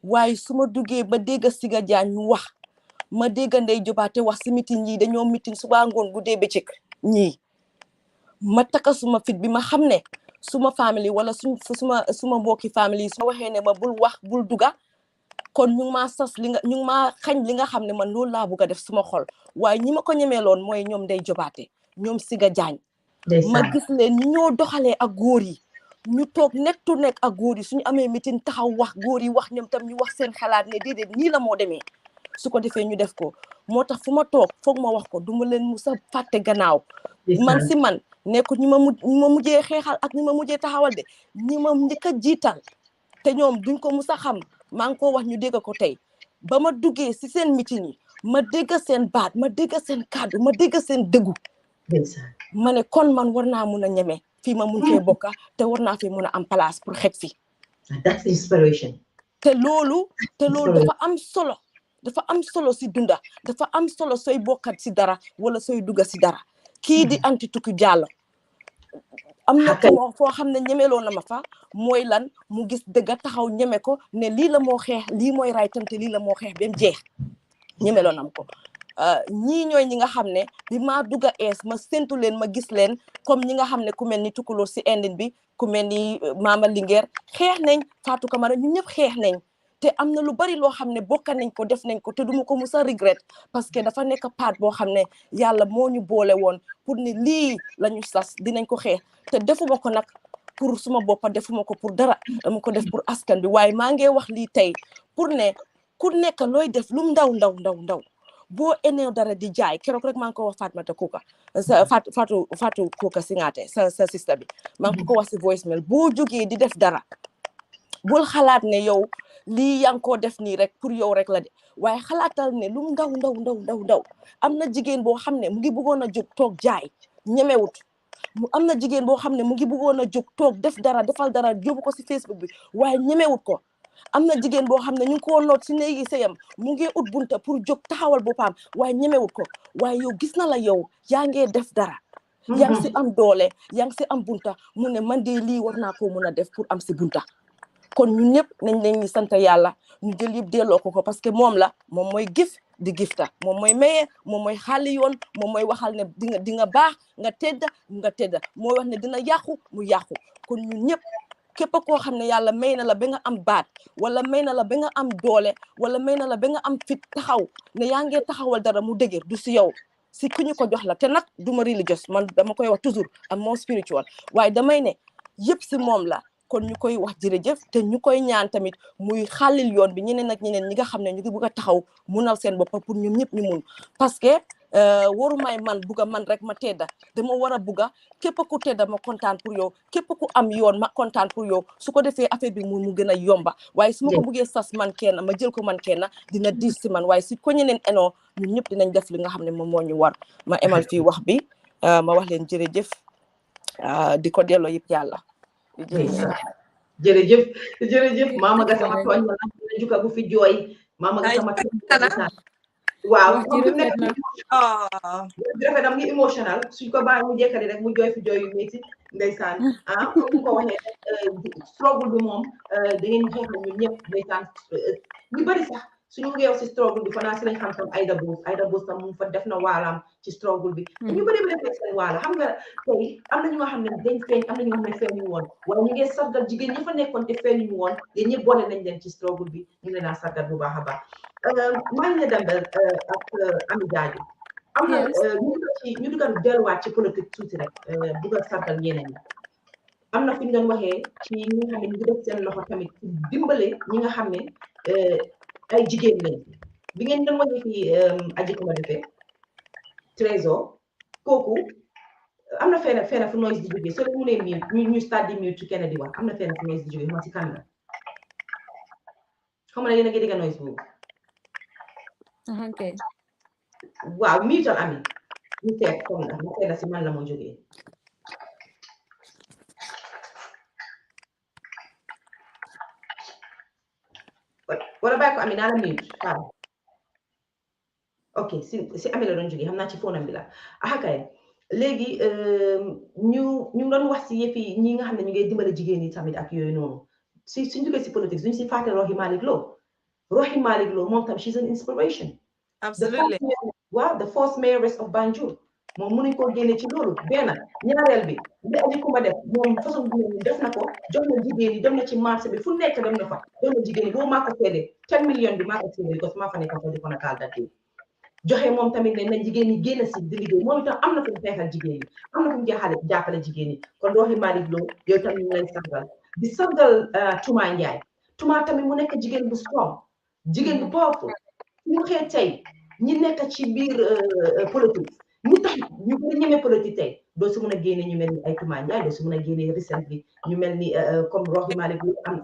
waaye su ma duggee ba dégg Siga Jaañ ñu wax ma dégg Ndey Jobaate wax si meeting yi dañoo meeting suba ngoon guddee bëccëg ñii ma taka suma fit bi ma xam ne suma family wala suma mbokki family su ma waxee ne ma bul wax bul duga kon ñu ngi maa sas ñu ngi maa xañ li nga xam ne man loolu laa bugg a def suma xol waaye ñi ma ko ñemeeloon mooy ñoom Ndey Jobaate ñoom Siga Jaañ ma gis leen ñu ñoo doxalee ak góor yi ñu toog nettu nekk ak góor yi suñu amee meeting taxaw wax góor yi wax ñoom tam ñu wax seen xalaat ne déedéet nii la moo demee su ko defee ñu def ko moo tax fu ma toog foog ma wax ko duma leen musa fàtte gannaaw man si man nekku ñi ma mujjee xeexal ak ñi ma mujjee taxawal de ñi ma njëkk a jiital te ñoom duñ ko musa xam maa ngi ko wax ñu dégg ko tey ba ma duggee si seen meeting yi ma dégg seen baat ma dégg seen kàddu ma dégg seen dëggu ma ne kon man war naa mun a ñeme fii ma mun fee bokka te war naa fi mun a am place pour xet fi that's inspiration te loolu dafa am solo si dunda dafa am solo sooy bokkat si dara wala sooy dugga si dara kii di anti tukki jàllo am na ko foo xam ne ñemeloo na ma fa mooy lan mu gis dëgga taxaw ñeme ko ne lii la moo xeex lii mooy ray tam te lii la moo xeex ba mu jeex ñemeloo nam ko ñii ñooy ñi nga xam ne bi maa dugga ma séntu leen ma gis leen comme ñi nga xam ne ku mel ni Tukulóor si endin bi ku mel ni Mama Linguère xeex nañ Fatou Camara ñu ñëpp xeex nañ te am na lu bari loo xam ne bokka nañ ko def nañ ko te duma ko musa regret parce que dafa nekk part boo xam ne yàlla moo ñu boole woon pour ni lii la ñu sas dinañ ko xeex te defuma ko nag pour suma boppa defuma ko pour dara dama ko def pour askan bi waaye maa ngi wax lii tey pour ne ku nekk looy def lu ndaw boo enee dara di jaay keroog rek maa ngi ko wax Fatmata Kuka sa Fatou Kuka Singaate sa sista bi maa ngi ko wax si voicemail boo jógee di def dara bul xalaat ne yow lii yaa ngi koo def nii rek pour yow rek la de waaye xalaatal ne lu ndaw am na jigéen boo xam ne mu ngi bëggoon a jóg toog jaay ñemewut am na jigéen boo xam ne mu ngi bëggoon a jóg toog defal dara yóbbu ko si Facebook bi waaye ñemewut ko am na jigéen boo xam ne ñu ngi ko noot si néegi sëyam mu ngi ut bunta pour jóg taxawal boppam waaye ñemewut ko waaye yow gis na la yow yaa ngee def dara yaa ngi si am doole yaa ngi si am bunta mu ne man de lii war naa koo mun a def pour am si bunta kon ñun ñëpp nañ leen ñu sant yàlla ñu jël yëpp delloo ko parce que moom mooy gif di gifta moom mooy maye moom mooy xaali yoon moom mooy waxal ne di nga baax nga tedda mooy wax ne dina yàqu mu yàqu kon ñun ñëpp képp koo xam ne yàlla may na la ba nga am baat wala may na la ba nga am doole wala may na la ba nga am fit taxaw ne yaa ngee taxawal dara mu dëgër du si yow si ku ñu ko jox la te nag du ma religious man dama koy wax toujours am more spiritual waaye damay ne yëpp si moom la kon ñu koy wax jërëjëf te ñu koy ñaan tamit muy xàllil yoon bi ñeneen ak ñeneen ñi nga xam ne ñu ngi bëgg a taxaw munal seen bopp pour ñoom ñëpp ñu mun parce que warumay man bugga man rek ma tedda dama war a bugga képp ku tedda ma kontaan pour yow képp ku am yoon ma kontaan pour yow su ko defee affaire bi mu gën a yomba waaye su ma ko buggee sas man kenn ma jël ko man kenn dina diis si man waaye si ko ñeneen enoo ñun ñëpp dinañ def li nga xam ne moom moo ñu war ma emal fii wax bi ma wax leen jërëjëf di ko delloo yëpp yàlla jërëjëf Mama Gassama tooñ ma na juka bu fi jooy Mama Gassama tooñ waaw rafet am ngi émotionnel suñ ko bàyyi mu jekkali rek mu jooy fi jooy yu métti ndeysaan comme mu ko waxee struggle bi moom da ngeen xeexal ñun ñëpp ndeysaan ñu bari sax suñu ngi yow si struggle bi fanaa si lañ xam tam Aïda Bose tam mu fa def na waalam ci struggle bi ñu bari bi def seen waala xam nga tey am na ñu nga xam ne dañ feeñ am na ñu nga xam ne feeñu woon waaye ñu ngi sargal jigéen ñi fa nekkoon te feeñu woon yéen ñëpp boole nañ leen ci struggle bi ñu ngi leen a sargal bu baax a baax Nyenya Dambell ak Ami Jaaju am na ñu dugal delluwaat ci politique tuuti rek dugal sargal ñeneen ñi am na fi ñu doon waxee ci ñi nga xam ne ñu ngi def seen loxo tamit dimbale ñi nga xam ne ay jigéen lañ bi ngeen doon waxee fii aji ko ma defee trésor kooku am na fenn fu noise di jógee soo leen mënee mute ñu start di mute ci kenn di wax am na fenn fu noise di jógee ma ci kan la xam nga yéen a ngi dégg noise boobu okay waaw mutal Ami ñu seet comme la ma seet la si man la moo jógee wala bàyyi ko Ami naa la mute waaw ok si Ami la doon jógee xam naa ci phone am bi la kay léegi ñu doon wax si yëpp yi ñi nga xam ne ñu ngi dimbale jigéen ñi tamit ak yooyu noonu suñ jógee si politique suñ si fàtte Rohey Malick Lowe moom tam she's an inspiration. Absolutely. The first mayoress of Banjul moom mënuñ koo génne ci loolu benn ñaareel bi li aji kuma def moom façon bi def na ko jox na jigéen ñi dem na ci marché bi fu nekk dem na fa jox na jigéen ñi boobu maa ko seede 10 millions bi maa ko seede parce que maa fa nekk fa di ko nakaal date joxe moom tamit ne na jigéen ñi génn si di liggéey moom itam am na fu mu xeexal jigéen ñi am na fu mu jàppale jigéen ñi kon Rohey Malick Lowe yow tamit ñu lay sargal di sargal Tuma Ndiaye Tuma tamit mu nekk jigéen bu strong jigéen bu powerful ñu xëy tey ñi nekk ci biir politique ñu tax ñu bëri ñemee politique tey doo si mën a génne ñu mel ni ay Tuma Ndiaye doo si mën a génne recent bi ñu mel ni comme Rohey Malick Lowe am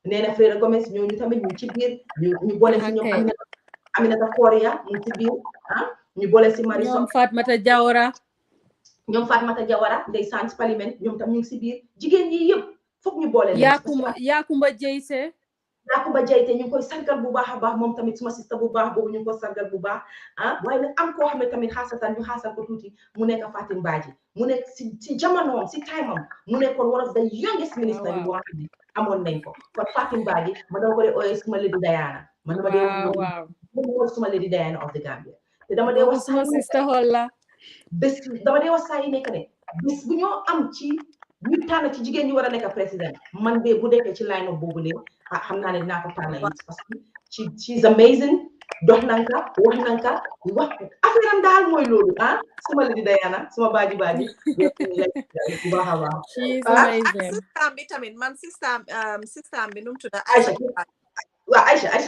Nena Freda Gomez ñooñu tamit ñu ci biir ñu boole si ñoom Aminata Korea mu ci biir ñu boole si Marisol ñoom Fatmata Jawara ndeysaan ci parlement ñoom tam ñu ngi si biir jigéen ñi yëpp foog ñu boole Yakumba Jeyse ñu ngi koy sargal bu baax a baax moom tamit suma sista bu baax boobu ñu ngi ko sargal bu baax waaye nag am koo xam ne tamit xaasatan ñu xaasal ko tuuti mu nekk Fatim Badji mu nekk si jamonoom si time am mu nekkoon one of the youngest minister yi boo xam ne amoon nañ ko kon Fatim Badji ma dama ko dee ooyee suma Lady Diana man dama dee wax suma Lady Diana of the Gambia te dama dee wax suma sista Holla bés dama dee wax saa yi nekk ne bés bu ñoo am ci ñu tànn ci jigéen ñi war a nekk président man de bu dekkee ci line of boobu lee xam naa ne dinaa ko tànn it parce que she's amazing dox nanka wax nanka wax affaire am daal mooy loolu suma Lady Diana suma baaji bu baax a baax she's amazing system bi tamit man system bi num tudda Aisha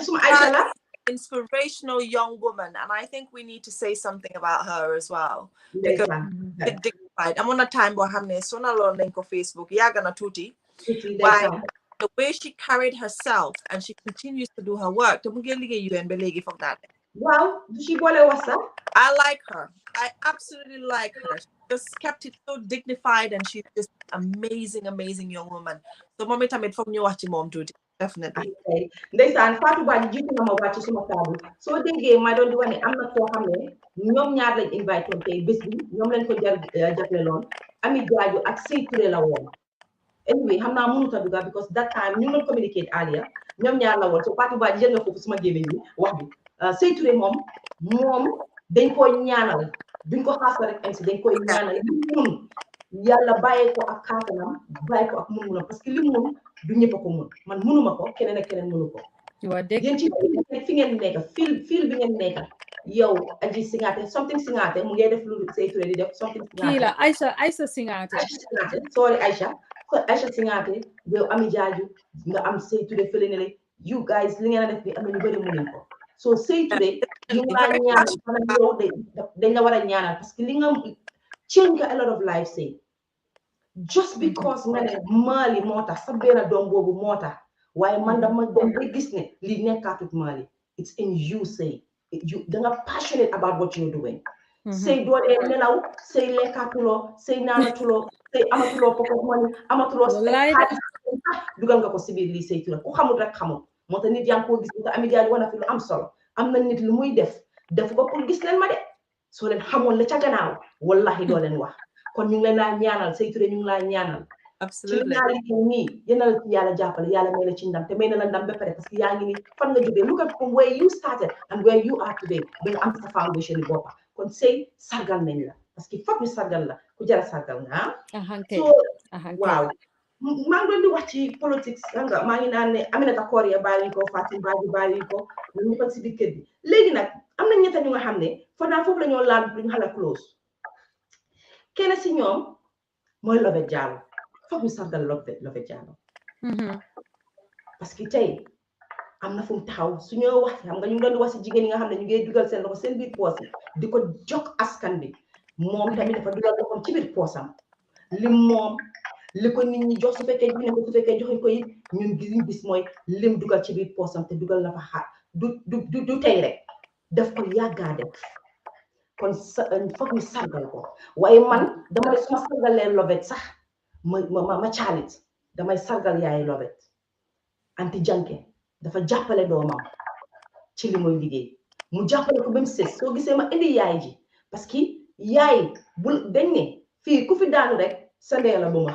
suma Aisha la inspirational young woman, and I think we need to say something about her as well. Because dignified. I'm on a time where I'm so na lon link on Facebook. Yeah, gonna tuti. Why the way she carried herself and she continues to do her work. Wow, she what's up? I like her. I absolutely like her. She just kept it so dignified, and she's just amazing young woman. So mommy tamit from you watch mom do definitely. Ndeysaan Fatou Badji jiitu na ma wàcc suma table soo déggee ma doon di wax ne am na koo xam ne ñoom ñaar lañ invite woon tey bés bi ñoom lañ ko jagleeloon Ami Jaaju ak Sey Touré la woon anyway xam naa mënut a dugga because that time ñu ngi doon communicate earlier ñoom ñaar la woon so Fatou Badji jël nga foofu suma gémmiñ bi wax bi Sey Touré moom dañ koy ñaanal duñ ko xaasal rek MC dañ koy ñaanal li mun yàlla bàyyee ko ak kaatanam bàyyee ko ak mun parce que li mun du ñëpp ko mun man munuma ko keneen ak keneen munu ko yéen ci fi ngeen nekk fil bi ngeen nekk yow Aji Singate something Singate mu ngi def lu Sey Touré di def something Singate kii la Aïssa Singate sorry Aïcha ko Aïcha Singate yow Ami Jaaju nga am Sey Touré fële ne you guys li ngeen a def bi am na ñu bëri mënuñ ko so Sey Touré ñu ngi laa ñaanal maanaam yow dañ la war a ñaanal parce que li nga change nga a lot of life Sey just because nga ne Mali moo tax sa benn doom boobu moo tax waaye man dama dem ba gis ne li nekkaatut Mali it's in you Sey you da nga passionate about what you're doing Sey doo dee nelaw Sey lekkaatuloo Sey naanatuloo Sey amatuloo pocket money amatuloo xaalis dugal nga ko si biir lii Sey Touré ku xamul rek xamul moo tax nit yaa ngi koo gis te Ami Jaaju wana fi lu am solo am na nit lu muy def ko pour gis leen ma de soo leen xamoon la ca gannaaw wallahi doo leen wax kon ñu ngi leen laa ñaanal Sey Touré ñu ngi laa ñaanal ci li nga liggéey nii yéen a la ci yàlla jàppale yàlla may la ci ndam te may na la ndam ba pare parce que yaa ngi ni fan nga jógee look at from where you started and where you are today ba nga am sa foundation yi boppa kon Sey sargal nañ la parce que foog ñu sargal la ku jara sargal nga so waaw maa ngi doon di wax ci politique nga maa ngi naan ne Aminata Koria bàyyi ko Fatim Badji bàyyi ko ñu ko si biir kër bi léegi nag am na ñetta ñu nga xam ne foofu la ñoo laal lu ñu xala close kenn si ñoom mooy Lobet Jallow foog ñu sargal Lobet Jallow parce que tey am na fu mu taxaw su ñoo wax xam nga ñu ngi doon di wax si jigéen yi nga xam ne ñu ngi dugal seen loxo seen biir poos yi di ko jox askan bi moom tamit dafa dugal loxoom ci biir poosam lim moom li ko nit ñi jox su fekkee jox ko su fekkee joxuñ ko it ñun gis mooy lim dugal ci biir poosam te dugal na fa xaar du tey rek daf ko yàggaa def kon foog ñu sargal ko waaye man dama ne su ma sargalee Lobet sax ma caalit damay sargal yaay Lobet anti janke dafa jàppale doomam ci li muy liggéey mu jàppale ko ba mu sës soo gisee ma indi yaay ji parce que yaay bu dañ ne fii ku fi daanu rek sa ndey la bu ma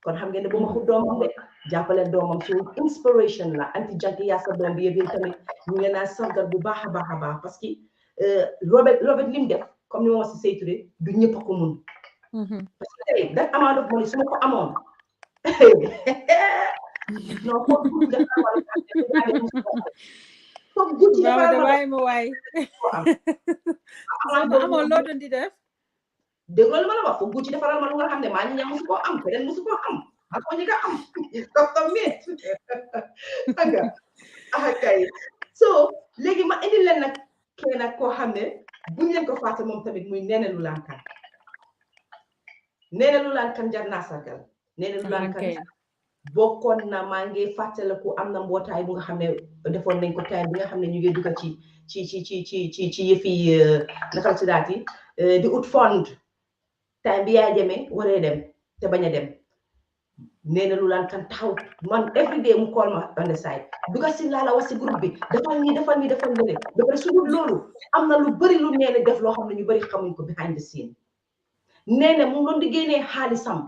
kon xam ngeen ne bu ma xut doomam de jàppale doomam su inspiration la anti janke yaa sa doom bi yëpp tamit ñu ngi leen sargal bu baax a baax parce que Lobet lim def comme ni ma wax si Sey Touré du ñëpp a ko mun parce que tey that amount of money su ma ko amoon non foog Gucci waay ma waay amoon loo doon di def dégg loolu ma la wax foog Gucci defaral ma lu nga xam ne maa ñi musu koo am keneen musu koo am ak ko ñi nga am mit nga kay so léegi ma indi leen nag kenn nag koo xam ne buñ leen ko fàtte moom tamit muy Néné Lulaan Kan Néné Lulaan Kan jar naa sargal Néné Lulaan Kan bokkoon na maa ngi fàttaliku am na mbootaay bu nga xam ne defoon nañ ko time bi nga xam ne ñu ngi dugg ci yëfi naka la ci daati di ut fond time bi yaa jëmee waree dem te bañ a dem Néné Lulaan Kan taxaw man every day mu call ma on the side duga si laa la wax si groupe bi defal nii ba pare su dul loolu am na lu bëri lu Néné def loo xam ne ñu bëri xamuñ ko behind the scene Néné mu ngi doon di génnee xaalisam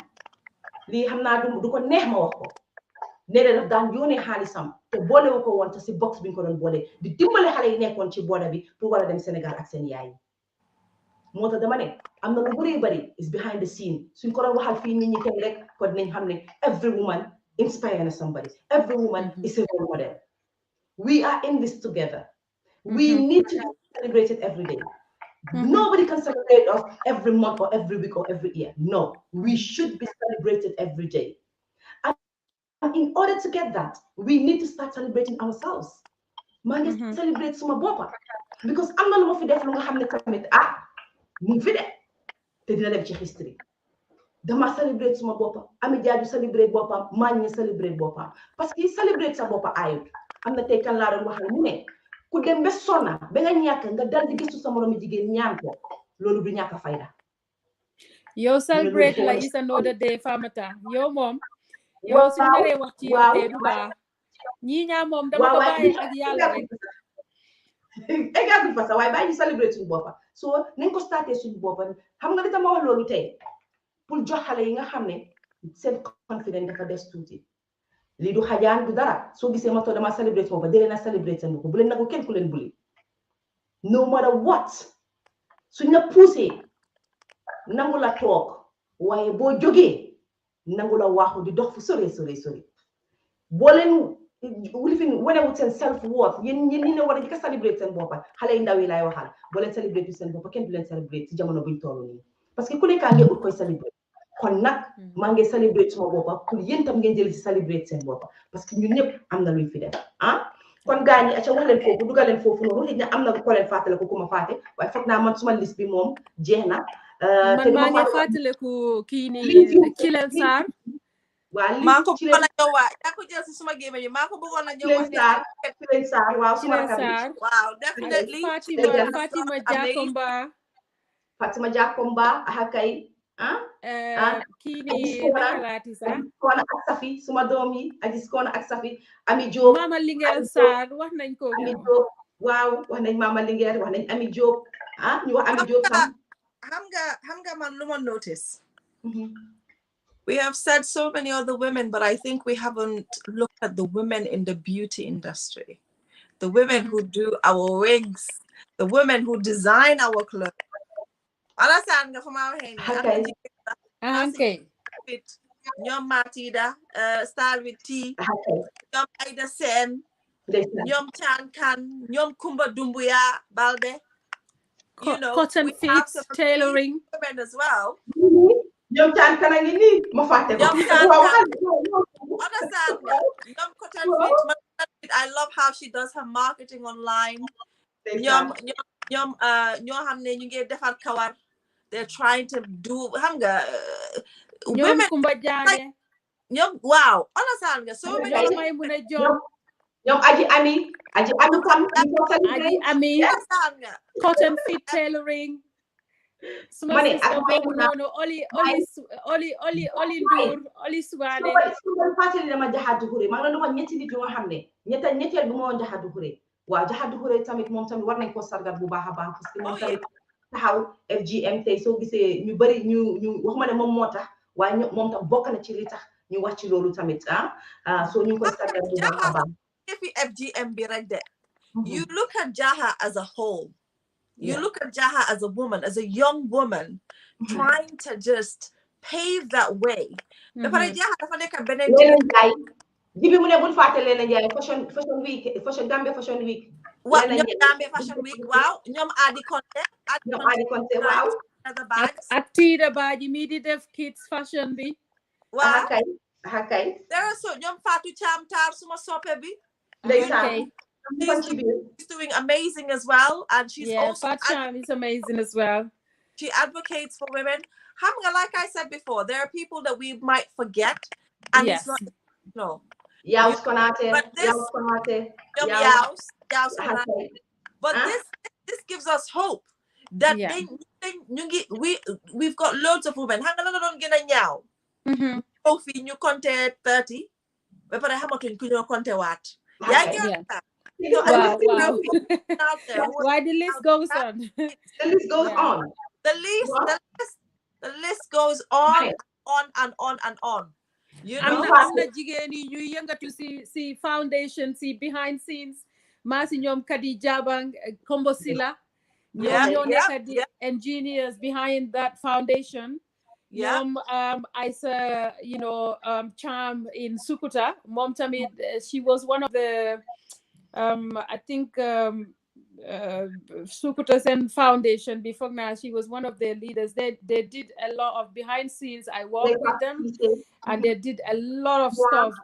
lii xam naa du ko neex ma wax ko Néné daf daan yónnee xaalisam te boolewu ko woon te si box bi ñu ko doon boole di dimbale xale yi nekkoon ci booda bi pour war a dem Sénégal ak seen yaay moo tax dama ne am na lu bëri is behind the scene suñ ko doon waxal fii nit ñi tey rek kon dinañ xam ne every woman inspire na somebody every woman is a role model we are in this together we need to be celebrated every day. Nobody can celebrate us every month or every week or every year. No, we should be celebrated every day. And in order to get that, we need to start celebrating ourselves. Man, celebrate suma bopa. Because I'm not going to def lu nga xamne tamit mu fi de te dina dem ci history. Dama celebrate suma bopa, Ami Jaaju celebrate bopa, man ñi celebrate bopa. Parce que celebrate sa bopa ayut. Am na tey kan laa doon waxal mu ne ku dem ba sonna ba nga ñàkk nga dal di gistu sa moromi jigéen ñaan ko loolu du ñàkk fayda yow celebrate la is another day Famata yow moom yow su naree wax ci yow tey du baax ñii ñaa moom dama ko bàyyi ak yàlla rek eggaguñ fa sax waaye bàyyi ñu celebrate suñu boppa so nañ ko starté suñu boppa xam nga li tax ma wax loolu tey pour jox xale yi nga xam ne seen confidence dafa des tuuti lii du xajaan du dara soo gisee ma toog dama celebrate boppa dee na celebrate seen bopp bu leen nagu kenn ku leen buli no matter what suñ la poussé nangu la toog waaye boo jógee nangu la waaxu di dox fu sore boo leen lifin wanewut seen self worth yéen ñi ne war a jëkk celebrate seen boppa xale yu ndaw yi laay waxal boo leen celebrate seen boppa kenn du leen celebrate ci jamono buñ toll nii parce que ku nekkaa ngee ut koy celebrate kon nag maa ngi celebrate suma boppa pour yéen tam ngeen jël ci celebrate seen boppa parce que ñun ñëpp am na luñ fi def kon gaañ yi aca wax leen foofu dugal leen foofu noonu xëy na am na ko leen fàttale ko ku ma fàtte waaye foog naa man suma liste bi moom jeex na man maa ngi fàttaliku kii nii Kilel Sarr waaw maa ko bëggoon a ñëw waa yaa ko jël si suma gémé yi maa ko bëggoon a ñëw wax Kilel Sarr waaw suma rakam waaw definitely Fatima Jakomba Fatima Jakomba akay kii nii nakalaati sax Koona ak Safi suma doom yi Aziz Koona ak Safi Ami Diop Mama Linguère Sarr wax nañ ko Ami Diop waaw wax nañ Mama Linguère wax nañ Ami Diop ñu wax Ami Diop tam xam nga man lu ma notice we have said so many other women but I think we haven't looked at the women in the beauty industry, the women who do our wigs, the women who design our clothes. Alasan nga fama waxe ni ñoom Matida Star with Tea ñoom Aida Sen ñoom Chan Kan ñoom Kumba Dumbuya Balde, you know, cotton fit tailoring women as well. ñoom Chan Kan ngi ni ma fàtte ko Understand ñoom cotton fit I love how she does her marketing online. ñoom ñoo xam ne ñu ngi defar kawar. They're trying to do hanga women wow understand nga so many ñoom Aji Ami tam Aji Ami cotton fit tailoring mane ak nono oli Ndour oli Suwane fatali dama Jaxatu Xure maa ngi la wax ñetti nit yu nga xam ne ñetteel bi moo Jaxatu Xure waaw Jaxatu Xure tamit moom tamit war nañ ko sargal bu baax a baax parce que moom tamit taxaw FGM tey soo gisee ñu bari ñu waxuma ne moom moo tax waaye moom tam bokk na ci li tax ñu wax ci loolu tamit so ñu koy sargal bu baax a baax fi FGM bi rek de you look at Jaha as a whole, you look at Jaha as a woman, as a young woman trying to just pave that way ba pare Jaha dafa nekk beneen jibi mu ne bul fàtte Leena Njaay fashion week Gambia fashion week waaw ñoom Gambia fashion week waaw ñoom Adi Conte waaw ak Tida Badji mi di def kids fashion bi waaw kay there are so ñoom Fatou Cham Tar suma soppe bi she's doing amazing as well and she's also Fatou Cham is amazing as well. She advocates for women. Like I said before, there are people that we might forget and it's not Yaus Konate, but this gives us hope that we've got loads of women. Hanga la don gëna ñaaw. Fi ñu compter 30 ba pare xamatuñ ku ñu compter waat. Wow. Why the list goes on? The list goes on. The list goes on and on. You know, am na jigéen yi ñuy yëngatu si foundation si behind scenes maa si ñoom Kadi Jabang Kombo Sila ñoo nekk di engineers behind that foundation ñoom Isa Charm in Sukuta moom tamit she was one of the I think Sukuta Sen Foundation before now she was one of their leaders. They did a lot of behind scenes. I worked with them and they did a lot of stuff,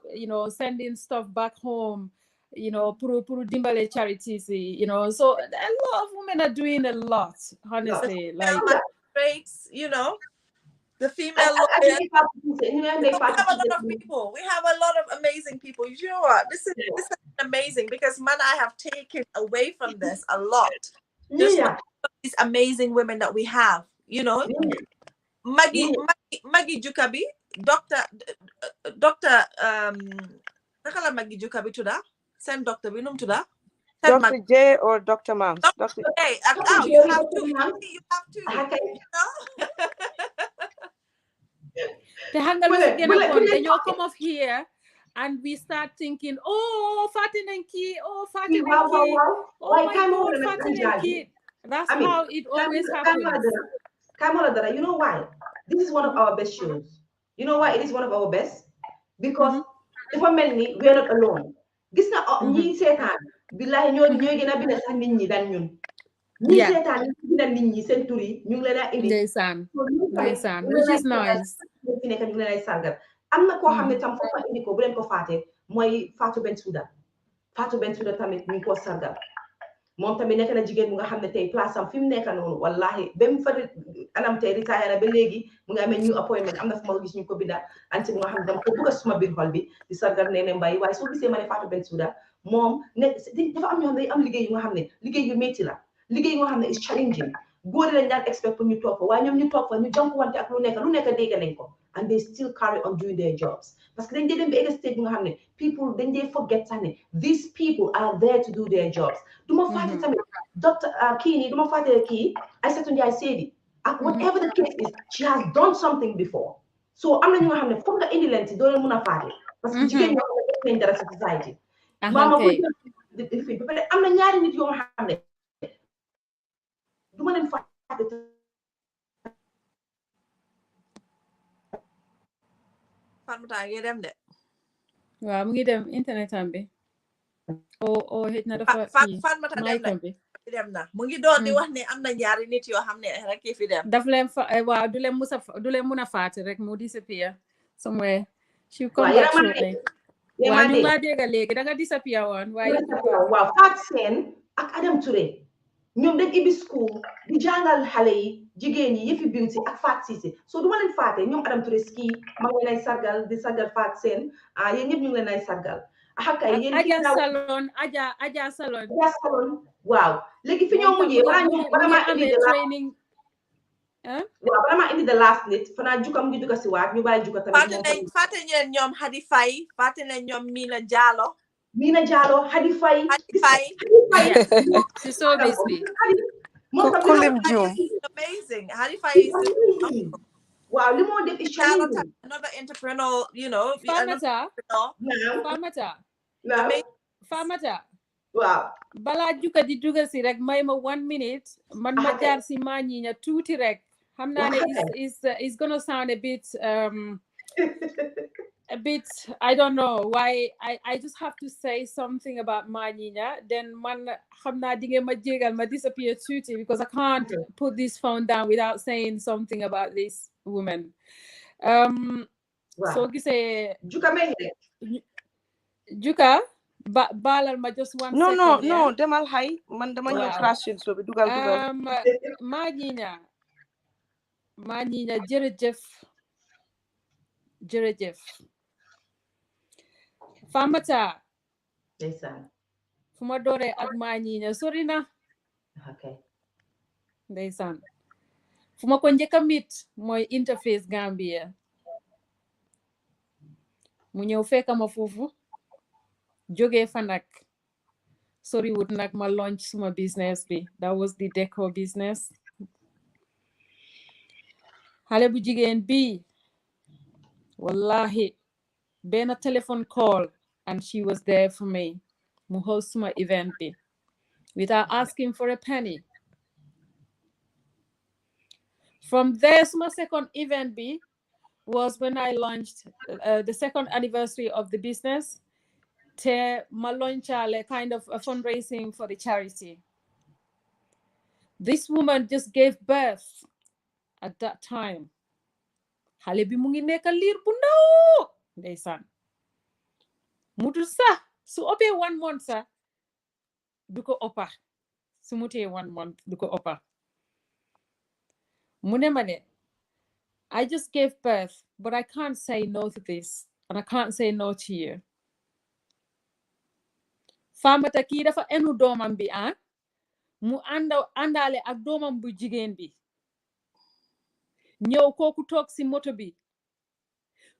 sending stuff back home, Puru Dimbale charities, so a lot of women are doing a lot, honestly. Like the female lawyers. We have a lot of people. We have a lot of amazing people. You know what? This is amazing because I have taken away from this a lot. Just these amazing women that we have. Maggie Jukabi, Doctor nakala Maggie Jukabi tuda. Send Dr. Binum tuda. Dr. J or Dr. Mams? Dr. J. You have to. You have to. Then you'll come off here and we start thinking, Fatin and Ki, Fatin and Ki, oh my God, Fatin and Ki. That's how it always happens. Kamola, you know why? This is one of our best shows. You know why it is one of our best? Because if we're not alone. This is not me setan. Billahi ñoo gëna bi sax nit ñi dan ñun. Ñi setan ñi nit ñi seen tour yi ñu ngi leen indi. Ndeysaan, which is nice. fi nekk ñu ngi leen ay sargal am na koo xam ne tam foofu indi ko bu leen ko fàtte mooy Fatou Bensouda tamit ñu ngi koo sargal moom tamit nekk na jigéen bu nga xam ne tey place am fi mu nekk noonu wallahi ba mu fa anam tey retire na ba léegi mu ngi amee new appointment am na fu ma gis ñu ko binda anti bu nga xam ne dama ko bëgg a suma biir xol bi di sargal Néné Mbaye waaye soo gisee ma ne Fatou Bensouda moom ne dafa am ñoo xam ne am liggéey yu nga xam ne liggéey yu métti la liggéey yu nga xam ne is challenging góor lañ daan expect pour ñu toog fa waaye ñoom ñu toog fa ñu jànkuwante ak lu nekk dégg nañ ko and they still carry on doing their jobs parce que dañ dee dem ba egg stage bi nga xam ne people dañ dee forget sax ne these people are there to do their jobs duma fàtte tamit docteur kii nii duma fàtte kii Aïssatou Ndiaye Seydi ak whatever the case is she has done something before so am na ñu nga xam ne foog nga indi leen si doo leen mun a fàtte parce que jigéen ñoo xam ne def nañ dara si society maama bu fi ba pare am na ñaari nit yoo nga xam ne duma leen fàtte Fatmata ngi dem de waaw mu ngi dem internet am bi o xëj na dafa Fatmata dem na mu ngi doon di wax ne am na ñaari nit yoo xam ne rek fi dem daf leen waaw du leen mun a faati rek mu disappear somewhere she come back shortly waaw ñu laa dégg léegi da nga disappear woon waaye waaw Fatou Sène ak Adam Touré ñoom dañ ibbi school di jàngal xale yi jigéen yi yëfi beauty ak Fatou Cissé so duma leen faate ñoom Adam Touré ski ma ngi leen ay sargal di sargal Fatou Sène yéen ñëpp ñu ngi leen ay sargal akay yéen Aja Salon waaw léegi fi ñoo mujjee bala maa indi the last nit fanaa jukka mu ngi dugga si waat ñu bàyyi jukka tamit fàtte ñeen ñoom Hadi Faye fàtte nañ ñoom Mina Jallow Hadi Faye si showbiz bi kulim jum amazing Hadi Faye waaw li moo def another entrepreneur Famata waaw balaa jukka di dugal si rek may ma 1 minute man ma jaar si maa ñiña tuuti rek xam naa ne is gonna sound a bit I don't know why I just have to say something about Nyenya then man xam naa di ngeen ma jégal ma disappear tuuti because I can't put this phone down without saying something about this woman soo gisee Juka baalal ma just 1 second no demal hay man dama ñëw crash so bi dugal Nyenya jërëjëf Famata ndeysaan fu ma dooree ak Nyenya sori na ndeysaan fu ma ko njëkk a mit mooy Interface Gambia mu ñëw fekk ma foofu jógee fa nag sori wut nag ma launch suma business bi that was the decor business xale bu jigéen bi wallahi benn telephone call and she was there for me mu host my event bi without asking for a penny from there my second event bi was when I launched the second anniversary of the business te ma launchale kind of a fundraising for the charity. This woman just gave birth at that time. Xale bi mu ngi nekk liir bu ndaw ndeysaan mutul sax su ëppee 1 month sax du ko ëppa su mutee 1 month du ko ëppa mu ne ma ne I just gave birth but I can't say no to this and I can't say no to you. Famata kii dafa enu doomam bi mu àndaale ak doomam bu jigéen bi ñëw kooku toog si moto bi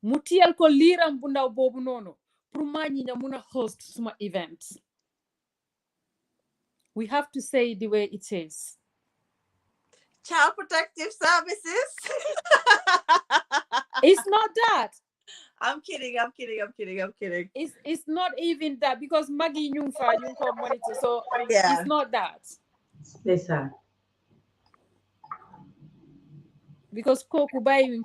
mu tiyal ko liiram bu ndaw boobu noonu pour Nyenya mun a host suma event. We have to say the way it is. Child Protective Services. It's not that. I'm kidding. It's not even that because Maggie Nyungfa Nyungko monitor, so yeah. It's not that. Listen. Because Koku buying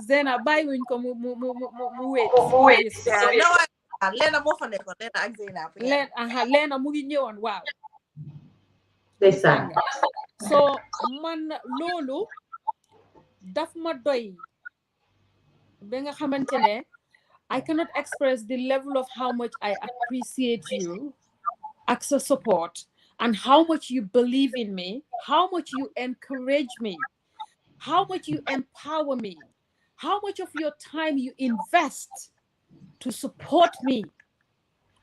Zena buying mu wait. Yeah, no, Lena mo fa nekkoon Lena ak Zena. Lena mu ngi ñëwoon waaw. Listen. So man loolu daf ma doy ba nga xamante ne I cannot express the level of how much I appreciate you, access support, and how much you believe in me, how much you encourage me, how much you empower me, how much of your time you invest to support me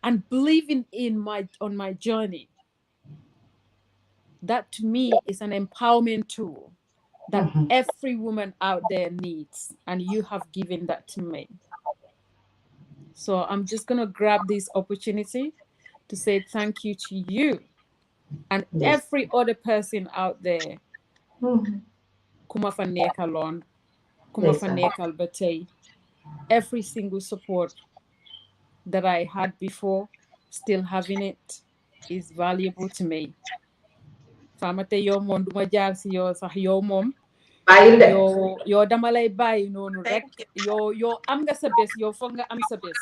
and believe in my journey. That to me is an empowerment tool that every woman out there needs, and you have given that to me. So I'm just going to grab this opportunity to say thank you to you and every other person out there. Kuma fa nekkaloon, kuma fa nekkal ba tey. Every single support that I had before, still having it, is valuable to me. Famate yow moom duma jaar si yow sax yow moom yow dama lay bàyyi noonu rek yow am nga sa bés yow foog nga am sa bés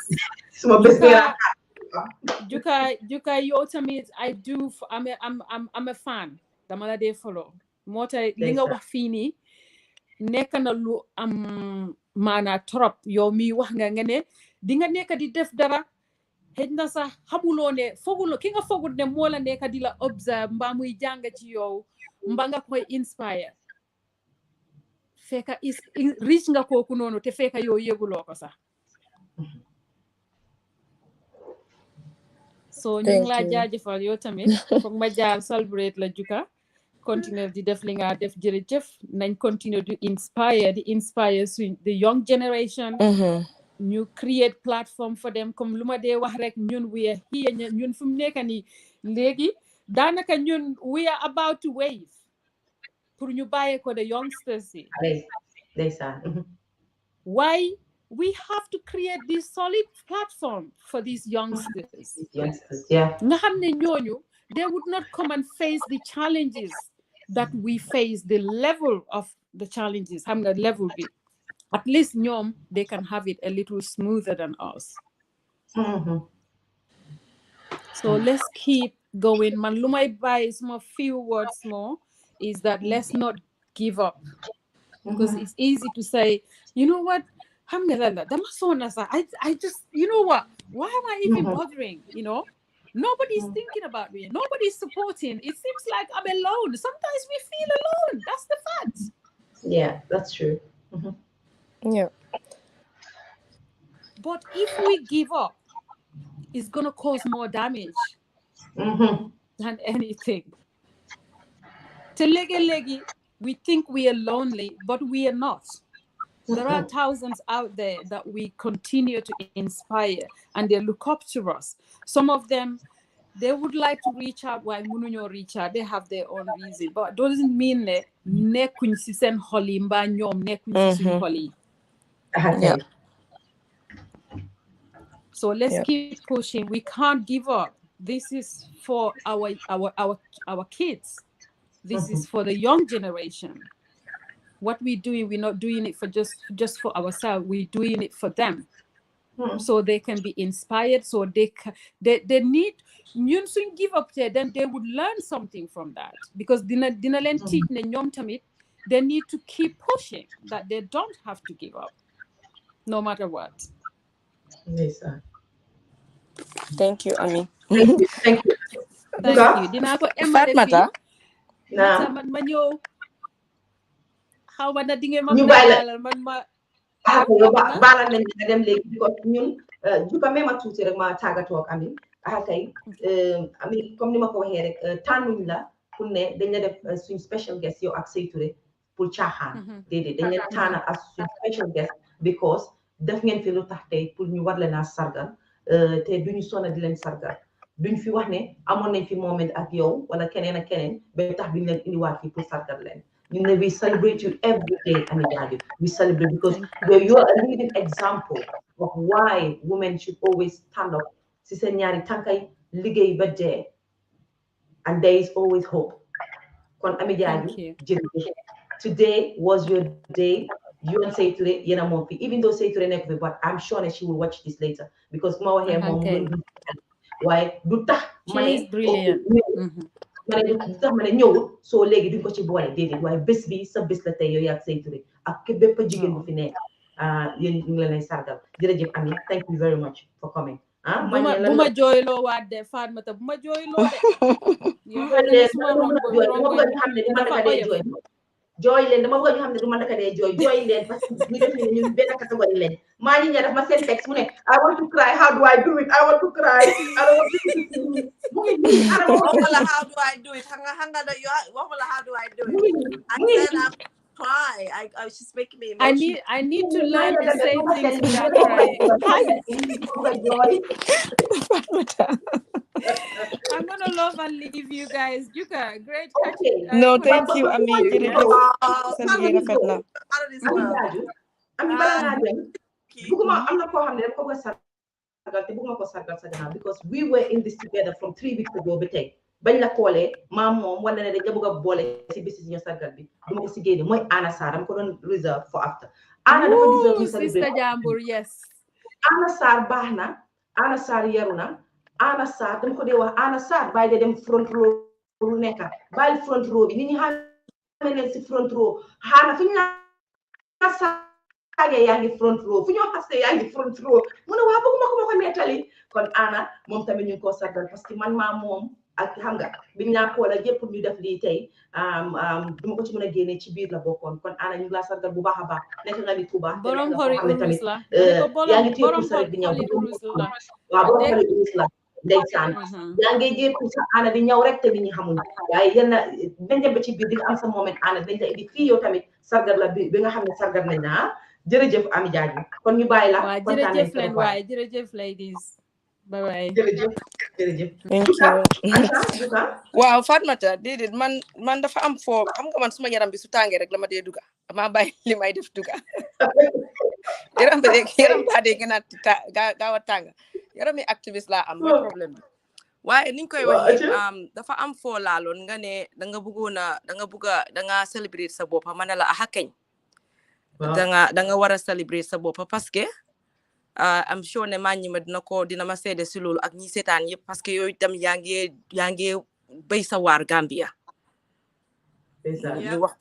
juka yow tamit I do I'm a fan dama la dee follow moo tax li nga wax fii nii nekk na lu am maanaa trop yow mi wax nga ne di nga nekk di def dara xëj na sax xamuloo ne fooguloo ki nga foogul ne moo la nekk di la observe mbaa muy jàng ci yow mbaa nga koy inspire fekka reach nga kooku noonu te fekka yow yëguloo ko sax so ñu ngi laa jaajëfal yow tamit foog ma jaar celebrate la juka continuer di def li nga def jërëjëf nañ continue di inspire suñ the young generation ñu create platform for them comme lu ma dee wax rek ñun we are here ñun fu mu nekk nii léegi daanaka ñun we are about to wave pour ñu bàyyee ko the youngsters yi why we have to create this solid platform for these youngsters nga xam ne ñooñu they would not come and face the challenges that we face, the level of the challenges xam nga level bi at least ñoom they can have it a little smoother than us. So let's keep going man lu may bàyyi suma few words more is that let's not give up because it's easy to say you know what xam nga la dama sonna sax I just you know what why am I even bothering you know nobody's thinking about me nobody's supporting it seems like I'm alone sometimes we feel alone that's the fact. Yeah, that's true. Yeah. But if we give up, it's going to cause more damage than anything. Legi, we think we are lonely, but we are not. There are thousands out there that we continue to inspire and they look up to us. Some of them, they would like to reach out while Mununyo reach out. They have their own reason. But it doesn't mean that nekun si sen holi mba nyom nekun si sun holi. Yeah. So let's keep pushing. We can't give up. This is for our kids. This is for the young generation. What we're doing, we're not doing it for just for ourselves. We're doing it for them, so they can be inspired. So they need. Ñun suñ give up there, then they would learn something from that because dina len teach ne ñom tamit they need to keep pushing that they don't have to give up, no matter what. Yes, Thank you, Ami. Thank you. Thank you. Dina ko emale Fatmata. Mata man ma ñëw xaw ma na di ngeen ma dalal man ma baala nañ nga dem léegi because ñun juka même a tuuti rek ma tàggatoo ak Ami kay Ami comme ni ma ko waxee rek tànnuñ la pour ne dañ la def suñ special guest yow ak Sey Touré pour caaxaan déedéet dañ leen tànn as suñ special guest because def ngeen fi lu tax tey pour ñu war leen a sargal te duñu sonna di leen sargal duñ fi wax ne amoon nañ fi moment ak yow wala keneen ak keneen ba tax duñ leen indiwaat fii pour sargal leen ñu ne we celebrate you every day Ami Jaaju we celebrate because you are a living example of why women should always stand up si seen ñaari tànkay liggéey ba dee and there is always hope kon Ami Jaaju jërëjëf today was your day you and Sey Touré yéen a moom fi even though Sey Touré nekk fi but I'm sure that she will watch this later because ku ma waxee moom waaye du tax ma ne du tax ma ne ñëwul soo léegi duñ ko ci boole déedéet waaye bés bi sa bés la tey yow yaa Sey Touré ak bépp jigéen bu fi nekk yéen ñu ngi leen ay sargal jërëjëf Ami thank you very much for coming bu ma jooyloo waat de Fatmata bu ma jooyloo de yow xam ne suma rongoñ jooy leen dama bëgg ñu xam ne du ma naka dee jooy leen parce que ñu def ne ñun benn catégorie leen maa ngi ñëw daf ma seen texte mu ne I want to cry how do I do it I want to cry I don't want to mu ngi nii waxuma la how do I do it hanga da yo waxuma la how do I do it I said I'm cry I she's making me emotional I need to learn to say things without crying I'm gonna love and leave you guys. Juka, great catching. No, thank you, Ami. Because we were in this together from 3 weeks ago. Bañ la koolee maam moom wala ne dañ la bëgg a boole si bisi si ñu sargal bi duma ko si génne mooy Anna Sarr dama ko doon reserve for after Anna dafa deserve sister Jambur yes Anna Sarr baax na Anna Sarr yaru na Anna Sarr dama ko dee wax Anna Sarr bàyyi de dem front row lu nekk bàyyi front row bi nit ñi xamee leen si front row xaana fu ñu la saagee yaa ngi front row fu ñu xasee yaa ngi front row mu ne waa bëgguma ko ma ko nettali kon Anna moom tamit ñu ngi koo sargal parce que man maa moom ak xam nga biñ laa koola yëpp ñu def lii tey duma ko ci mën a génne ci biir la bokkoon kon Anna ñu ngi laa sargal bu baax a baax nekk nga nit ku baax borom xori urus la yaa ngi téye pour saret di ñëw waaw borom xori urus la ndeysaan yaa ngi jéem pour sa Anna di ñëw rek te nit ñi xamuñ waaye yenn dañ dem ba ci biir di nga am sa moment Anna dañ la indi fii yow tamit sargal la bi nga xam ne sargal nañ na jërëjëf Ami Jaaju kon ñu bàyyi la jërëjëf leen waaye jërëjëf ladies bye bye jërëjëf thank you waaw Fatmata déedéet man dafa am foo xam nga man suma yaram bi su tàngee rek la ma dee duga dama bàyyi li may def duga yaram baa dee gën a gaaw a tàng yaram mi activiste laa am mooy problème bi waaye niñ koy waxee dafa am foo laaloon nga ne danga danga célébrer sa bopp ma ne la aha keñ danga war a célébrer sa bopp parce que am sure ne maa ñi ma dina ma seede si loolu ak ñi seetaan yëpp parce que yooyu itam yaa ngi béy sa waar Gambia ñu wax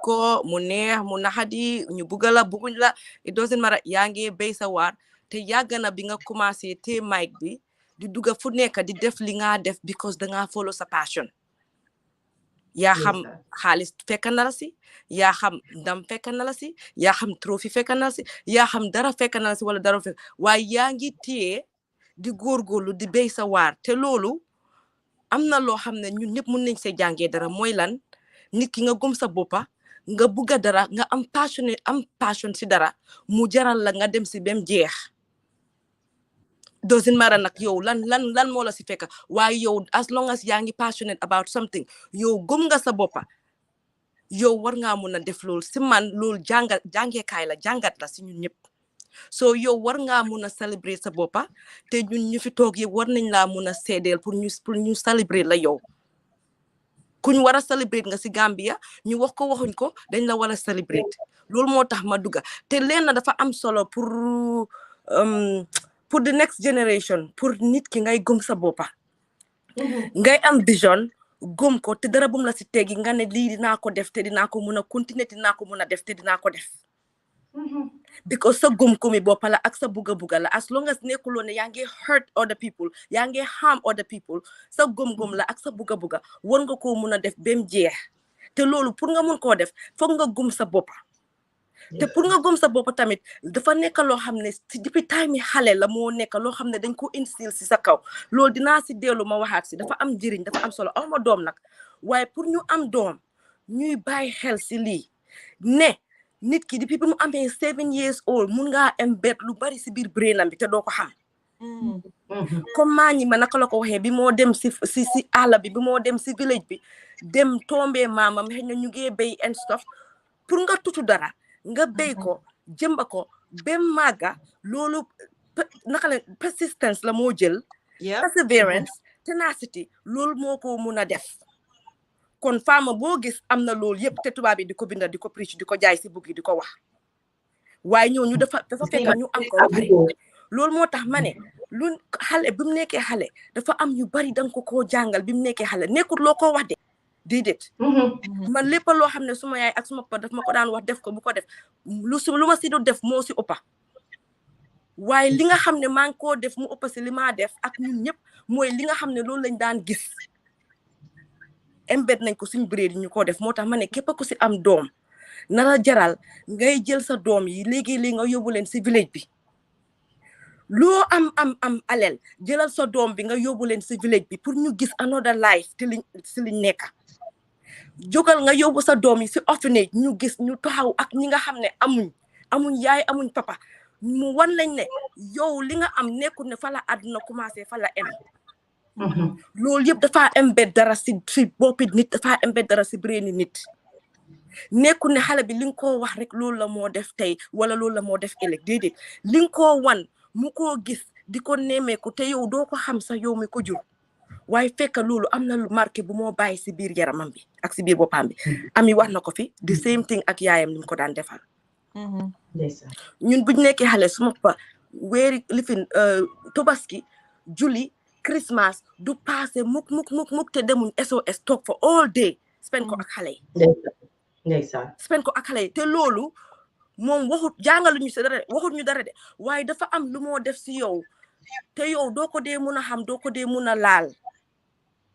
ko mu neex mu naxadi ñu bugga la bugguñ la it doesn't matter yaa ngi béy sa waar te yàgg na bi nga commencé te mic bi di dugga fu nekk di def li nga def because dangaa follow sa passion yaa xam xaalis fekk na la si yaa xam ndam fekk na la si yaa xam trophy fekk na la si yaa xam dara fekk na la si wala dara fekk waaye yaa ngi téye di góorgóorlu di béy sa waar te loolu am na loo xam ne ñun ñëpp mun nañ see jàngee dara mooy lan nit ki nga gëm sa boppa nga bugga dara nga am passion si dara mu jaral la nga dem si bem jeex doesn't matter nag yow lan moo la si fekk waaye yow as long as yaa ngi passionate about something yow gëm nga sa boppa yow war ngaa mun a def loolu si man loolu jàngeekaay la jàngat la si ñun ñëpp so yow war ngaa mun a célébrer sa boppa te ñun ñu fi toog yëpp war nañ laa mun a seedeel pour ñu célébrer la yow kuñ war a célébrer nga si Gambia ñu wax ko waxuñ ko dañ la war a célébrer loolu moo tax ma dugga te leen dafa am solo pour the next generation pour nit ki ngay gëm sa boppa ngay am vision gëm ko te dara bum la si teggi nga ne lii dinaa ko def te dinaa ko mun a continuer dinaa ko mun a def te dinaa ko def because sa gëm-gëmi boppa la ak sa bugga la as long as nekkuloo ne yaa ngi hurt other people yaa ngi harm other people sa gëm-gëm la ak sa bugga war nga koo mun a def bem jeex te loolu pour nga mun koo def foog nga gëm sa boppa te pour nga gëm sa bopp tamit dafa nekk loo xam ne si depuis time yi xale la moo nekk loo xam ne dañ ko instill si sa kaw loolu dinaa si dellu ma waxaat si dafa am njëriñ dafa am solo awma doom nag waaye pour ñu am doom ñuy bàyyi xel si lii ne nit ki depuis bi mu amee 7 years old mun ngaa embed lu bari si biir brainam bi te doo ko xam comme maa ñi ma naka la ko waxee bi moo dem si àll bi moo dem si village bi dem tombee maamam xëy na ñu ngee béy and stuff pour nga tutu dara nga béy ko jëmba ko ba màgga loolu naka la persistence la moo jël perseverance tenacity loolu moo ko mun a def kon faama boo gis am na loolu yëpp te tubaab yi di ko binda di ko preach di ko jaay si bugg yi di ko wax waaye ñooñu dafa fekk ñu am ko bari loolu moo tax ma ne lu xale bi mu nekkee xale dafa am yu bari danga ko koo jàngal bi mu nekkee xale nekkul loo ko wax de déedéet man lépp loo xam ne suma yaay ak suma papa daf ma ko daan wax def ko bu ko def lu ma si du def moo si ëppa waaye li nga xam ne maa ngi koo def mu ëppa si li maa def ak ñun ñëpp mooy li nga xam ne loolu lañ daan gis embed nañ ko suñu biir yi ñu ko def moo tax ma ne képp ku si am doom nara jaral ngay jël sa doom yi léegi nga yóbbu leen si village bi loo am alel jëlal sa doom bi nga yóbbu leen si village bi pour ñu gis another life te si liñ nekk jógal nga yóbbu sa doom yi si orphanage ñu gis ñu taxaw ak ñi nga xam ne amuñ yaay amuñ papa mu wan lañ ne yow li nga am nekkul ne fa la àdduna commencé fa la em loolu yëpp dafa embed dara si boppi nit dafa embed dara si brain nit nekkul ne xale bi li nga koo wax rek loolu la moo def tey wala loolu la moo def ëllëg déedéet li nga koo wan mu koo gis di ko nemmeeku te yow doo ko xam sax yow mi ko jur waaye fekk loolu am na lu marqué bu moo bàyyi si biir yaramam bi ak si biir boppam bi ami wax na ko fi the same thing ak yaayam ni mu ko daan defal ñun buñ nekkee xale suma papa weeri lifin tobaski julli Christmas du passé muk te demuñ SOS toog for all day spend ko ak xale yi spend ko ak xale yi te loolu moom waxut jàngaluñu si dara de waxut ñu dara de waaye dafa am lu moo def si yow te yow doo ko dee mun a xam doo ko dee mun a laal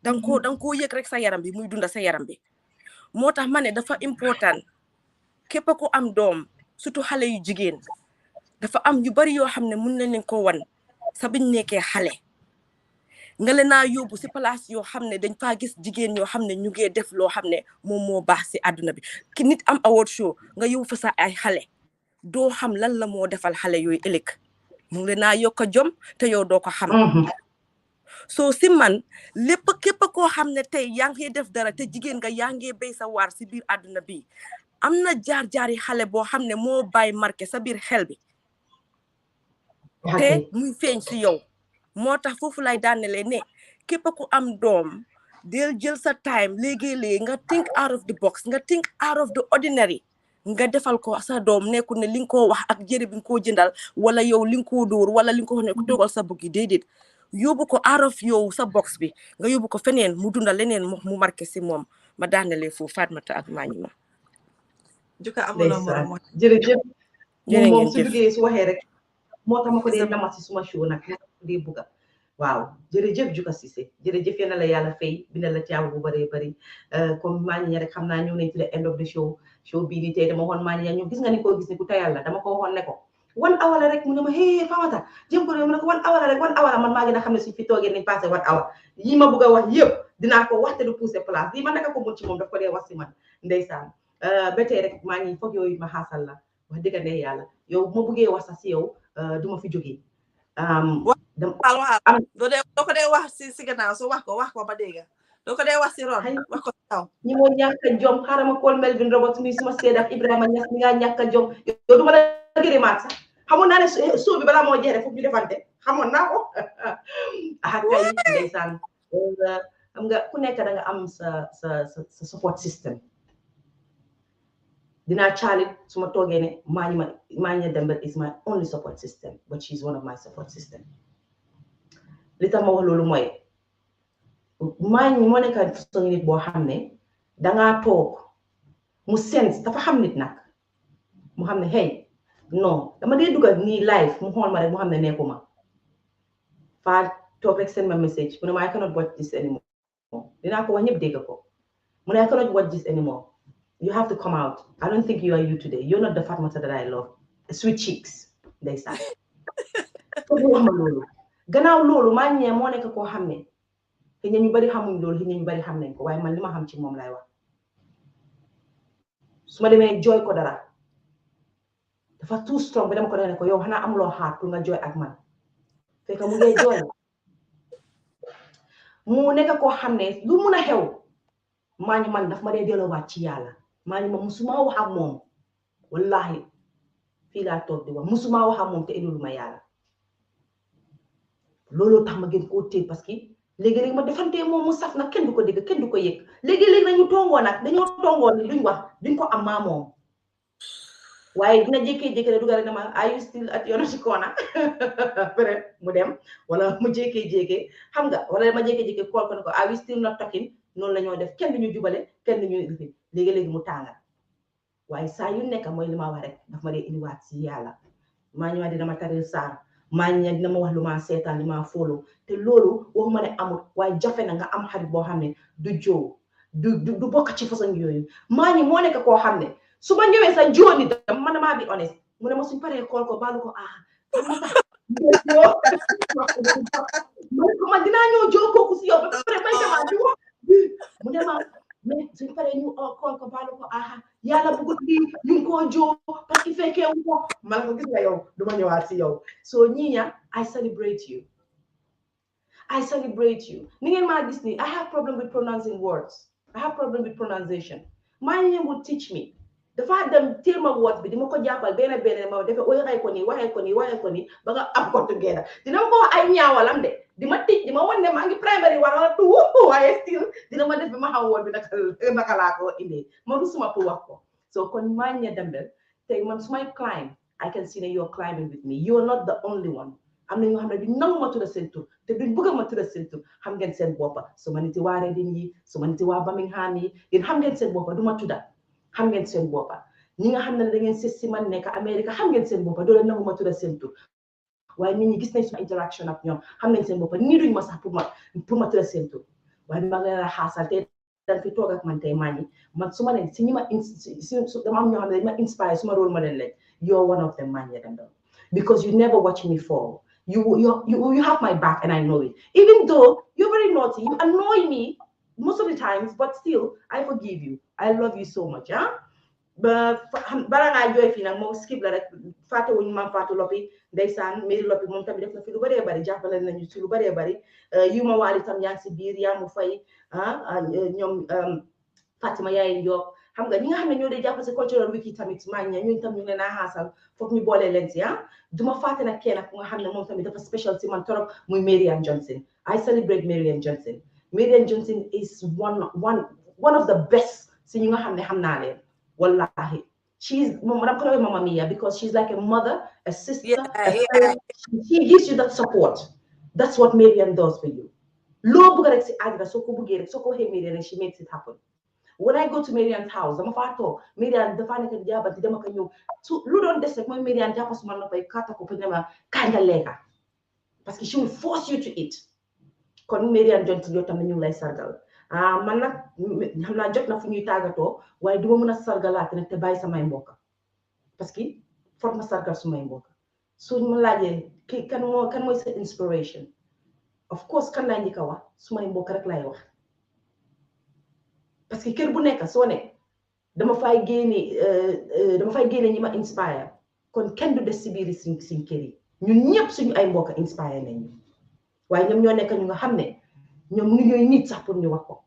danga koo yëg rek sa yaram bi muy dunda sa yaram bi moo tax ma ne dafa important képp ku am doom surtout xale yu jigéen dafa am yu bari yoo xam ne mun nañ leen ko wan sa biñ nekkee xale nga leen naa yóbbu si place yoo xam ne dañ faa gis jigéen yoo xam ne ñu ngee def loo xam ne moom moo baax si àdduna bi ki nit am award show nga yóbbu fa sa ay xale doo xam lan la moo defal xale yooyu ëllëg mu ngi leen naa yokk a jom te yow doo ko xam soo si man lépp képp koo xam ne tey yaa ngi def dara te jigéen nga yaa ngi béy sa waar si biir àdduna bi am na jaar-jaari xale boo xam ne moo bàyyi marqué sa biir xel bi te muy feeñ si yow moo tax foofu lay daanele ne képp ku am doom del jël sa time léegi-léegi nga think out of the box nga think out of the ordinary nga defal ko sa doom nekkul ne li nga koo wax ak jëre bi nga koo jëndal wala yow li nga koo dóor wala li nga ko wax ne ko toogal sa buggi déedéet yóbbu ko out of yow sa box bi nga yóbbu ko feneen mu dundal leneen mu marqué si moom ma daanele foofu Fatmata ak Mañima juka amuloo morom jërëjëf moom su jëf duggee su waxee rek moo tax ma ko dee nama si suma show nag dee bugga waaw jërëjëf Juka Cissé jërëjëf yal na la yàlla fay bi na la caaw bu bëree bëri comme Mañia rek xam naa ñëw nañ ci the end of the show bii nii tey dama waxoon Mañia ñu gis nga ni ko gis ni ku tayal la dama ko waxoon ne ko 1 hour la rek mu ne ma hee Famata jëm ko mu ne ko 1 hour la rek 1 hour man maa ngi na xam ne suñ fi toogee nañ passé 1 hour yi ma bëgg a wax yëpp dinaa ko wax te du pousser place lii man naka ko mun ci moom daf ko dee wax si man ndeysaan ba tey rek maa ngi foog yooyu ma xaasal la wax dëgg ne yàlla yow ma bëggee wax sax si yow du ma fi jógee doo ko dee wax si gannaaw so wax ko ba dégg doo ko dee wax si ron wax ko taw ñi moo ñàkk a jom xaaral ma kool Melvin Roberts mi suma seed ak Ibrahima Niass mi nga ñàkk a jom yow du ma la gërëmaat sax xamoon naa ne soo bi balaa moo jeexee foofu ñu defante xamoon naa ko ah kay ndeysaan xam nga ku nekk da nga am sa support system dinaa caalit su ma toogee ne Nyenya Dambell is my only support system but she's one of my support system li tax ma wax loolu mooy moo nekk façon nit boo xam ne dangaa toog mu sense dafa xam nit nag mu xam ne hey non dama dee dugal nii live mu xool ma rek mu xam ne nekkuma faa toog rek send ma message mu ne ma I cannot watch this anymore dinaa ko wax ñëpp dégg ko mu ne I cannot watch this anymore you have to come out I don't think you are you today you're not the Fatmata that I love sweet cheeks ndeysaan foofu wax ma loolu gannaaw loolu maa ñee moo nekk koo xam ne xëy na ñu bari xamuñ loolu xëy na ñu bari xam nañ ko waaye man li ma xam ci moom lay wax su ma demee jooy ko dara dafa too strong ba dama ko ne ko yow xanaa amuloo xaar pour nga jooy ak man fekk mu ngi jooy mu nekk koo xam ne lu mun a xew maa ngi man daf ma dee delloowaat ci yàlla maa ngi ma musuma wax ak moom wallahi fii laa toog di wax musuma wax ak moom te indulu ma yàlla looloo tax ma gën koo téye parce que léegi-léegi ma defantee moom mu saf nag kenn du ko dégg kenn du ko yëg léegi-léegi nañu tongoo nag dañoo tongoo ni luñ wax duñ ko am maa moom waaye dina jékkee-jékkee dugal rek dama are you still at your corner peut-être mu dem wala mu jékkee-jékkee xam nga wala ma jékkee-jékkee kool ko ne ko are you still not talking noonu la ñoo def kenn duñu jubale kenn duñu lifi léegi-léegi mu tàngal waaye saa yu nekk mooy li ma wax rek daf ma dee indiwaat si yàlla maa ñëwaat dina ma taril saar maa ñëwaat dina ma wax lu ma seetaan li ma follow te loolu waxuma ne amul waaye jafe na nga am xarit boo xam ne du joo du bokk ci façon yooyu maa ñi moo nekk koo xam ne su ma ñëwee sa jooni dam man maa bi honest mu ne ma suñ paree xool ko baalu ko man dinaa ñëw joo kooku si yow ba pare may demaat di wax mu ne ma mais suñ paree ñu xool ko baalu ko yàlla bëggut lii ñu ngi koo joo parce que fekkee wu ko man ko gis nga yow du ma ñëwaat si yow so Nyenya I celebrate you ni ngeen maa gis ni I have problem with pronouncing words I have problem with pronunciation maa ngi would teach me dafa dem teel ma words bi di ma ko jàppal benn ma defee waxee ko nii ba nga am ko together dina ma ko wax ay ñaawalam de di ma tij di ma wan ne maa ngi primary wala tu waaye still dina ma def bi ma xam woon bi naka laa ko indee ma du suma pour wax ko so kon Nyenya Dambell tey man sumay climb I can see that you're climbing with me you're not the only one am na ñoo xam ne duñ nangu ma tudda seen tur te duñ bëgg ma tudda seen tur xam ngeen seen boppa su ma niti waa Reading yi su ma niti waa Birmingham yi yéen xam ngeen seen boppa du ma tudda xam ngeen seen boppa ñi nga xam ne da ngeen si man nekk Amérique xam ngeen seen boppa doo leen nangu ma tudda seen tur waaye nit ñi gis nañ suma interaction ak ñoom xam nañ seen boppa nii duñ ma sax pour ma tudda seen tur waaye ma nga la xaasal te dañ fi toog ak man tey maa ñi man su ma ne si ñi ma dama am ñoo xam ne dañ ma inspire suma rôle model lañ you're one of them Nyenya Dambell because you never watch me fall you have my back and I know it even though you're very naughty you annoy me most of the times but still I forgive you I love you so much bala ngaa jooy fii nag moom skip la rek fàtte wuñu maam Fatou Lopi ndeysaan Mary Lopi moom tamit def na fi lu bëree bëri jàppale nañu ci lu bëree bëri yu ma waali tam yaa ngi si biir yaa mu fay ñoom Fatima yaay Diop xam nga ñi nga xam ne ñoo dee jàpp si cultural wiki tamit maa ngi ñooñu tam ñu ngi leen a xaasal foog ñu boole leen si duma fàtte nag kenn ku nga xam ne moom tamit dafa special si man torop muy Marian Johnson I celebrate Marian Johnson Marian Johnson is one of the best si ñu nga xam ne xam naa leen wallahi she's Mama Mia because she's like a mother a sister a friend. She gives you that support that's what Marian does for you loo bëgg rek si àddina soo ko bëggee rek soo ko waxee Marian rek she makes it happen when I go to Marian's house dama faa toog Marian dafa nekk jaabati dama ko ñëw su lu doon des rek mooy Marian jàpp suma noppay kàtta ko pour ne ma kaay nga lekka parce que she will force you to eat kon Marian Johnson yow tam ñu ngi lay sargal man nag xam naa jot na fu ñuy tàggatoo waaye duma mën a sargalaate nag te bàyyi samay mbokk parce que foog ma sargal sumay mbokk suñ ma laajee ki kan mooy sa inspiration of course kan laa njëkk a wax sumay mbokk rek laay wax parce que kër bu nekk soo ne dama fay génne ñi ma inspire kon kenn du des si biir suñ kër yi ñun ñëpp suñu ay mbokk inspire nañu waaye ñoom ñoo nekk ñu nga xam ne ñoom ñu ñooy nit sax pour ñu wax ko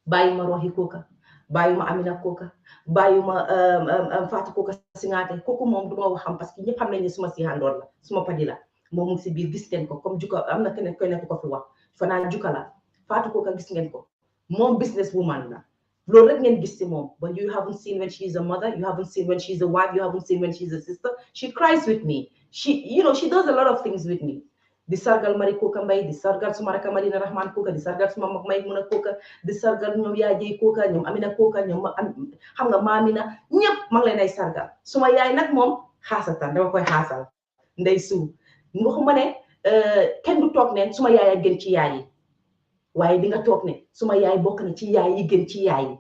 bàyyi ma Roxi Koka bàyyi ma Amina Koka bàyyi ma Fatou Koka Singaate kooku moom du ma waxam parce que ñëpp xam nañ ne suma si àndoor la suma padi la moom mu ngi si biir gis ngeen ko comme jukka am na keneen koy nekk ko fi wax fanaa jukka la Fatou Koka gis ngeen ko moom business woman la loolu rek ngeen gis si moom but you haven't seen when she's a mother you haven't seen when she's a wife you haven't seen when she's a sister she cries with me she does a lot of things with me di sargal Mari Koka Mbay di sargal suma raka Madina Rahman Koka di sargal suma mag may mun a Koka di sargal ñoom yaa jëy Koka ñoom Amina Koka ñoom xam nga maamina ñëpp ma ngi leen ay sargal suma yaay nag moom xaasatan dama koy xaasal ndey suu waxuma ne kenn du toog ne suma yaay a gën ci yaay yi waaye di nga toog ne suma yaay bokk na ci yaay yi gën ci yaay yi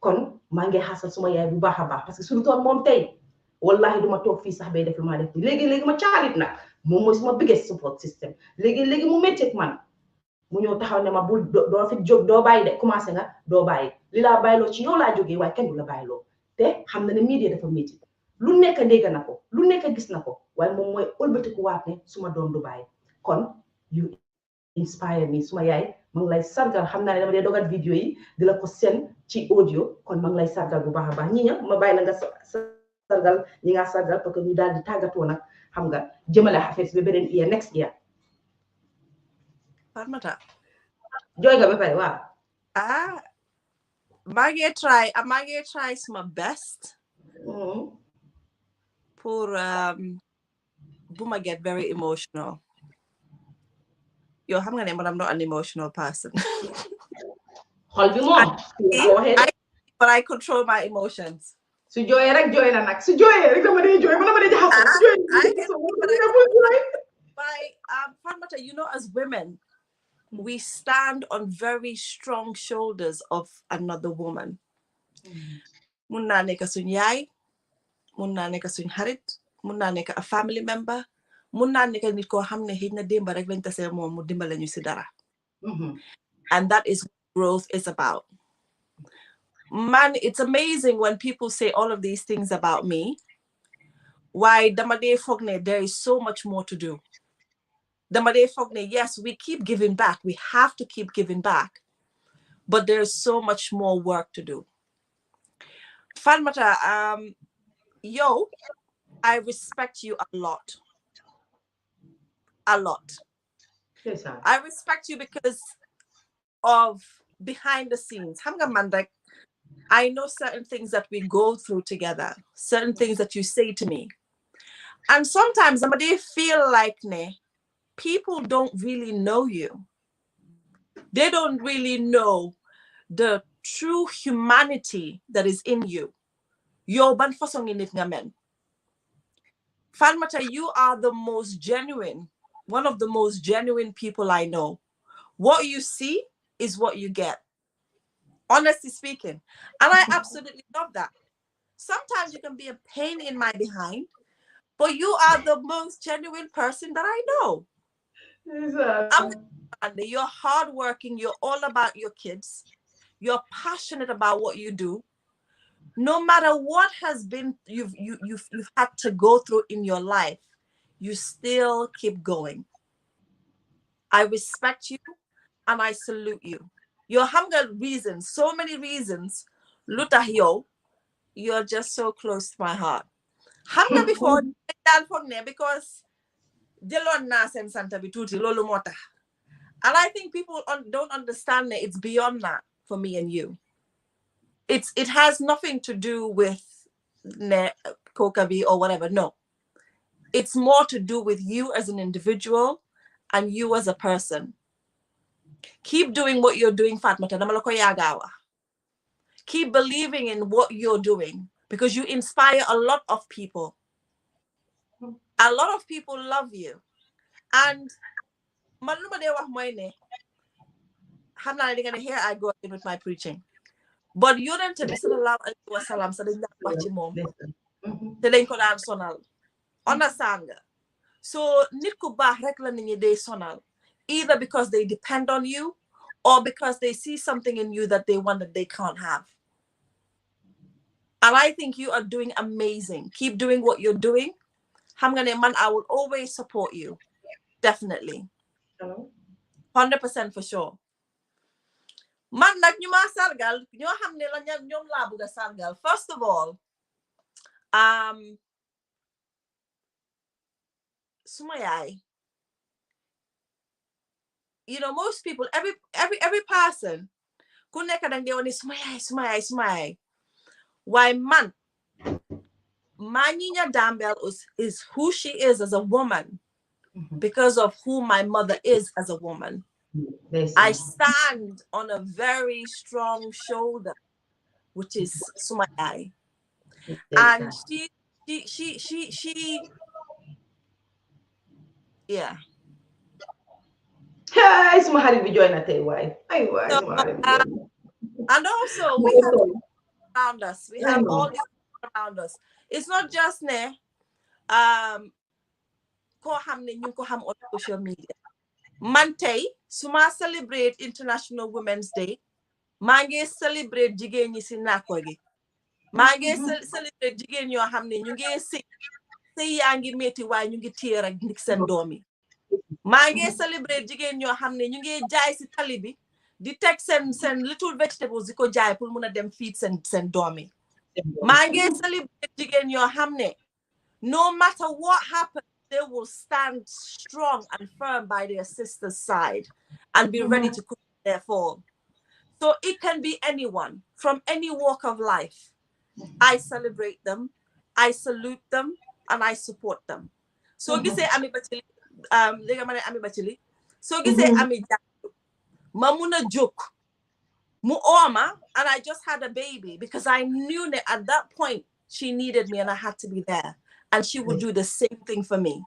kon maa ngi xaasal suma yaay bu baax a baax parce que suñu toon moom tey wallahi duma toog fii sax bay def lu maa def léegi ma caalit nag moom mooy suma biggest support system léegi mu métti ak man mu ñëw taxaw ne ma bul doo fi jóg doo bàyyi de commencé nga doo bàyyi li laa bàyyiloo ci yow laa jógee waaye kenn du la bàyyiloo te xam na ne media dafa métti lu nekk dégg na ko lu nekk gis na ko waaye moom mooy ëlbatiku waat ne suma doom du bàyyi kon you inspire me suma yaay ma ngi lay sargal xam naa ne dama dee dogal vidéo yi di la ko seen ci audio kon ma ngi lay sargal bu baax a baax ñi ña ma bàyyi la nga sargal ñi nga sargal parce que ñu daal di tàggatoo nag xam nga jëmale affaire bi beneen year next year Farmata jooy nga ba pare waaw maa ngi try my best pour bu ma get very emotional yow xam nga ne man I'm not an emotional person xol bi moom ko waxee but I control my emotions. su jooyee rek jooy na nag su jooyee rek dama dee jooy man dama dee jaxasoo su jooyee Fatmata, you know, as women, we stand on very strong shoulders of another woman. Mun naa nekk suñ yaay, mun naa nekk suñ xarit, mun naa nekk a family member, mun naa nekk nit koo xam ne xëy na démba rek lañ tasee moom mu dimbale ñu si dara. And that is what growth is about. Man, it's amazing when people say all of these things about me. Why, Damade Fogne, there is so much more to do. Damade Fogne, yes, we keep giving back. We have to keep giving back. But there's so much more work to do. Fatmata, yo, I respect you a lot. A lot. Yes, sir. I respect you because of behind the scenes. Hamga Mandak, I know certain things that we go through together, certain things that you say to me. And sometimes they feel like people don't really know you. They don't really know the true humanity that is in you. Yo ban fasong init nga men. Falmata, you are the most genuine, one of the most genuine people I know. What you see is what you get. Honestly speaking. And I absolutely love that. Sometimes you can be a pain in my behind, but you are the most genuine person that I know. You're hardworking. You're all about your kids. You're passionate about what you do. No matter what has been you've had to go through in your life, you still keep going. I respect you and I salute you. Your hunger reasons, so many reasons. Lutahyo, you're just so close to my heart. Hunger before because Delon Nasen Santa Bituti Lolo Mota. And I think people don't understand that it's beyond that for me and you. It has nothing to do with Kokabi or whatever. No. It's more to do with you as an individual and you as a person. Keep doing what you're doing, Fatmata. Keep believing in what you're doing because you inspire a lot of people. A lot of people love you. And I'm not going to hear I go in with my preaching. But you don't be sallallahu alaihi wasallam sa dañ daan wax ci moom te dañ ko daan sonal understand nga so nit ku baax rek la nit ñi day sonal either because they depend on you or because they see something in you that they want that they can't have. And I think you are doing amazing. Keep doing what you're doing. Xam nga ne man, I will always support you. Definitely. 100% for sure. Man nag ñu ma sargal ñoo xam ne la ñoom laa bëgg a sargal. First of all, suma yaay, you know, most people, every person ku nekk dang dee wone suma yaay. Why man, Nyenya Dambell is who she is as a woman because of who my mother is as a woman. I stand on a very strong shoulder, which is Sumayai. And she yeah. Hey, Sumahari be join at why? And also we have around us. We have all these around us. It's not just ko hamne ñu ko ham on social media. Mantay suma celebrate International Women's Day. Mange celebrate jigéen ñi ci nakko gi. Mange celebrate jigéen ñoo xam ne ñu ngi sey yaa ngi metti waaye ñu ngi téye rek ndik seen doom yi. Mange celebrate jigéen ñoo xam ne ñu ngi jaay ci tali bi di teg seen little vegetables di ko jaay pour mun a dem feed seen doom yi. Mange celebrate jigéen ñoo xam ne no matter what happens, they will stand strong and firm by their sister's side and be ready to cook their fall. So it can be anyone from any walk of life. I celebrate them, I salute them, and I support them. So gise ami bachili, lega mane ami bachili. So gise ami jaku, mamuna joke, Muoma, and I just had a baby because I knew that at that point she needed me and I had to be there. And she would do the same thing for me.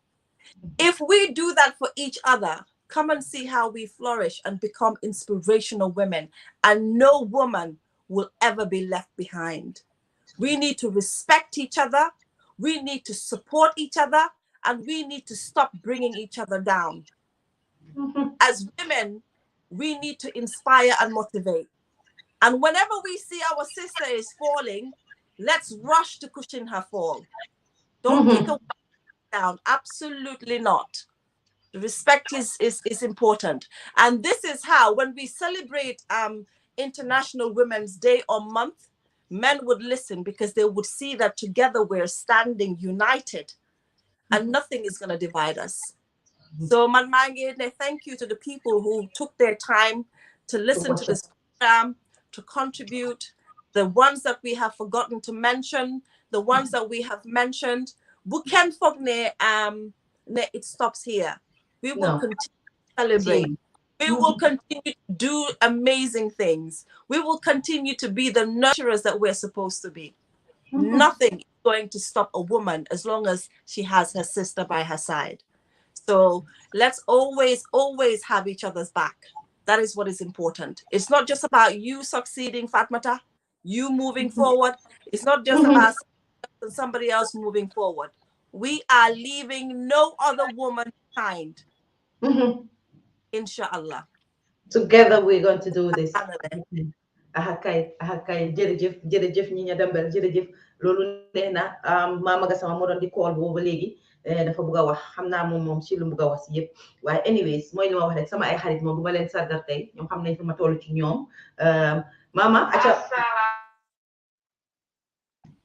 If we do that for each other, come and see how we flourish and become inspirational women, and no woman will ever be left behind. We need to respect each other. We need to support each other, and we need to stop bringing each other down. As women, we need to inspire and motivate. And whenever we see our sister is falling, let's rush to cushion her fall. Don't kick her down. Absolutely not. Respect is important. And this is how, when we celebrate International Women's Day or month, men would listen, because they would see that together we're standing united and nothing is going to divide us. So Manmange, thank you to the people who took their time to listen to this program, to contribute, the ones that we have forgotten to mention, the ones that we have mentioned. Buken Fogne, it stops here. We will continue to celebrate. We will continue to do amazing things. We will continue to be the nurturers that we're supposed to be. Nothing is going to stop a woman as long as she has her sister by her side. So let's always, always have each other's back. That is what is important. It's not just about you succeeding, Fatmata, you moving forward. It's not just about somebody else moving forward. We are leaving no other woman behind. Inshallah. Together we're going to do this. Ahakay jërëjëf Nyenya Dambell jërëjëf loolu neena Mama Gassama mo doon di call boobu léegi dafa bëgg a wax xam naa moom ci lu bëgg a wax si yëpp waaye anyways mooy li ma wax rek sama ay xarit moom du ma leen sargal tey ñoom xam nañ fi ma toll ci ñoom Mama aca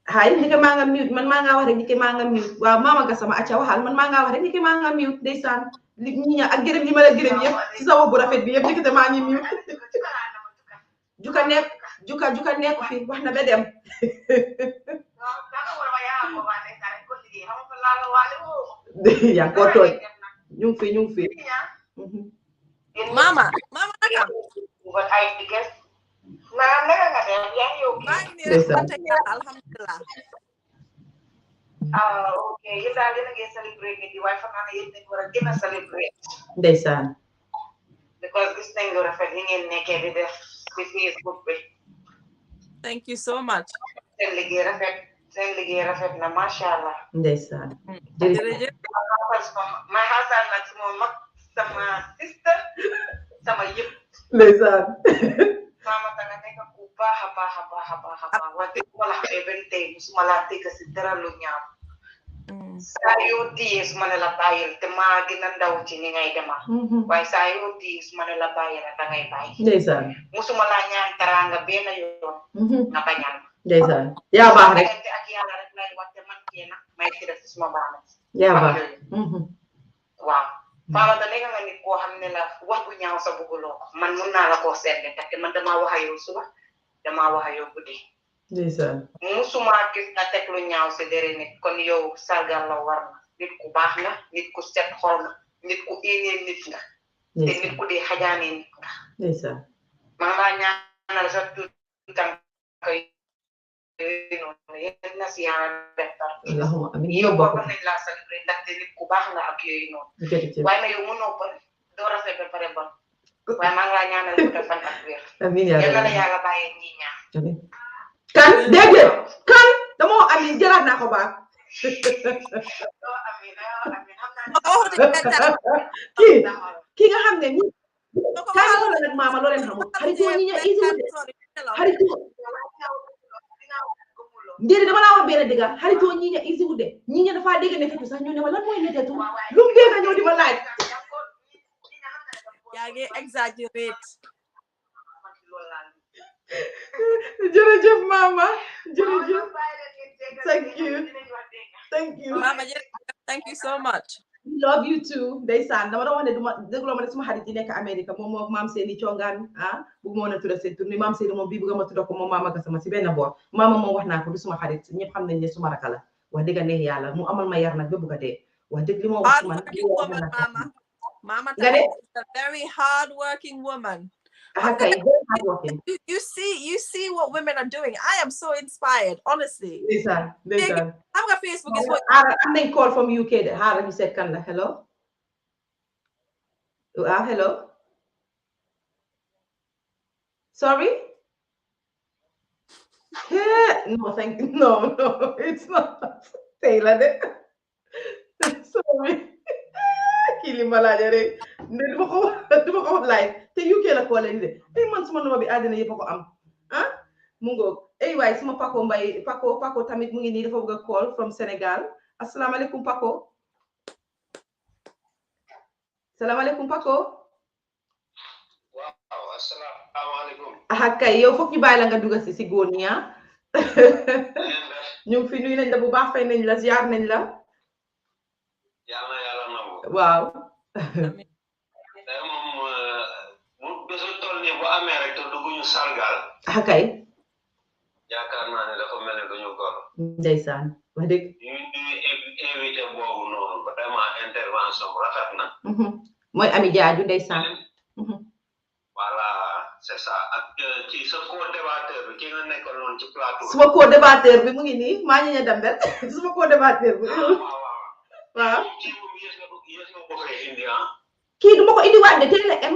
hay ni ke maa nga mute man maa nga wax rek ni ke maa nga mute waaw Mama Gassama aca waxal man maa nga wax rek ni ke maa nga mute ndeysaan Nyenya ak gërëm li ma la gërëm yëpp ci sa wax bu rafet bi yëpp ni ke maa ngi mute juka nekk fi wax na ba dem yaa ko tooñ ñu ngi fi Mama naka what I guess maam naka nga def yaa ngi yow alhamdulillah okay yéen daal yéen a ngi celebrate di waaye xam naa ne yéen dañu war a gën a celebrate ndeysaan because gis nañ lu rafet yi ngeen nekkee di def ci Facebook bi. Thank you so much. seen liggéey rafet na masha Allah. ndeysaan jërëjëf my husband nag sama mag sama sister sama yëpp ndeysaan mama da nga nekk ku baax a baax wax dëgg wala xamee benn tey musuma laa dégg si dara lu ñaaw saa yoo tiyee su ma ne la bàyyil te maa gën a ndaw ci ni ngay dema waaye saa yoo tiyee su ma ne la bàyyil da ngay bàyyi ndeysaan musuma laa ñaan teraanga benn yoon nga bañal ndeysaan yaa baax rek ak yàlla rek lay wax te man kee nag may tira si suma baana yaa baax waaw Fama da nekk nga nit koo xam ne la wax bu ñaaw sa bëgguloo man mun naa la koo seetle ndaxte man damaa wax a yow suba damaa wax a yow guddi ndeysaan musuma gis nga teg lu ñaaw si dere nit kon yow sargal la war na nit ku baax nga nit ku set xol nga nit ku éenee nit nga te nit ku dee xajaanee nit nga ndeysaan maa ngaa ñaanal sa tuut tànk noonu yéen na si yàlla defar allahumma amiin yow bokk nañ laa célébré ndaxte nit ku baax nga ak yooyu noonu waaye na yow mënoo bon doo rafet ba pare bon waaye maa ngaa ñaanal ko defal ak wér amiin yal na la yàlla bàyyee ñi ñaan amiin kan déedéet kan dama amiin jëlaat naa ko baax kii nga xam ne ni kaay ma la nag maama loo leen xamul xaritoo ñi ña easy xaritoo déedéet dama laa wax benn dëgg xaritoo ñi ña easy de ñi ña dafa dégg ne sax ñu ne ma lan mooy netetu lu mu dégg ñëw di ma laaj yaa ngi exaggerate jërëjëf mama jërëjëf thank you mama thank you so much love you too ndeysaan dama doon wax ne duma dégloo ma ne suma xarit yi nekk Amérique moom moo maam seeni congaan bëgg ma woon a tudda seen tur ni maam seeni moom bii bëgg ma tudda ko moom Mama Gassama si benn boor maama moom wax naa ko du suma xarit ñëpp xam nañ ne suma raka la wax dëgg neex yàlla mu amal ma yar nag ba bëgg a dee wax dëgg li ma wax man mama is a very hard working woman Okay, very hardworking. You see what women are doing. I am so inspired, honestly. Listen. I'm on Facebook is what I'm being called from UK. You said Canada. Hello? Hello? Sorry? Yeah. No, thank you. No, it's not. Taylor. Sorry. Kilimalaja rek. Duma ko live. Te UK la ko len de. Te man suma number bi adina yep ko am. Ah? Mu ngok. Way suma Paco Mbay Paco tamit mu ngi ni dafa bëgg call from Senegal. Assalamu alaikum Paco. Assalamu alaikum Paco. Wow, assalamu alaikum. Kay yow fokk ñu bay la nga dugga ci góor ñi ñu fi nuy nañ la bu baax fay nañ la ziar nañ la. Yàlla nangu. Waaw. Day moom bu bésu toll nii bu amee rek te dugguñu sargal. Kay. Yaakaar naa ne dafa mel ne duñu gor. Ndeysaan wax dëgg. ñu invité boobu noonu vraiment intervention bu rafet na. Mooy Ami Jaaju ndeysaan. Voilà, c'est ça. Ak ci sa co-débatteur bi ki nga nekkal noonu ci plateau. Suma co-débatteur bi mu ngi nii maa Nyenya Dambell suma co-débatteur bi. Waaw. Kii duma ko indi waat de teel a am.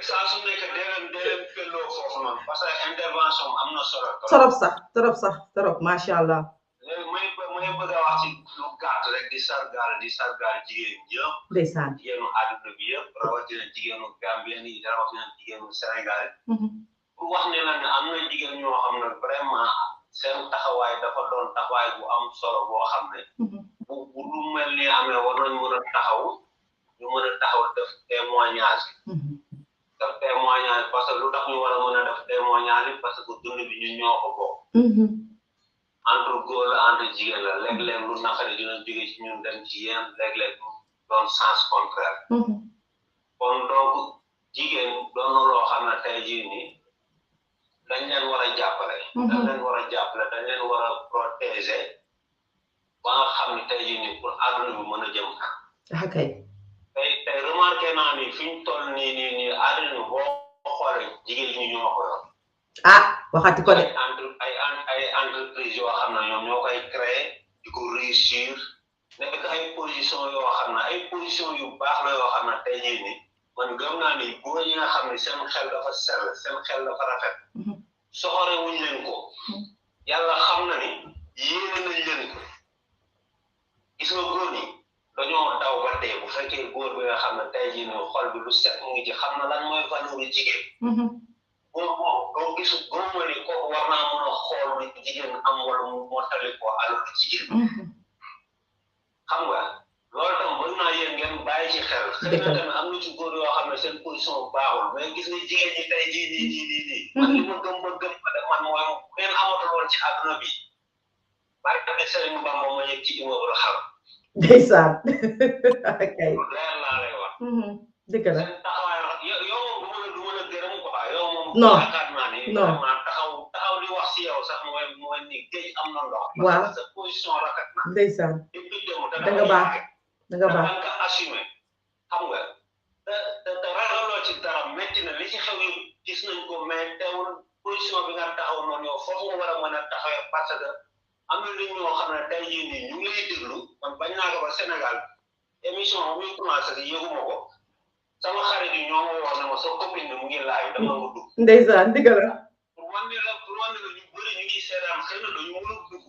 saa su nekk dee leen felloo foofu noonu parce que intervention am na solo. Torop macha allah. léegi may bëgg a wax ci lu gàtt rek di sargal jigéen ñëpp. Ndeysaan. jigéenu àdduna bi yëpp rawatina jigéenu Gambien yi rawatina jigéenu Sénégal. pour wax ne la ne am na jigéen ñoo xam ne vraiment seen taxawaay dafa doon taxawaay bu am solo boo xam ne. bu lu mel ni amee war nañ mën a taxaw ñu mën a taxaw def témoignage. def témoignage parce que lu tax ñu war a mën a def témoignage parce que dund bi ñun ñoo ko bokk. entre góor la entre jigéen la léeg-léeg lu naqari dina jóge ci ñun dem ci yéen léeg-léeg doon sens contraire. kon donc jigéen doon na loo xam ne tey jii nii dañ leen war a jàppale. dañ leen war a protéger ba nga xam ne tey jii nii pour àdduna bi mën a jëm kanam. tey remarqué naa ni fi ñu toll nii àdduna bi boo xoolee jigéen ñi ñoo ko yor. waxati ko de. ay entreprise yoo xam ne ñoom ñoo koy créer di ko réussir nekk ay position yoo xam ne ay position yu baax la yoo xam ne tey jii nii man gëm naa ni góor ñi nga xam ne seen xel dafa sell seen xel dafa rafet. soxore wuñ leen ko. yàlla xam na ni yéene nañ leen ko. gis nga góor ñi dañoo daw ba dee bu fekkee góor bi nga xam ne tey jii nii xol bi lu set mu ngi ci xam na lan mooy valeur jigéen. doo gisu góor ma ni kooku war naa mën a xool lu jigéen am wala mu mottali ko alal jigéen. xam nga loolu tam mën naa yéen ngeen bàyyi ci xel. xëy na tamit am na ci góor yoo xam ne seen position baaxul mais gis nga jigéen ñi tey jii nii. man li ma gëm man mooy ngeen amatul woon ci àdduna bi. bari tamit Sëriñ Bamba ma yëg ci immeuble xam. Ndeysaan. leer laa lay wax. dëgg la. seen taxawaay yow moom du mën a gërëm quoi yow moom. non yaakaar naa ni. vraiment taxaw di wax si yow sax mooy ni géej am na ndox. waaw parce que sa position rafet na. ndeysaan. da nga baax. nga assumé xam nga te ragaloo ci dara métti na li ci xew yi gis nañ ko mais teewul position bi nga taxaw noonu yow foofu nga war a mën a taxawee parce que am na li ñoo xam ne tey jii nii ñu ngi lay déglu man bañ naa ko ba Sénégal émission bi muy commencé di yëguma ko sama xarit yi ñoo ma wax ne ma sa copine bi mu ngi laaj dama ko dugg. Ndeysaan dëgg la. pour wane la ñu bëri ñu ngi seetaan xëy na dañu mën a dugg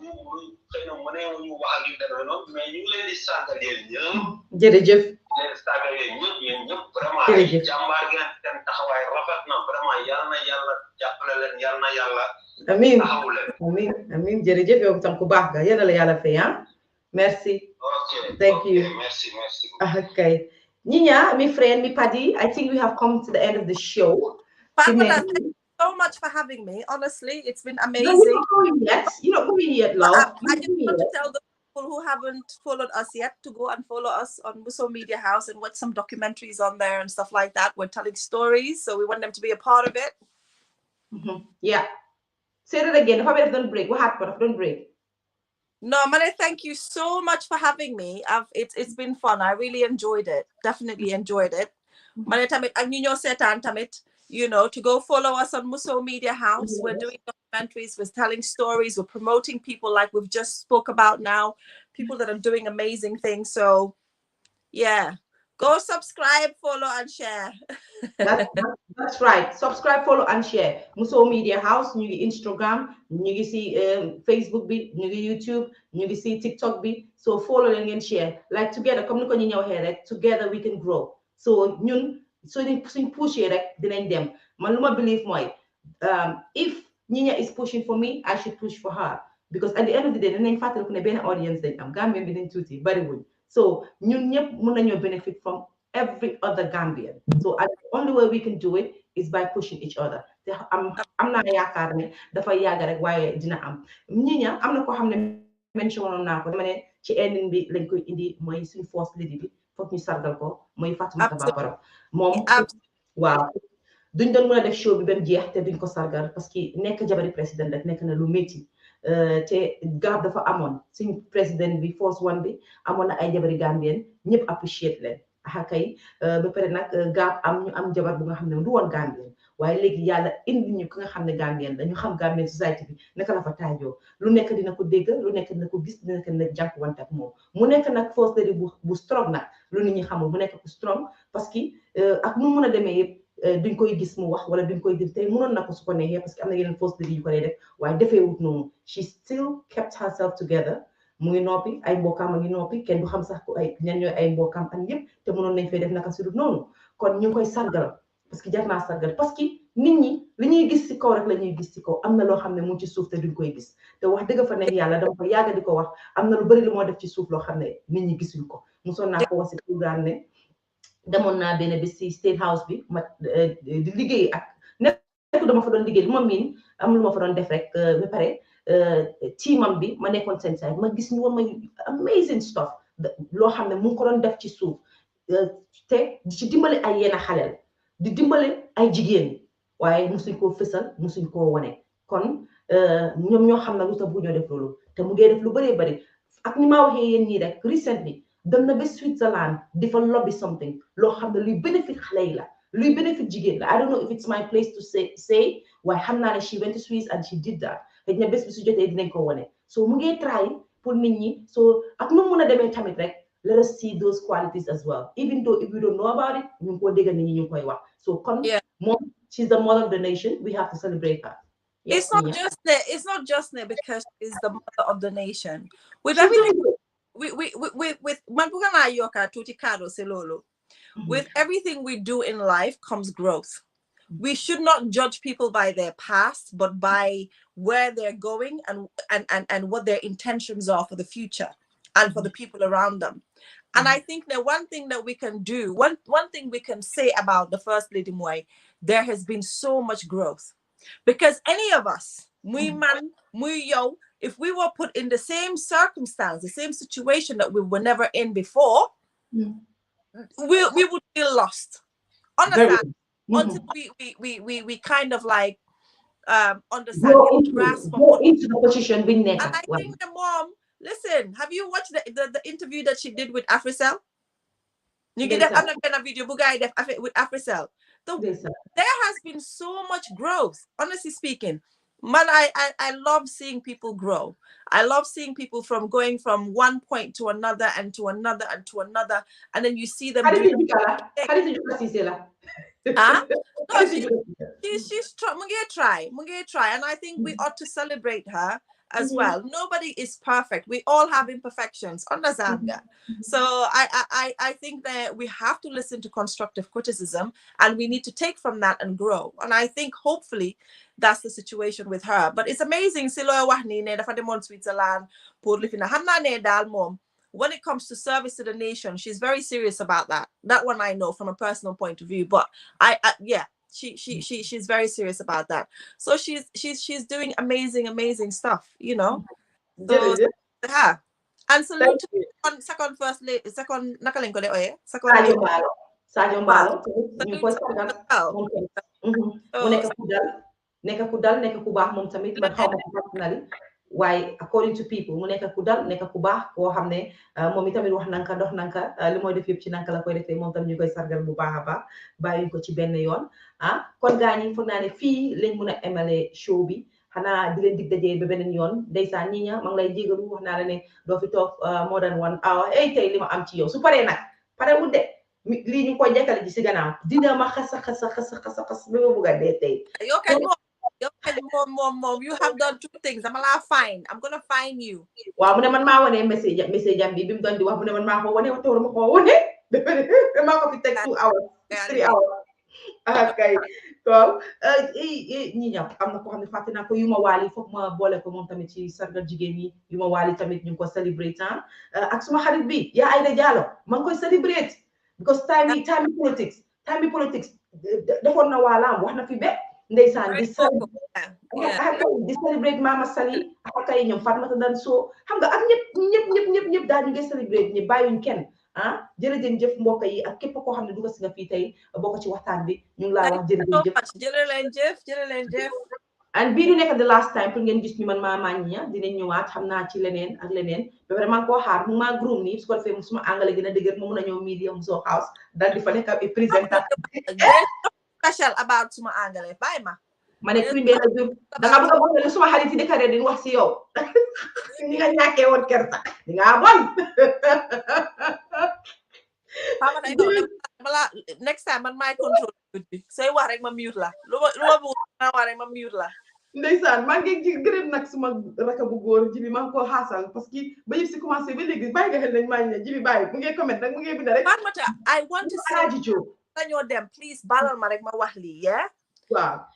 xëy na mënee ñu wax ak yu demee noonu mais ñu ngi leen di sàngal yéen ñëpp. jërëjëf. leen di sàngal yéen ñëpp vraiment. jërëjëf jàmbaar ngeen seen taxawaay rafet na vraiment yal na yàlla jàppale leen yal na yàlla. amiin taxawu leen. amiin jërëjëf yow tam ku baax nga yal na la yàlla fay merci. Thank you. Merci. Okay. Nyenya, my friend, my Paddy, I think we have come to the end of the show. Thank you so much for having me. Honestly, it's been amazing. No, you're not going yet. You're not going yet, love. I just want to tell the people who haven't followed us yet to go and follow us on Muso Media House and watch some documentaries on there and stuff like that. We're telling stories, so we want them to be a part of it. Yeah. Say that again. If I don't break, what happened? Don't break. No, Mane, thank you so much for having me. It's been fun. I really enjoyed it. Definitely enjoyed it. Mane tamit ak ñu ñoo seetaan tamit, you know, to go follow us on Muso Media House. We're doing documentaries, we're telling stories, we're promoting people like we've just spoke about now, people that are doing amazing things. So yeah, go subscribe, follow, and share. That's right. Subscribe, follow, and share. Muso Media House, ñu ngi Instagram, ñu ngi si Facebook bi, ñu ngi YouTube, ñu ngi si TikTok bi. So follow and share. Like together, comme ni ko ñu ñëw rek, together we can grow. So ñun suñ pushé rek dinañ dem. Man lu ma believe mooy if Nyenya is pushing for me, I should push for her. Because at the end of the day, dinañ fàttaliku ne benn audience dañ am. Gambien bi dañ tuuti bariwuñ. So ñun ñëpp mën nañoo benefit from every other Gambian. So the only way we can do it is by pushing each other. I'm not yaakaar ne dafa yàgg rek waaye dina am. Nyenya am na ko xam ne mention naa ko dama ne ci ending bi lañ koy indi mooy suñu first lady bi foog ñu sargal ko mooy Fatoumata Bah Barrow moom waaw duñ doon mën a def show bi ba mu jeex te duñ ko sargal parce que nekk jabari président rek nekk na lu métti te gaab dafa amoon suñ président bi force one bi amoon na ay jabari Gambien ñëpp appreciate leen kay ba pare nag gaab am ñu am jabar bu nga xam ne du woon Gambien waaye léegi yàlla indi ñu ki nga xam ne Gambien la ñu xam Gambien society bi naka la fa taajoo lu nekk dina ko dégg lu nekk dina ko gis dina nekk jànk wante ak moom mu nekk nag force lady bu strong nag lu nit ñi xamul mu nekk bu strong parce que ak nu mun a demee yëpp duñ koy gis mu wax wala duñ koy def tey mënoon na ko su ko neexee parce que am na yeneen force lady yu ko lay def waaye defee wut noonu she still kept herself together mu ngi noppi ay mbokkam a ngi noppi kenn du xam sax ko ay ñan ñooy ay mbokkam ak yëpp te mënoon nañ fay def naka si du noonu kon ñu ngi koy sargal parce que jar naa sargal parce que nit ñi li ñuy gis ci kaw rek la ñuy gis ci kaw am na loo xam ne mu ci suuf te duñ koy gis te wax dëgg fa neex yàlla dama ko yàgg di ko wax am na lu bëri lu moo def ci suuf loo xam ne nit ñi gisuñ ko mosoon naa ko wax ci programme ne demoon naa benn bis ci State House bi ma di liggéey ak nekku dama fa doon liggéey lu ma miin am lu ma fa doon def rek ba pare teamam bi ma nekkoon seen side ma gis ñu woon ma amazing stuff loo xam ne mu ngi ko doon def ci suuf te di ci dimbale ay yenn xaleel di dimbale ay jigéen waaye musuñ koo fësal musuñ koo wane kon ñoom ñoo xam ne lu tax bu ñoo def loolu te mu ngee def lu bëree bëri ak ni maa waxee yéen ñii rek recently dem na ba Switzerland di fa lobby something loo xam ne luy bénéfice xale yi la luy bénéfice jigéen la I don't know if it's my place to say waaye xam naa ne she went to Swiss and she did that xëy na bés bi su jotee dinañ ko wane so mu ngee try pour nit ñi so ak nu mun a demee tamit rek let us see those qualities as well even though if we don't know about it ñu ngi koo dégg nit ñi ñu ngi koy wax so kon moom she's the mother of the nation we have to celebrate her. Yes, it's not just because she's the mother of the nation. With everything with with everything we do in life comes growth. We should not judge people by their past, but by where they're going and what their intentions are for the future and for the people around them. And I think that one thing that we can do, one thing we can say about the First Lady Mwai, there has been so much growth. Because any of us, if we were put in the same circumstance, the same situation that we were never in before, we would feel lost. Understand? Until we kind of like understand, grasp into the position we never. And I think the mom, listen, have you watched the interview that she did with Africell? You get that video with Africell. There has been so much growth, honestly speaking. Man, I love seeing people grow. I love seeing people going from one point to another and to another and to another, and then you see them. No, she's try, and I think we ought to celebrate her as well. Nobody is perfect. We all have imperfections. Understand that? So I think that we have to listen to constructive criticism, and we need to take from that and grow. And I think hopefully that's the situation with her. But it's amazing. Switzerland, when it comes to service to the nation, she's very serious about that. That one I know from a personal point of view. But she's very serious about that. So she's doing amazing stuff, you know. So her. And salute to second first lady, second nakalinko de oye, second Sadio Mbalo ñu koy sagal nekk ku dal nekk ku baax moom tamit man xaw ma ko personally waaye according to people mu nekk ku dal nekk ku baax koo xam ne moom itamit wax nanka dox nanka li mooy def yëpp ci nanka la koy defee moom tam ñu koy sargal bu baax a baax bàyyi ko ci benn yoon kon gaa ñi foog naa ne fii lañ mun a emale show bi xanaa di leen dig dajee ba beneen yoon ndeysaan ñi ña ma ngi lay jégalu wax naa la ne doo fi toog more than 1 hour tey li ma am ci yow su paree nag pare wu de lii ñu ko jekkale ji si gannaaw dina ma xasa ba ma bugg a dee tey Mom, you have done 2 things. I'm gonna fine. I'm gonna fine you. Waaw mu ne man maa wane message am bi mu doon di wax mu ne man maa ko wane wala ma ko wane maa ko fi teg 2 hours 3 hours kay waaw ñi ñam am na ko xam ne fàtte naa ko yu ma waali foog ma boole ko moom tamit ci sargal jigéen ñi yu ma waali tamit ñu ngi ko celebrate ak suma xarit bi yaa Aïda Diallo ma ngi koy celebrate because time politics defoon na waalaam wax na fi be ndeysaan di celebrate Mama Sali ak kay ñoom Fatmata Dan soo xam nga ak ñëpp daal ñu ngi celebrate ñi bàyyuñ kenn jërëjëf mbokk yi ak képp koo xam ne du ko si nga fii tey bokk ci waxtaan bi ñu ngi laa wax jërëjëf and bii du nekk the last time pour ngeen gis ñu man Mama Nyenya dinañ ñëwaat xam naa ci leneen ak leneen ba pare maa ngi koo xaar mu maa groom nii su ko defee suma angale gën a dëgër ma mun a ñëw Medium Show House daal di fa nekk ab présentateur special about suma angale bàyyi ma ne kuy mbee da nga bëgg a boole suma xarit yi dëkk di wax si yow ni nga ñàkkee woon kersa di nga bon next time man maay control bi sooy wax rek ma mute la lu ma bëgg wax rek ma mute la ndeysaan maa ngi gërëm nag suma raka bu góor Jibi maa ngi ko xaasal parce que ba yëpp si commencé ba léegi bàyyi nga xel nañ maa ñe Jibi bàyyi mu ngi comment rek mu ngi bind rek I want to say dañoo dem please balal ma rek ma wax lii yeah wow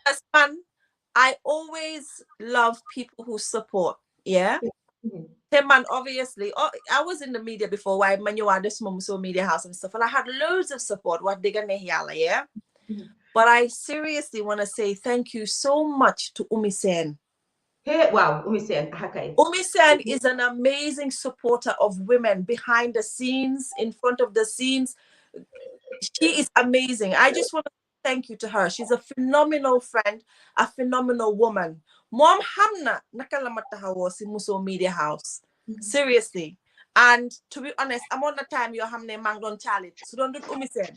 I always love people who support yeah man obviously I was in the media before why man you are this Muso Media House and stuff and I had loads of support what they gonna yeah but I seriously want to say thank you so much to Umi Sen. Hey, wow, Umi Sen. Okay. Umi Sen is an amazing supporter of women behind the scenes, in front of the scenes. She is amazing. I just want to thank you to her. She's a phenomenal friend, a phenomenal woman. Mom Hamna nakalamatahawo si Muso Media House. Seriously. And to be honest, I'm on the time you hamne mangon challenge. So don't do Umi Sen.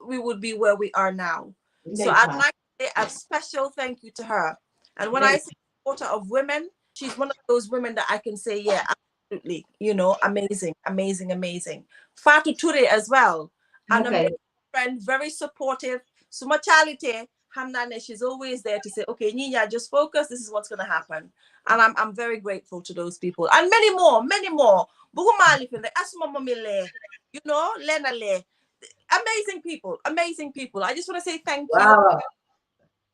We would be where we are now. So I'd like to say a special thank you to her. And when I say supporter of women, she's one of those women that I can say, yeah, absolutely, you know, amazing. Fatu Ture as well. An amazing friend, very supportive. Suma Chalite, Hamnane, she's always there to say, okay, Nyenya, just focus. This is what's going to happen. And I'm very grateful to those people. And many more. You know, Lenale. Amazing people. I just want to say thank you. Wow.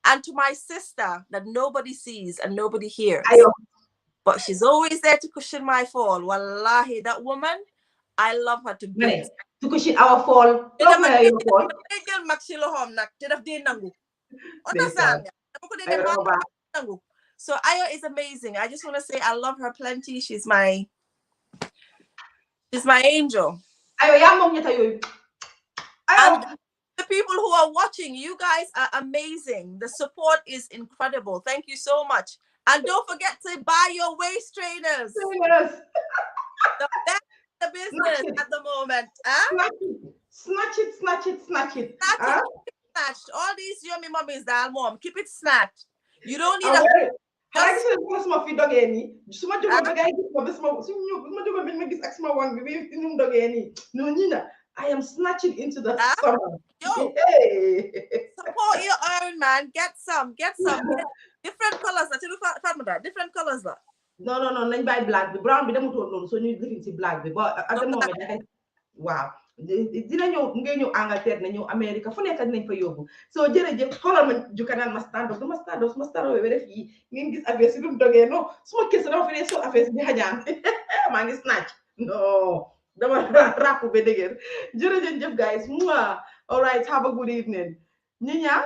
And to my sister that nobody sees and nobody hears. But she's always there to cushion my fall. Wallahi, that woman, I love her to bits. To cushion our fall. So Ayo is amazing. I just want to say I love her plenty. She's my angel. And the people who are watching, you guys are amazing. The support is incredible. Thank you so much. And don't forget to buy your waist trainers. The best in the business at the moment. Snatch it. Snatched. All these yummy mummies that mom, keep it snatched. You don't need I am snatching into the summer. Yo, support your own, man. Get some. Different colors. Different colors. No. Let's buy black. The brown, we don't know. So you looking to black. But at the moment, wow. Dina ñëw ngay ñëw Angleterre na ñëw America fu nekk dinañ fa yóbbu so jërëjëf xoolal ma jukanaan ma stand up ma stand up we def yi ngeen gis affaire si lu mu dogee non suma kess dama fi ne so affaire di xajaan maa ngi snatch no dama rap be dëgër jërëjëf guys all right have a good evening Nyenya